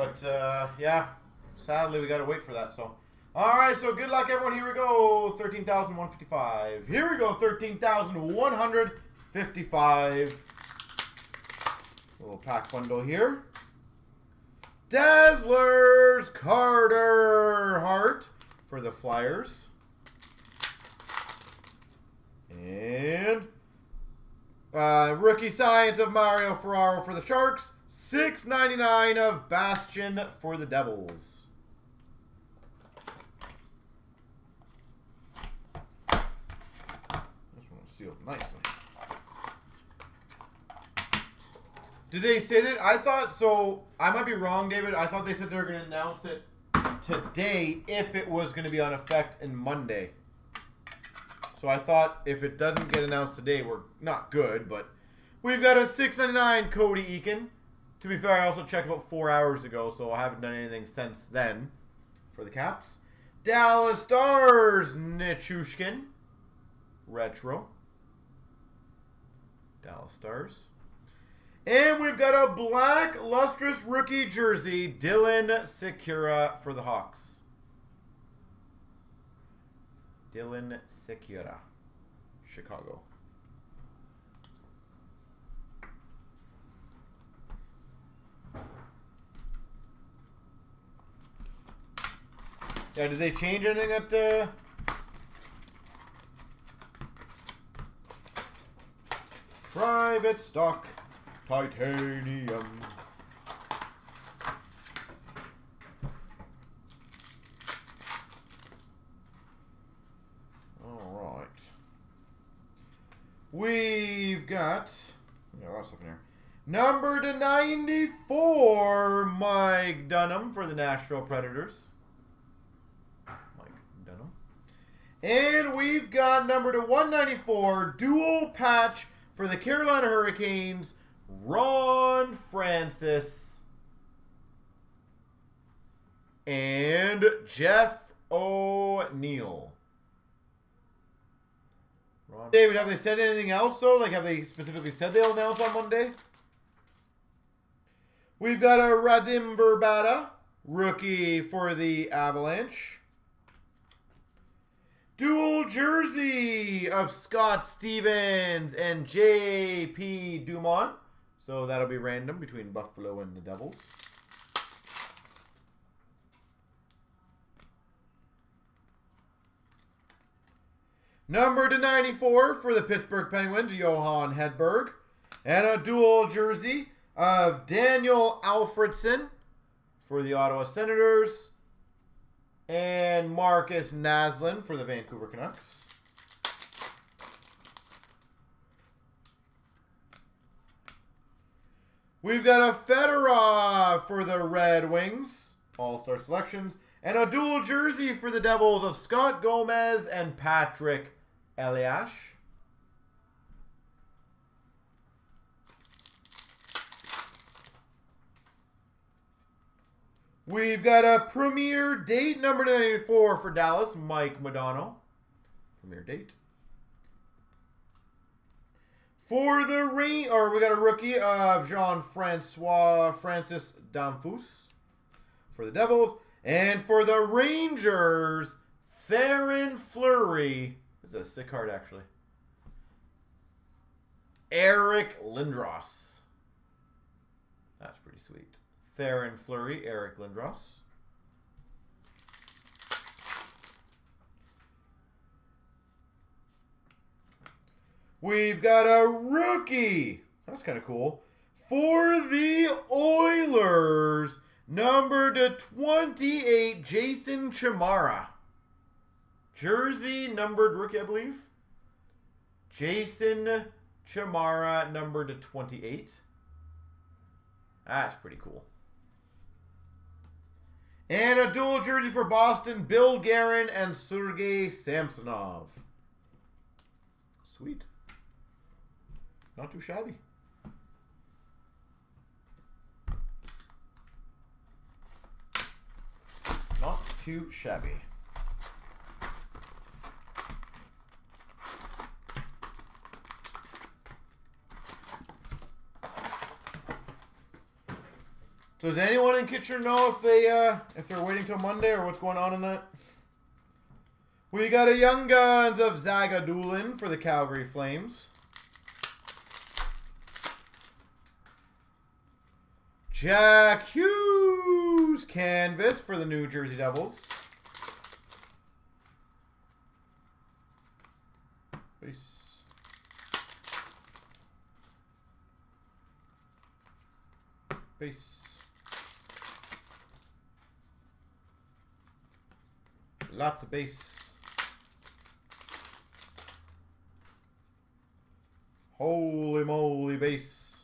But, yeah, sadly we got to wait for that. So, all right, so good luck, everyone. Here we go. 13,155. Here we go. 13,155. Little pack bundle here. Dazzlers Carter Hart for the Flyers. And rookie science of Mario Ferraro for the Sharks. $6.99 of Bastion for the Devils. This one's sealed nicely. Did they say that? I thought so. I might be wrong, David. I thought they said they were going to announce it today if it was going to be on effect in Monday. So I thought if it doesn't get announced today, we're not good. But we've got a $6.99 Cody Eakin. To be fair, I also checked about 4 hours ago, so I haven't done anything since then for the Caps. Dallas Stars Nichushkin. Retro. Dallas Stars. And we've got a black lustrous rookie jersey, CNChara for the Hawks. CNChara, Chicago. Yeah, did they change anything at private stock? Titanium. All right. We've got a lot of stuff in here. Number to 94, Mike Dunham for the Nashville Predators. Mike Dunham. And we've got number to 194, dual patch for the Carolina Hurricanes. Ron Francis and Jeff O'Neill. David, have they said anything else though? Like, have they specifically said they'll announce on Monday? We've got a Radim Verbata, rookie for the Avalanche. Dual jersey of Scott Stevens and J.P. Dumont. So that'll be random between Buffalo and the Devils. Number to 94 for the Pittsburgh Penguins, Johan Hedberg. And a dual jersey of Daniel Alfredson for the Ottawa Senators. And Marcus Naslund for the Vancouver Canucks. We've got a Fedorov for the Red Wings, All-Star Selections, and a dual jersey for the Devils of Scott Gomez and Patrick Eliash. We've got a Premier Date number 94 for Dallas, Mike Modano. Premier Date. For the we got a rookie of Jean-Francois Francis Damphus for the Devils. And for the Rangers, Theoren Fleury. This is a sick card, actually. Eric Lindros. That's pretty sweet. Theoren Fleury, Eric Lindros. We've got a rookie. That's kind of cool. For the Oilers, number to 28, Jason Chamara. Jersey numbered rookie, I believe. Jason Chamara, number to 28. That's pretty cool. And a dual jersey for Boston, Bill Guerin and Sergei Samsonov. Sweet. Not too shabby. Not too shabby. So does anyone in Kitchener know if they're waiting till Monday or what's going on in that? We got a Young Guns of Zagadulin for the Calgary Flames. Jack Hughes canvas for the New Jersey Devils. Base. Base. Lots of base. Holy moly, base.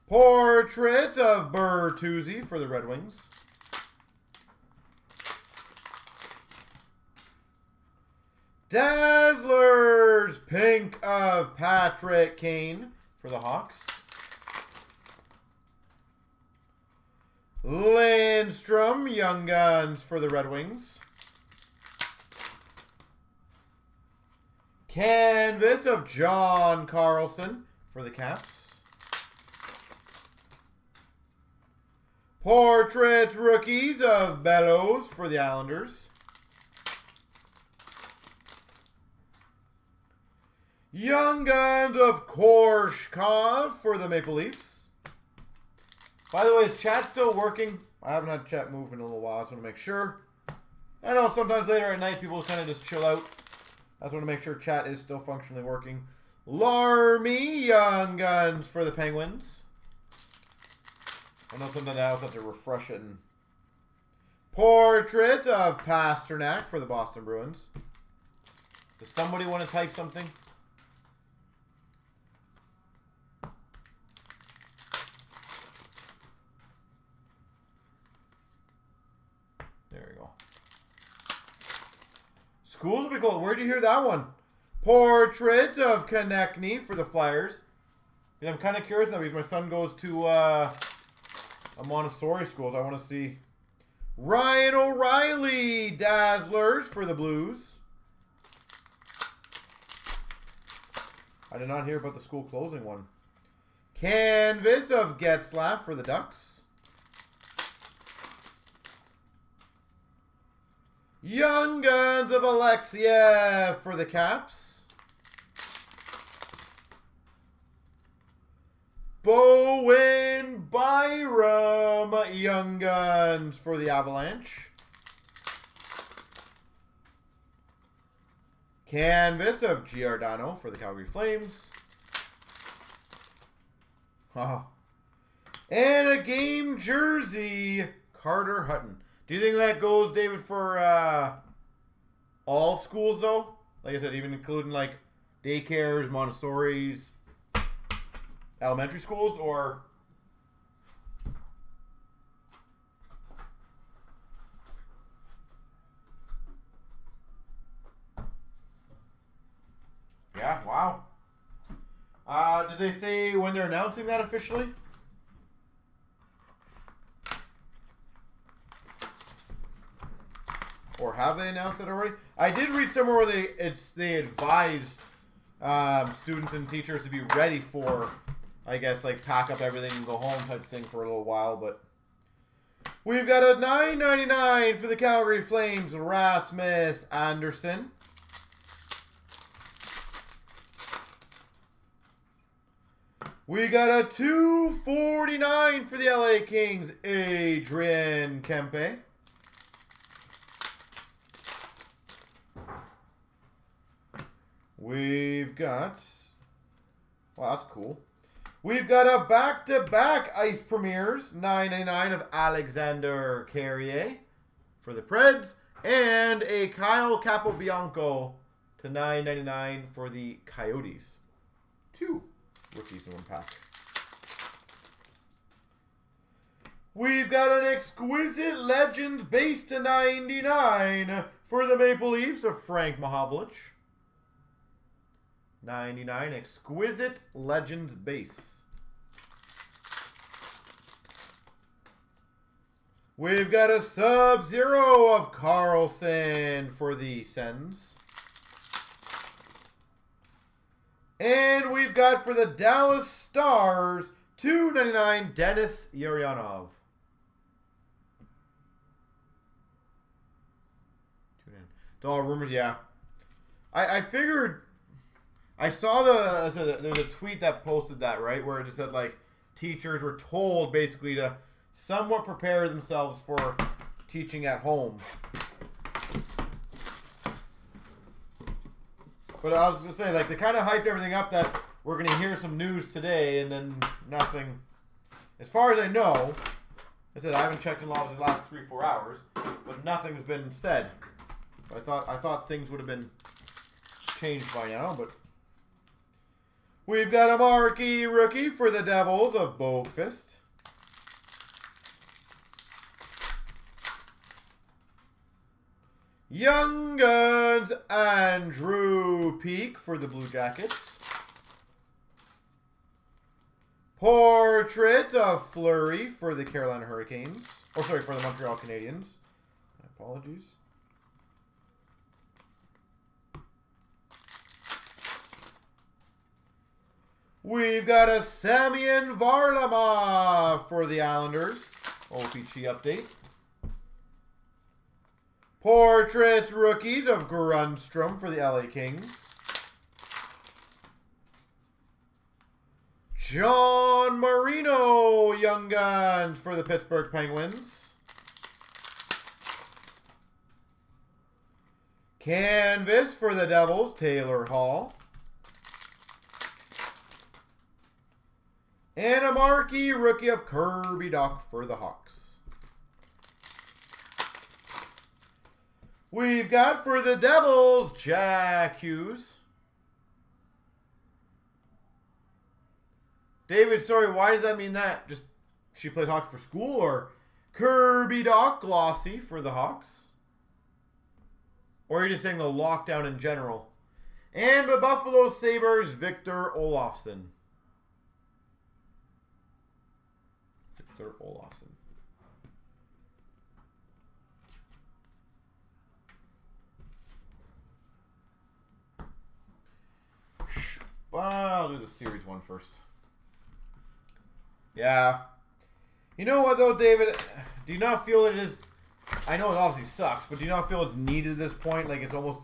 Portrait of Bertuzzi for the Red Wings. Dazzlers pink of Patrick Kane for the Hawks. Lindstrom Young Guns for the Red Wings. Canvas of John Carlson for the Caps. Portraits rookies of Bellows for the Islanders. Young Guns of Korshkov for the Maple Leafs. By the way, is chat still working? I haven't had chat move in a little while. I just want to make sure. I know sometimes later at night people kind of just chill out. I just want to make sure chat is still functionally working. Larmy Young Guns for the Penguins. I know sometimes I also have to refresh it. And Portrait of Pasternak for the Boston Bruins. Does somebody want to type something? There we go. Schools will be cool. Where'd you hear that one? Portrait of Konechny for the Flyers. And I'm kind of curious now because my son goes to a Montessori school. So I want to see Ryan O'Reilly Dazzlers for the Blues. I did not hear about the school closing one. Canvas of Getzlaff for the Ducks. Young Guns of Alexiev for the Caps. Bowen Byram Young Guns for the Avalanche. Canvas of Giordano for the Calgary Flames. Oh. And a game jersey, Carter Hutton. Do you think that goes, David, for all schools, though? Like I said, even including, like, daycares, Montessori's, elementary schools, or... Yeah, wow. Did they say when they're announcing that officially? Or have they announced it already? I did read somewhere where they advised students and teachers to be ready for, I guess, like pack up everything and go home type thing for a little while. But we've got a $9.99 for the Calgary Flames, Rasmus Anderson. We got a $2.49 for the LA Kings, Adrian Kempe. We've got, wow, that's cool. We've got a back-to-back Ice Premiers, $9.99 of Alexander Carrier for the Preds, and a Kyle Capobianco to $9.99 for the Coyotes. Two rookies in one pack. We've got an Exquisite Legends base to $99 for the Maple Leafs of Frank Mahovlich. $99 Exquisite Legends base. We've got a Sub-Zero of Carlson for the Sens. And we've got for the Dallas Stars, $2.99, Denis Urianov. It's all rumors, yeah. I figured, I saw there's a tweet that posted that, right? Where it just said, like, teachers were told basically to somewhat prepare themselves for teaching at home. But I was going to say, like, they kind of hyped everything up that we're going to hear some news today, and then nothing. As far as I know, I said I haven't checked in the last 3-4 hours, but nothing's been said. I thought things would have been changed by now, but we've got a marquee rookie for the Devils of Boakfist. Young Guns Andrew Peak for the Blue Jackets. Portrait of Fleury for the Carolina Hurricanes. Oh, sorry, for the Montreal Canadiens. My apologies. We've got a Semyon Varlamov for the Islanders. OPG update. Portraits rookies of Grundstrom for the LA Kings. John Marino Young Guns for the Pittsburgh Penguins. Canvas for the Devils, Taylor Hall. And a marquee rookie of Kirby Dach for the Hawks. We've got for the Devils, Jack Hughes. David, sorry, why does that mean that? Just she played hockey for school, or Kirby Dach glossy for the Hawks? Or are you just saying the lockdown in general? And the Buffalo Sabres, Victor Olofsson. Victor Olofsson. Well, I'll do the series one first. Yeah. You know what, though, David? Do you not feel it is... I know it obviously sucks, but do you not feel it's needed at this point? Like, it's almost...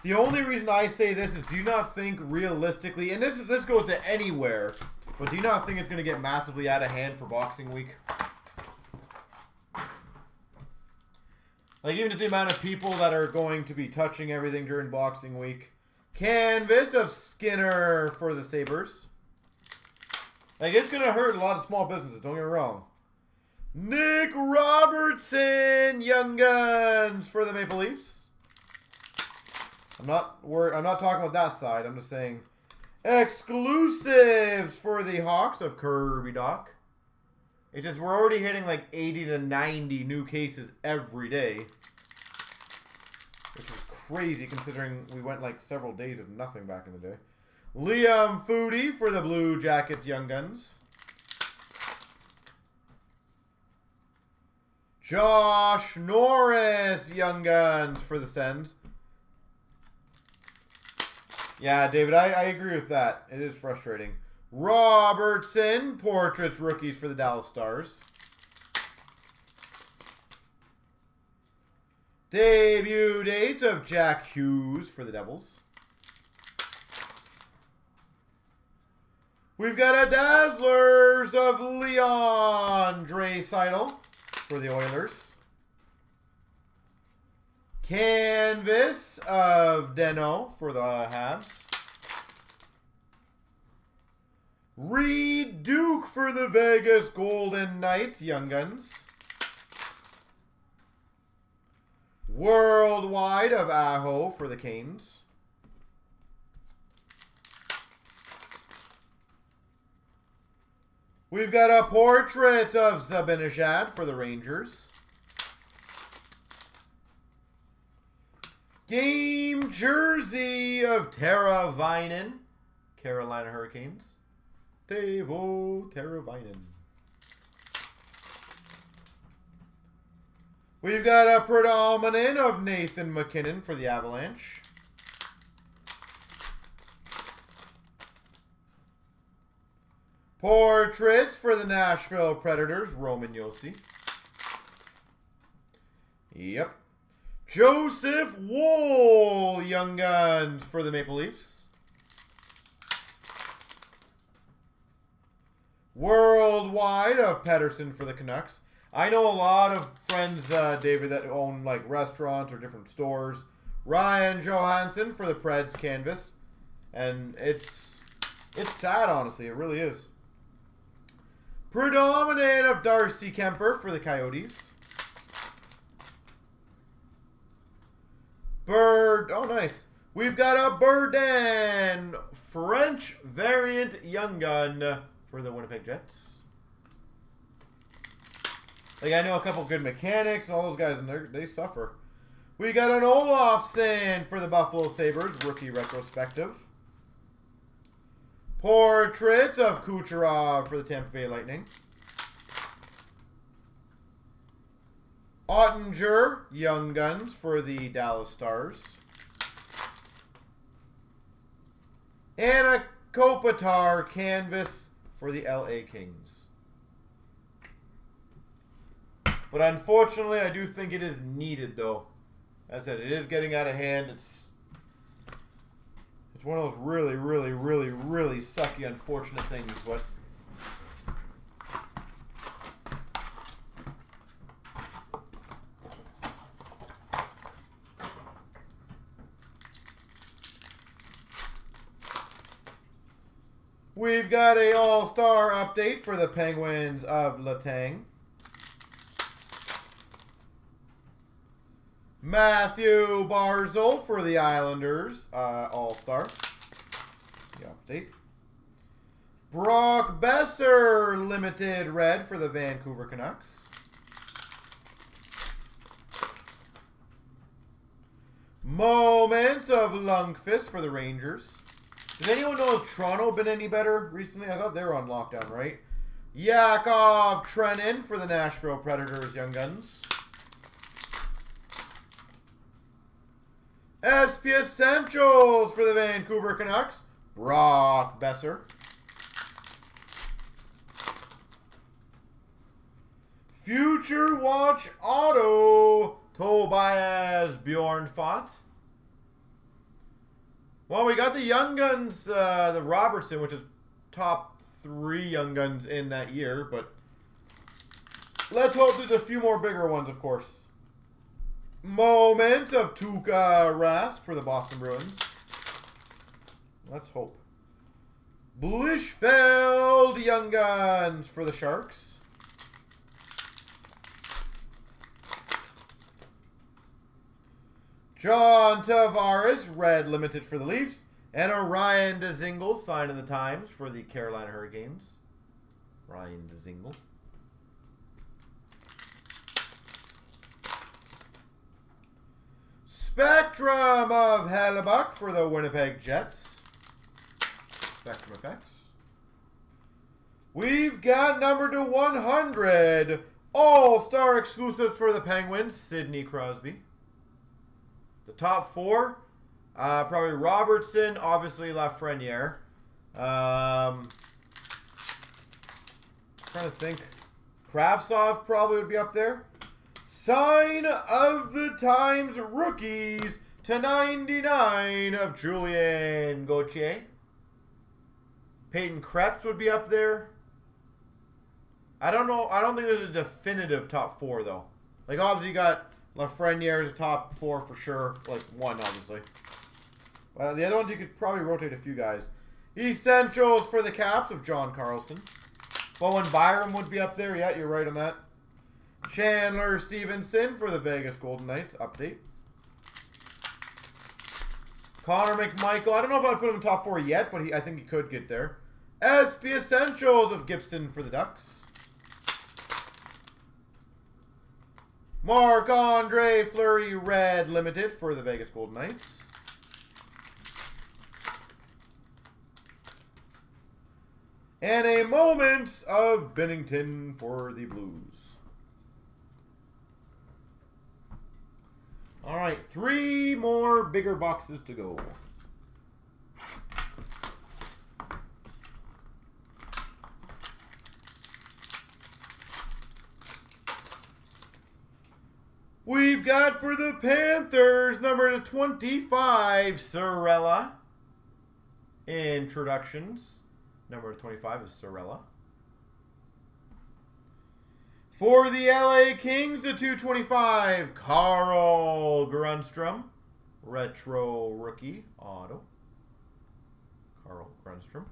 The only reason I say this is, do you not think realistically... And this goes to anywhere... But do you not think it's going to get massively out of hand for Boxing Week? Like, even just the amount of people that are going to be touching everything during Boxing Week. Canvas of Skinner for the Sabres. Like, it's going to hurt a lot of small businesses, don't get me wrong. Nick Robertson, Young Guns for the Maple Leafs. I'm not talking about that side. I'm just saying... Exclusives for the Hawks of Kirby Dach. It's just we're already hitting like 80 to 90 new cases every day. Which is crazy considering we went like several days of nothing back in the day. Liam Foudy for the Blue Jackets Young Guns. Josh Norris Young Guns for the Sens. Yeah, David, I agree with that. It is frustrating. Robertson, Portraits rookies for the Dallas Stars. Debut date of Jack Hughes for the Devils. We've got a Dazzlers of Leon Draisaitl for the Oilers. Canvas of Deno for the Habs. Reed Duke for the Vegas Golden Knights, Young Guns. Worldwide of Aho for the Canes. We've got a portrait of Zibanejad for the Rangers. Game jersey of Tara Vinen, Carolina Hurricanes. Teuvo Teravainen. We've got a predominant of Nathan MacKinnon for the Avalanche. Portraits for the Nashville Predators, Roman Josi. Yep. Joseph Wool, Young Guns for the Maple Leafs. Worldwide of Pettersson for the Canucks. I know a lot of friends, David, that own like restaurants or different stores. Ryan Johansson for the Preds canvas. And it's sad, honestly. It really is. Predominant of Darcy Kemper for the Coyotes. Oh, nice. We've got a Burden French variant Young Gun for the Winnipeg Jets. Like, I know a couple good mechanics and all those guys, and they suffer. We got an Olofsson for the Buffalo Sabres, rookie retrospective. Portrait of Kucherov for the Tampa Bay Lightning. Ottinger, Young Guns for the Dallas Stars. And a Kopitar canvas for the LA Kings. But unfortunately, I do think it is needed, though. As I said, it is getting out of hand. It's one of those really, really, really, really sucky, unfortunate things. But we've got a All-Star update for the Penguins of Letang. Matthew Barzal for the Islanders, All-Star. The update. Brock Besser, Limited Red for the Vancouver Canucks. Moments of Lundqvist for the Rangers. Does anyone know if Toronto been any better recently? I thought they were on lockdown, right? Yakov Trenin for the Nashville Predators, Young Guns. SP Essentials for the Vancouver Canucks, Brock Besser. Future Watch Auto, Tobias Bjornfot. Well, we got the Young Guns, the Robertson, which is top 3 Young Guns in that year, but let's hope there's a few more bigger ones, of course. Moment of Tuukka Rask for the Boston Bruins. Let's hope. Blishfeld Young Guns for the Sharks. John Tavares, Red Limited for the Leafs. And a Ryan Dzingel, sign of the times for the Carolina Hurricanes. Ryan Dzingel. Spectrum of Hellebuck for the Winnipeg Jets. Spectrum effects. We've got number to 100. All-Star exclusives for the Penguins. Sidney Crosby. The top 4. Probably Robertson. Obviously Lafreniere. Trying to think. Kravtsov probably would be up there. Sign of the Times rookies /99 of Julien Gauthier. Peyton Krebs would be up there. I don't know. I don't think there's a definitive top 4 though. Like obviously you got Lafreniere's top 4 for sure. Like 1 obviously. But the other ones you could probably rotate a few guys. Essentials for the Caps of John Carlson. Bowen Byram would be up there. Yeah, you're right on that. Chandler Stevenson for the Vegas Golden Knights. Update. Connor McMichael. I don't know if I'd put him in top 4 yet, but I think he could get there. SP Essentials of Gibson for the Ducks. Marc-Andre Fleury Red Limited for the Vegas Golden Knights. And a moment of Bennington for the Blues. All right, 3 more bigger boxes to go. got for the Panthers, number 25, Sorella. Introductions. Number 25 is Sorella. For the LA Kings, the 225, Carl Grundstrom. Retro rookie auto. Carl Grundstrom.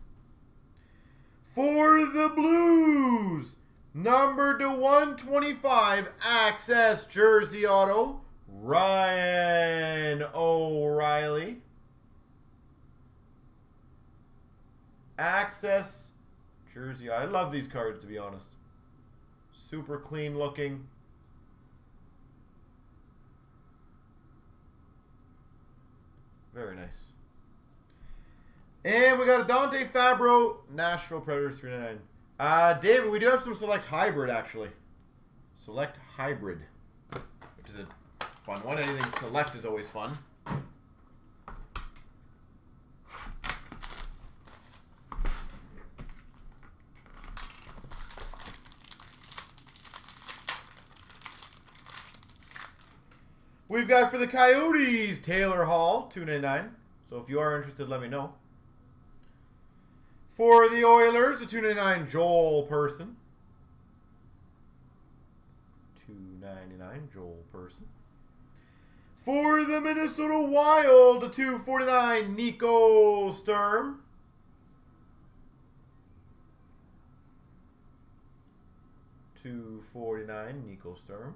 For the Blues, number to 125, Access jersey auto, Ryan O'Reilly. Access jersey. I love these cards, to be honest. Super clean looking. Very nice. And we got a Dante Fabro, Nashville Predators 399. David, we do have some Select Hybrid, actually. Select Hybrid, which is a fun one. Anything Select is always fun. We've got for the Coyotes, Taylor Hall, 299. So if you are interested, let me know. For the Oilers, a 299, Joel Person. 299, Joel Person. For the Minnesota Wild, a 249, Nico Sturm. $249, Nico Sturm.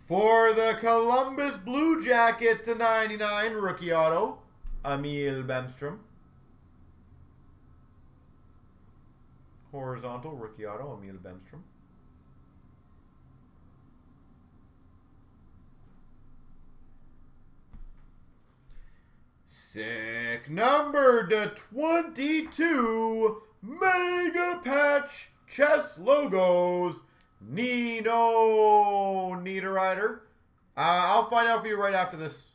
For the Columbus Blue Jackets, to 99, rookie auto, Emil Bemstrom. Horizontal rookie auto, Emil Bemstrom. Sick number to 22, Mega Patch Chess Logos, Nino Niederreiter. I'll find out for you right after this.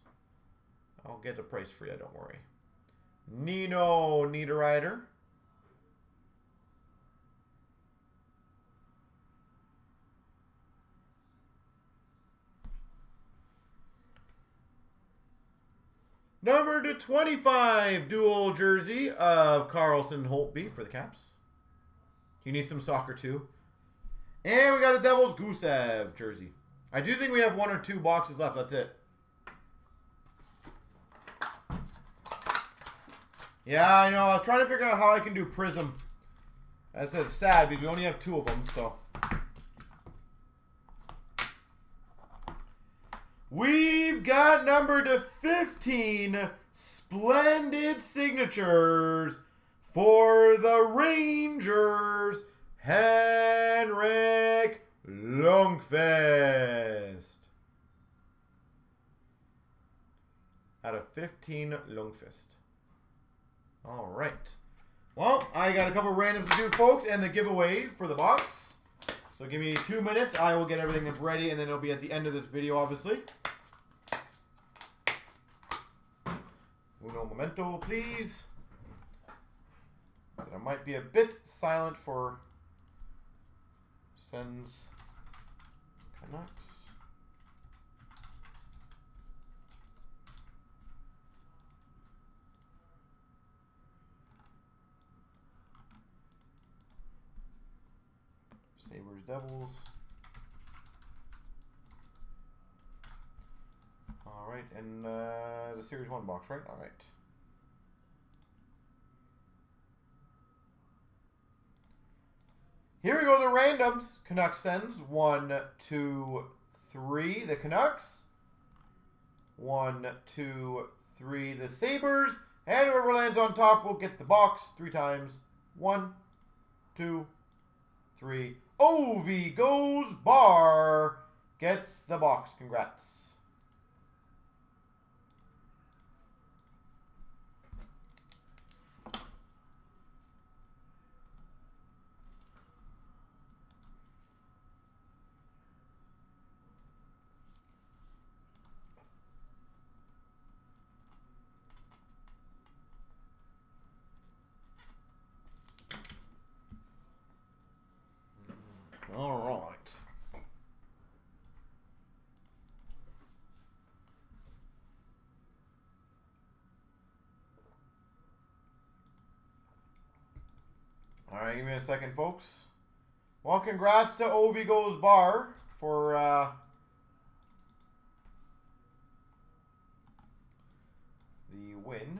I'll get the price for you, don't worry. Nino Niederreiter. Number to 25, dual jersey of Carlson Holtby for the Caps. You need some soccer too. And we got a Devils Gusev jersey. I do think we have 1 or 2 boxes left. That's it. Yeah, I know. I was trying to figure out how I can do Prism. I said it's sad because we only have 2 of them, so. We've got number to 15, Splendid Signatures for the Rangers, Henrik Lundqvist. Out of 15, Lundqvist. All right. Well, I got a couple randoms to do, folks, and the giveaway for the box. So give me 2 minutes. I will get everything that's ready, and then it'll be at the end of this video, obviously. Uno momento, please. So I might be a bit silent for Sens Canucks. Sabres Devils. All right, and the Series 1 box, right? All right. Here we go, the randoms. Canucks Sens, 1, 2, 3. The Canucks. 1, 2, 3. The Sabres. And whoever lands on top will get the box 3 times. 1, 2, 3. Ovi goes bar. Gets the box. Congrats. All right, give me a second, folks. Well, congrats to Ovi Goes Bar for the win.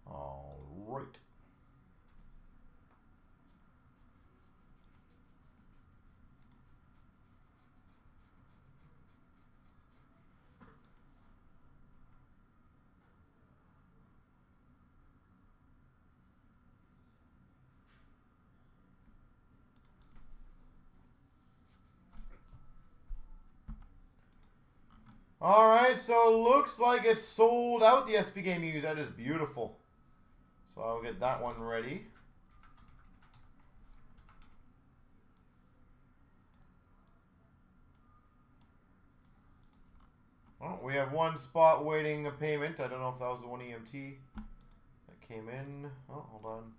All right. All right, so looks like it's sold out, the SP Game Use. That is beautiful. So I'll get that one ready. Oh, we have one spot waiting a payment. I don't know if that was the one EMT that came in. Oh, hold on.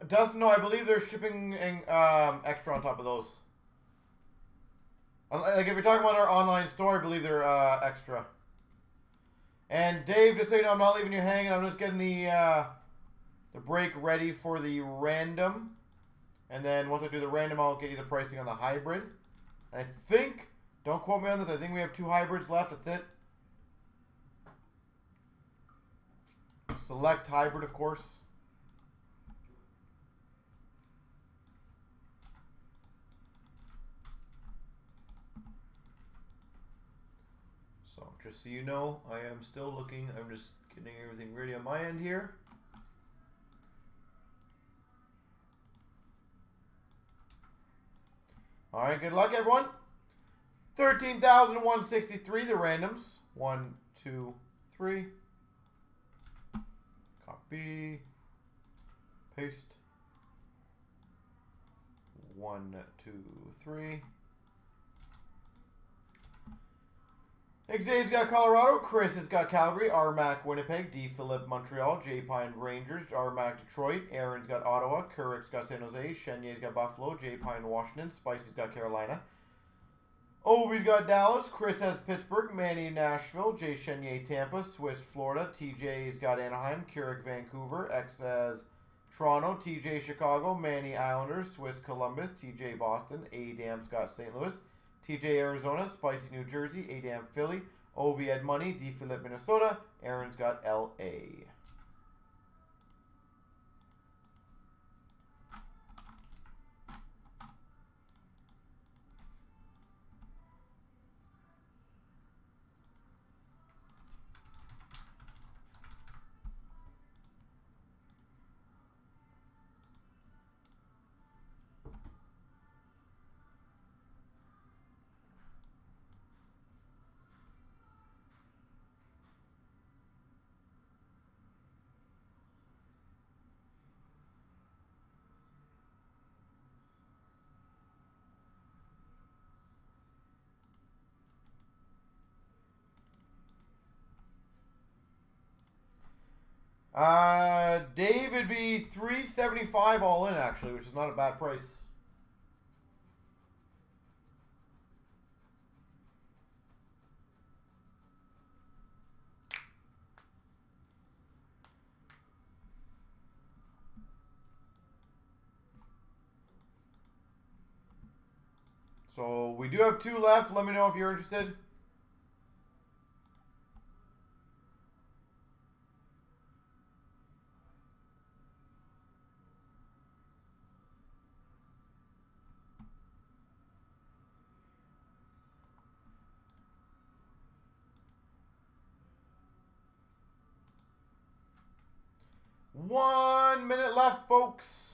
Doesn't know. I believe they're shipping extra on top of those. Like if you're talking about our online store, I believe they're extra. And Dave, just so you know, I'm not leaving you hanging. I'm just getting the break ready for the random. And then once I do the random, I'll get you the pricing on the hybrid. And I think, don't quote me on this, I think we have 2 hybrids left. That's it. Select hybrid, of course. So, just so you know, I am still looking. I'm just getting everything ready on my end here. All right, good luck, everyone. 13,163, the randoms. 1, 2, 3. Copy. Paste. 1, 2, 3. Xavier's got Colorado. Chris has got Calgary. R-Mac Winnipeg. D. Philip Montreal. J. Pine Rangers. R-Mac Detroit. Aaron's got Ottawa. Kurik's got San Jose. Chenier's got Buffalo. J. Pine Washington. Spicy's got Carolina. Ovi's got Dallas. Chris has Pittsburgh. Manny Nashville. J. Chenier Tampa. Swiss Florida. TJ's got Anaheim. Kurik Vancouver. X has Toronto. TJ Chicago. Manny Islanders. Swiss Columbus. TJ Boston. A. Dam's got St. Louis. TJ Arizona, Spicy New Jersey, Adam Philly, Ovi Ed Money, D Philip Minnesota, Aaron's got LA. Dave would be $375 all in, actually, which is not a bad price. So we do have 2 left. Let me know if you're interested. 1 minute left, folks.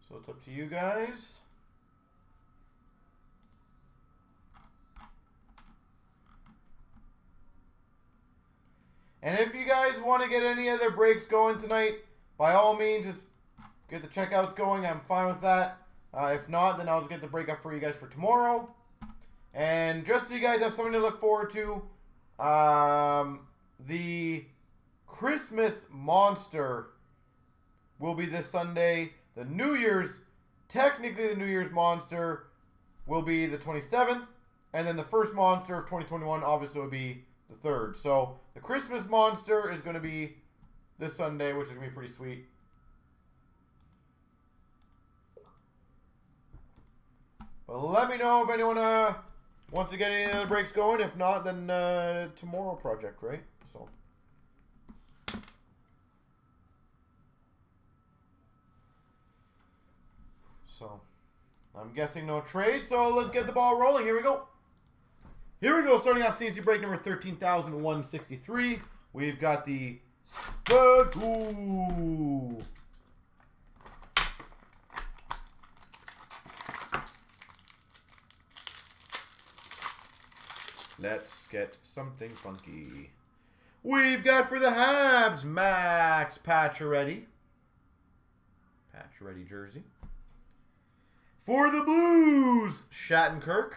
So it's up to you guys. And if you guys want to get any other breaks going tonight, by all means, just get the checkouts going. I'm fine with that. If not, then I'll just get the break up for you guys for tomorrow. And just so you guys have something to look forward to, the Christmas Monster will be this Sunday. The New Year's, technically the New Year's Monster will be the 27th. And then the first Monster of 2021 obviously will be the 3rd. So the Christmas Monster is going to be this Sunday, which is going to be pretty sweet. But let me know if anyone wants to get any other breaks going. If not, then tomorrow project, right? So I'm guessing no trade. So let's get the ball rolling. Here we go. Here we go. Starting off CNC break number 13,163. We've got the Spagoo. Let's get something funky. We've got for the Habs, Max Pacioretty. Pacioretty jersey. For the Blues, Shattenkirk.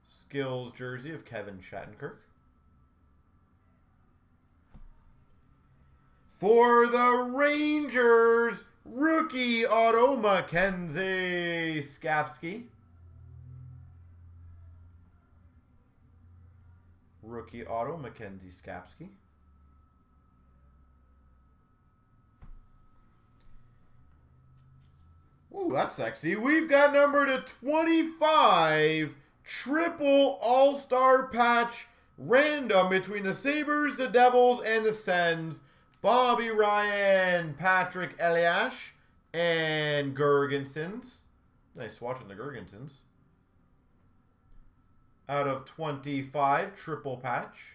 Skills jersey of Kevin Shattenkirk. For the Rangers, rookie auto Mackenzie Skapski. Rookie auto Mackenzie Skapski. Ooh, that's sexy. We've got number to 25, triple all-star patch, random between the Sabres, the Devils, and the Sens. Bobby Ryan, Patrick Eliash, and Gergensons. Nice swatch on the Gergensons. Out of 25, triple patch.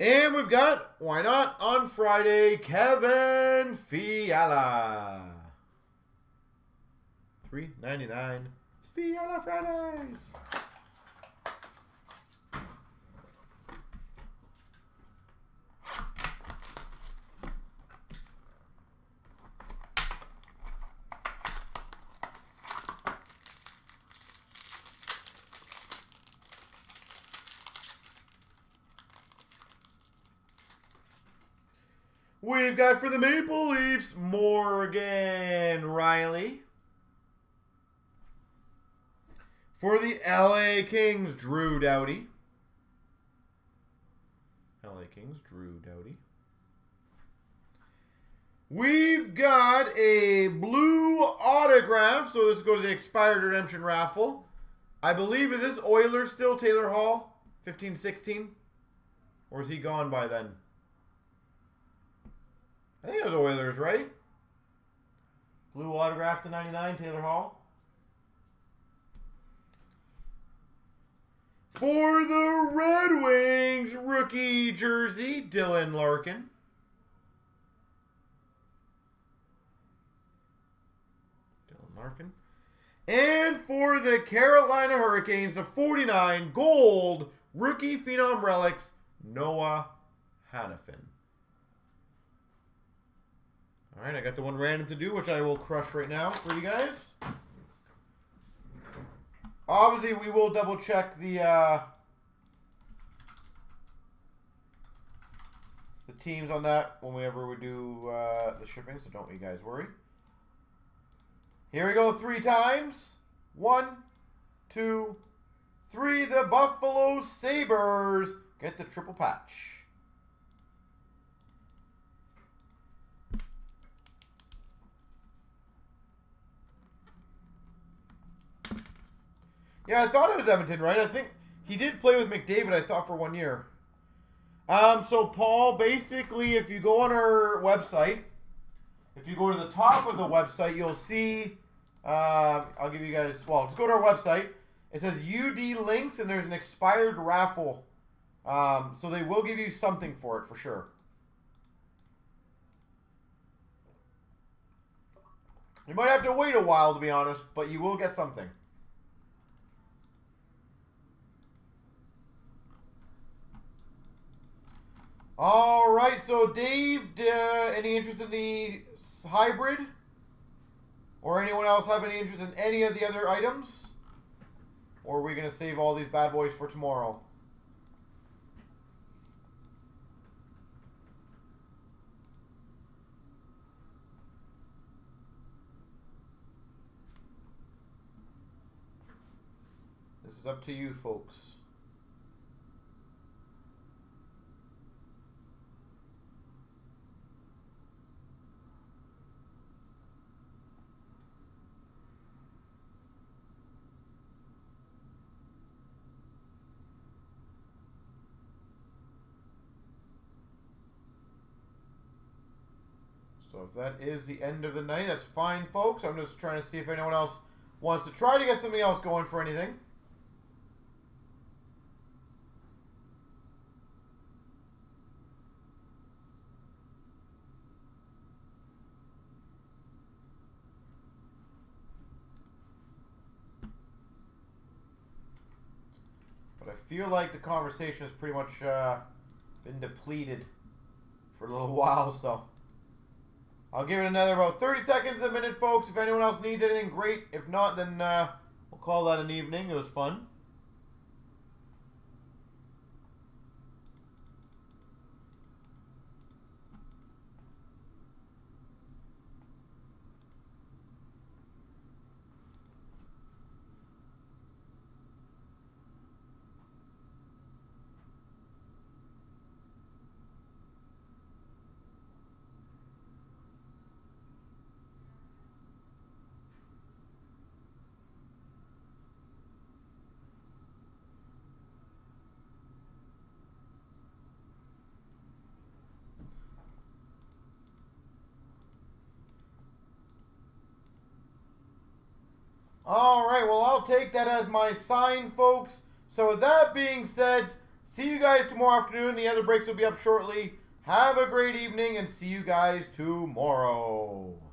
And we've got, why not, on Friday, Kevin Fiala. $3.99. Fiala Fridays. We've got for the Maple Leafs, Morgan Riley. For the LA Kings, Drew Doughty. LA Kings, Drew Doughty. We've got a blue autograph. So let's go to the expired redemption raffle. I believe, is this Oilers still, Taylor Hall? 15-16? Or is he gone by then? I think it was Oilers, right? Blue autograph to 99, Taylor Hall. For the Red Wings, rookie jersey, Dylan Larkin. And for the Carolina Hurricanes, the 49 gold rookie phenom relics, Noah Hannafin. All right, I got the one random to do, which I will crush right now for you guys. Obviously, we will double check the teams on that whenever we do the shipping, so don't you guys worry. Here we go 3 times. 1, 2, 3. The Buffalo Sabres get the triple patch. Yeah, I thought it was Edmonton, right? I think he did play with McDavid, I thought, for 1 year. So, Paul, basically, if you go on our website, if you go to the top of the website, you'll see, I'll give you guys, well, just go to our website. It says UD links, and there's an expired raffle. So they will give you something for it, for sure. You might have to wait a while, to be honest, but you will get something. All right, so Dave, any interest in the hybrid? Or anyone else have any interest in any of the other items? Or are we going to save all these bad boys for tomorrow? This is up to you, folks. So if that is the end of the night, that's fine, folks. I'm just trying to see if anyone else wants to try to get something else going for anything. But I feel like the conversation has pretty much been depleted for a little while, so I'll give it another about 30 seconds a minute, folks. If anyone else needs anything, great. If not, then we'll call that an evening. It was fun. All right, well, I'll take that as my sign, folks. So with that being said, see you guys tomorrow afternoon. The other breaks will be up shortly. Have a great evening, and see you guys tomorrow.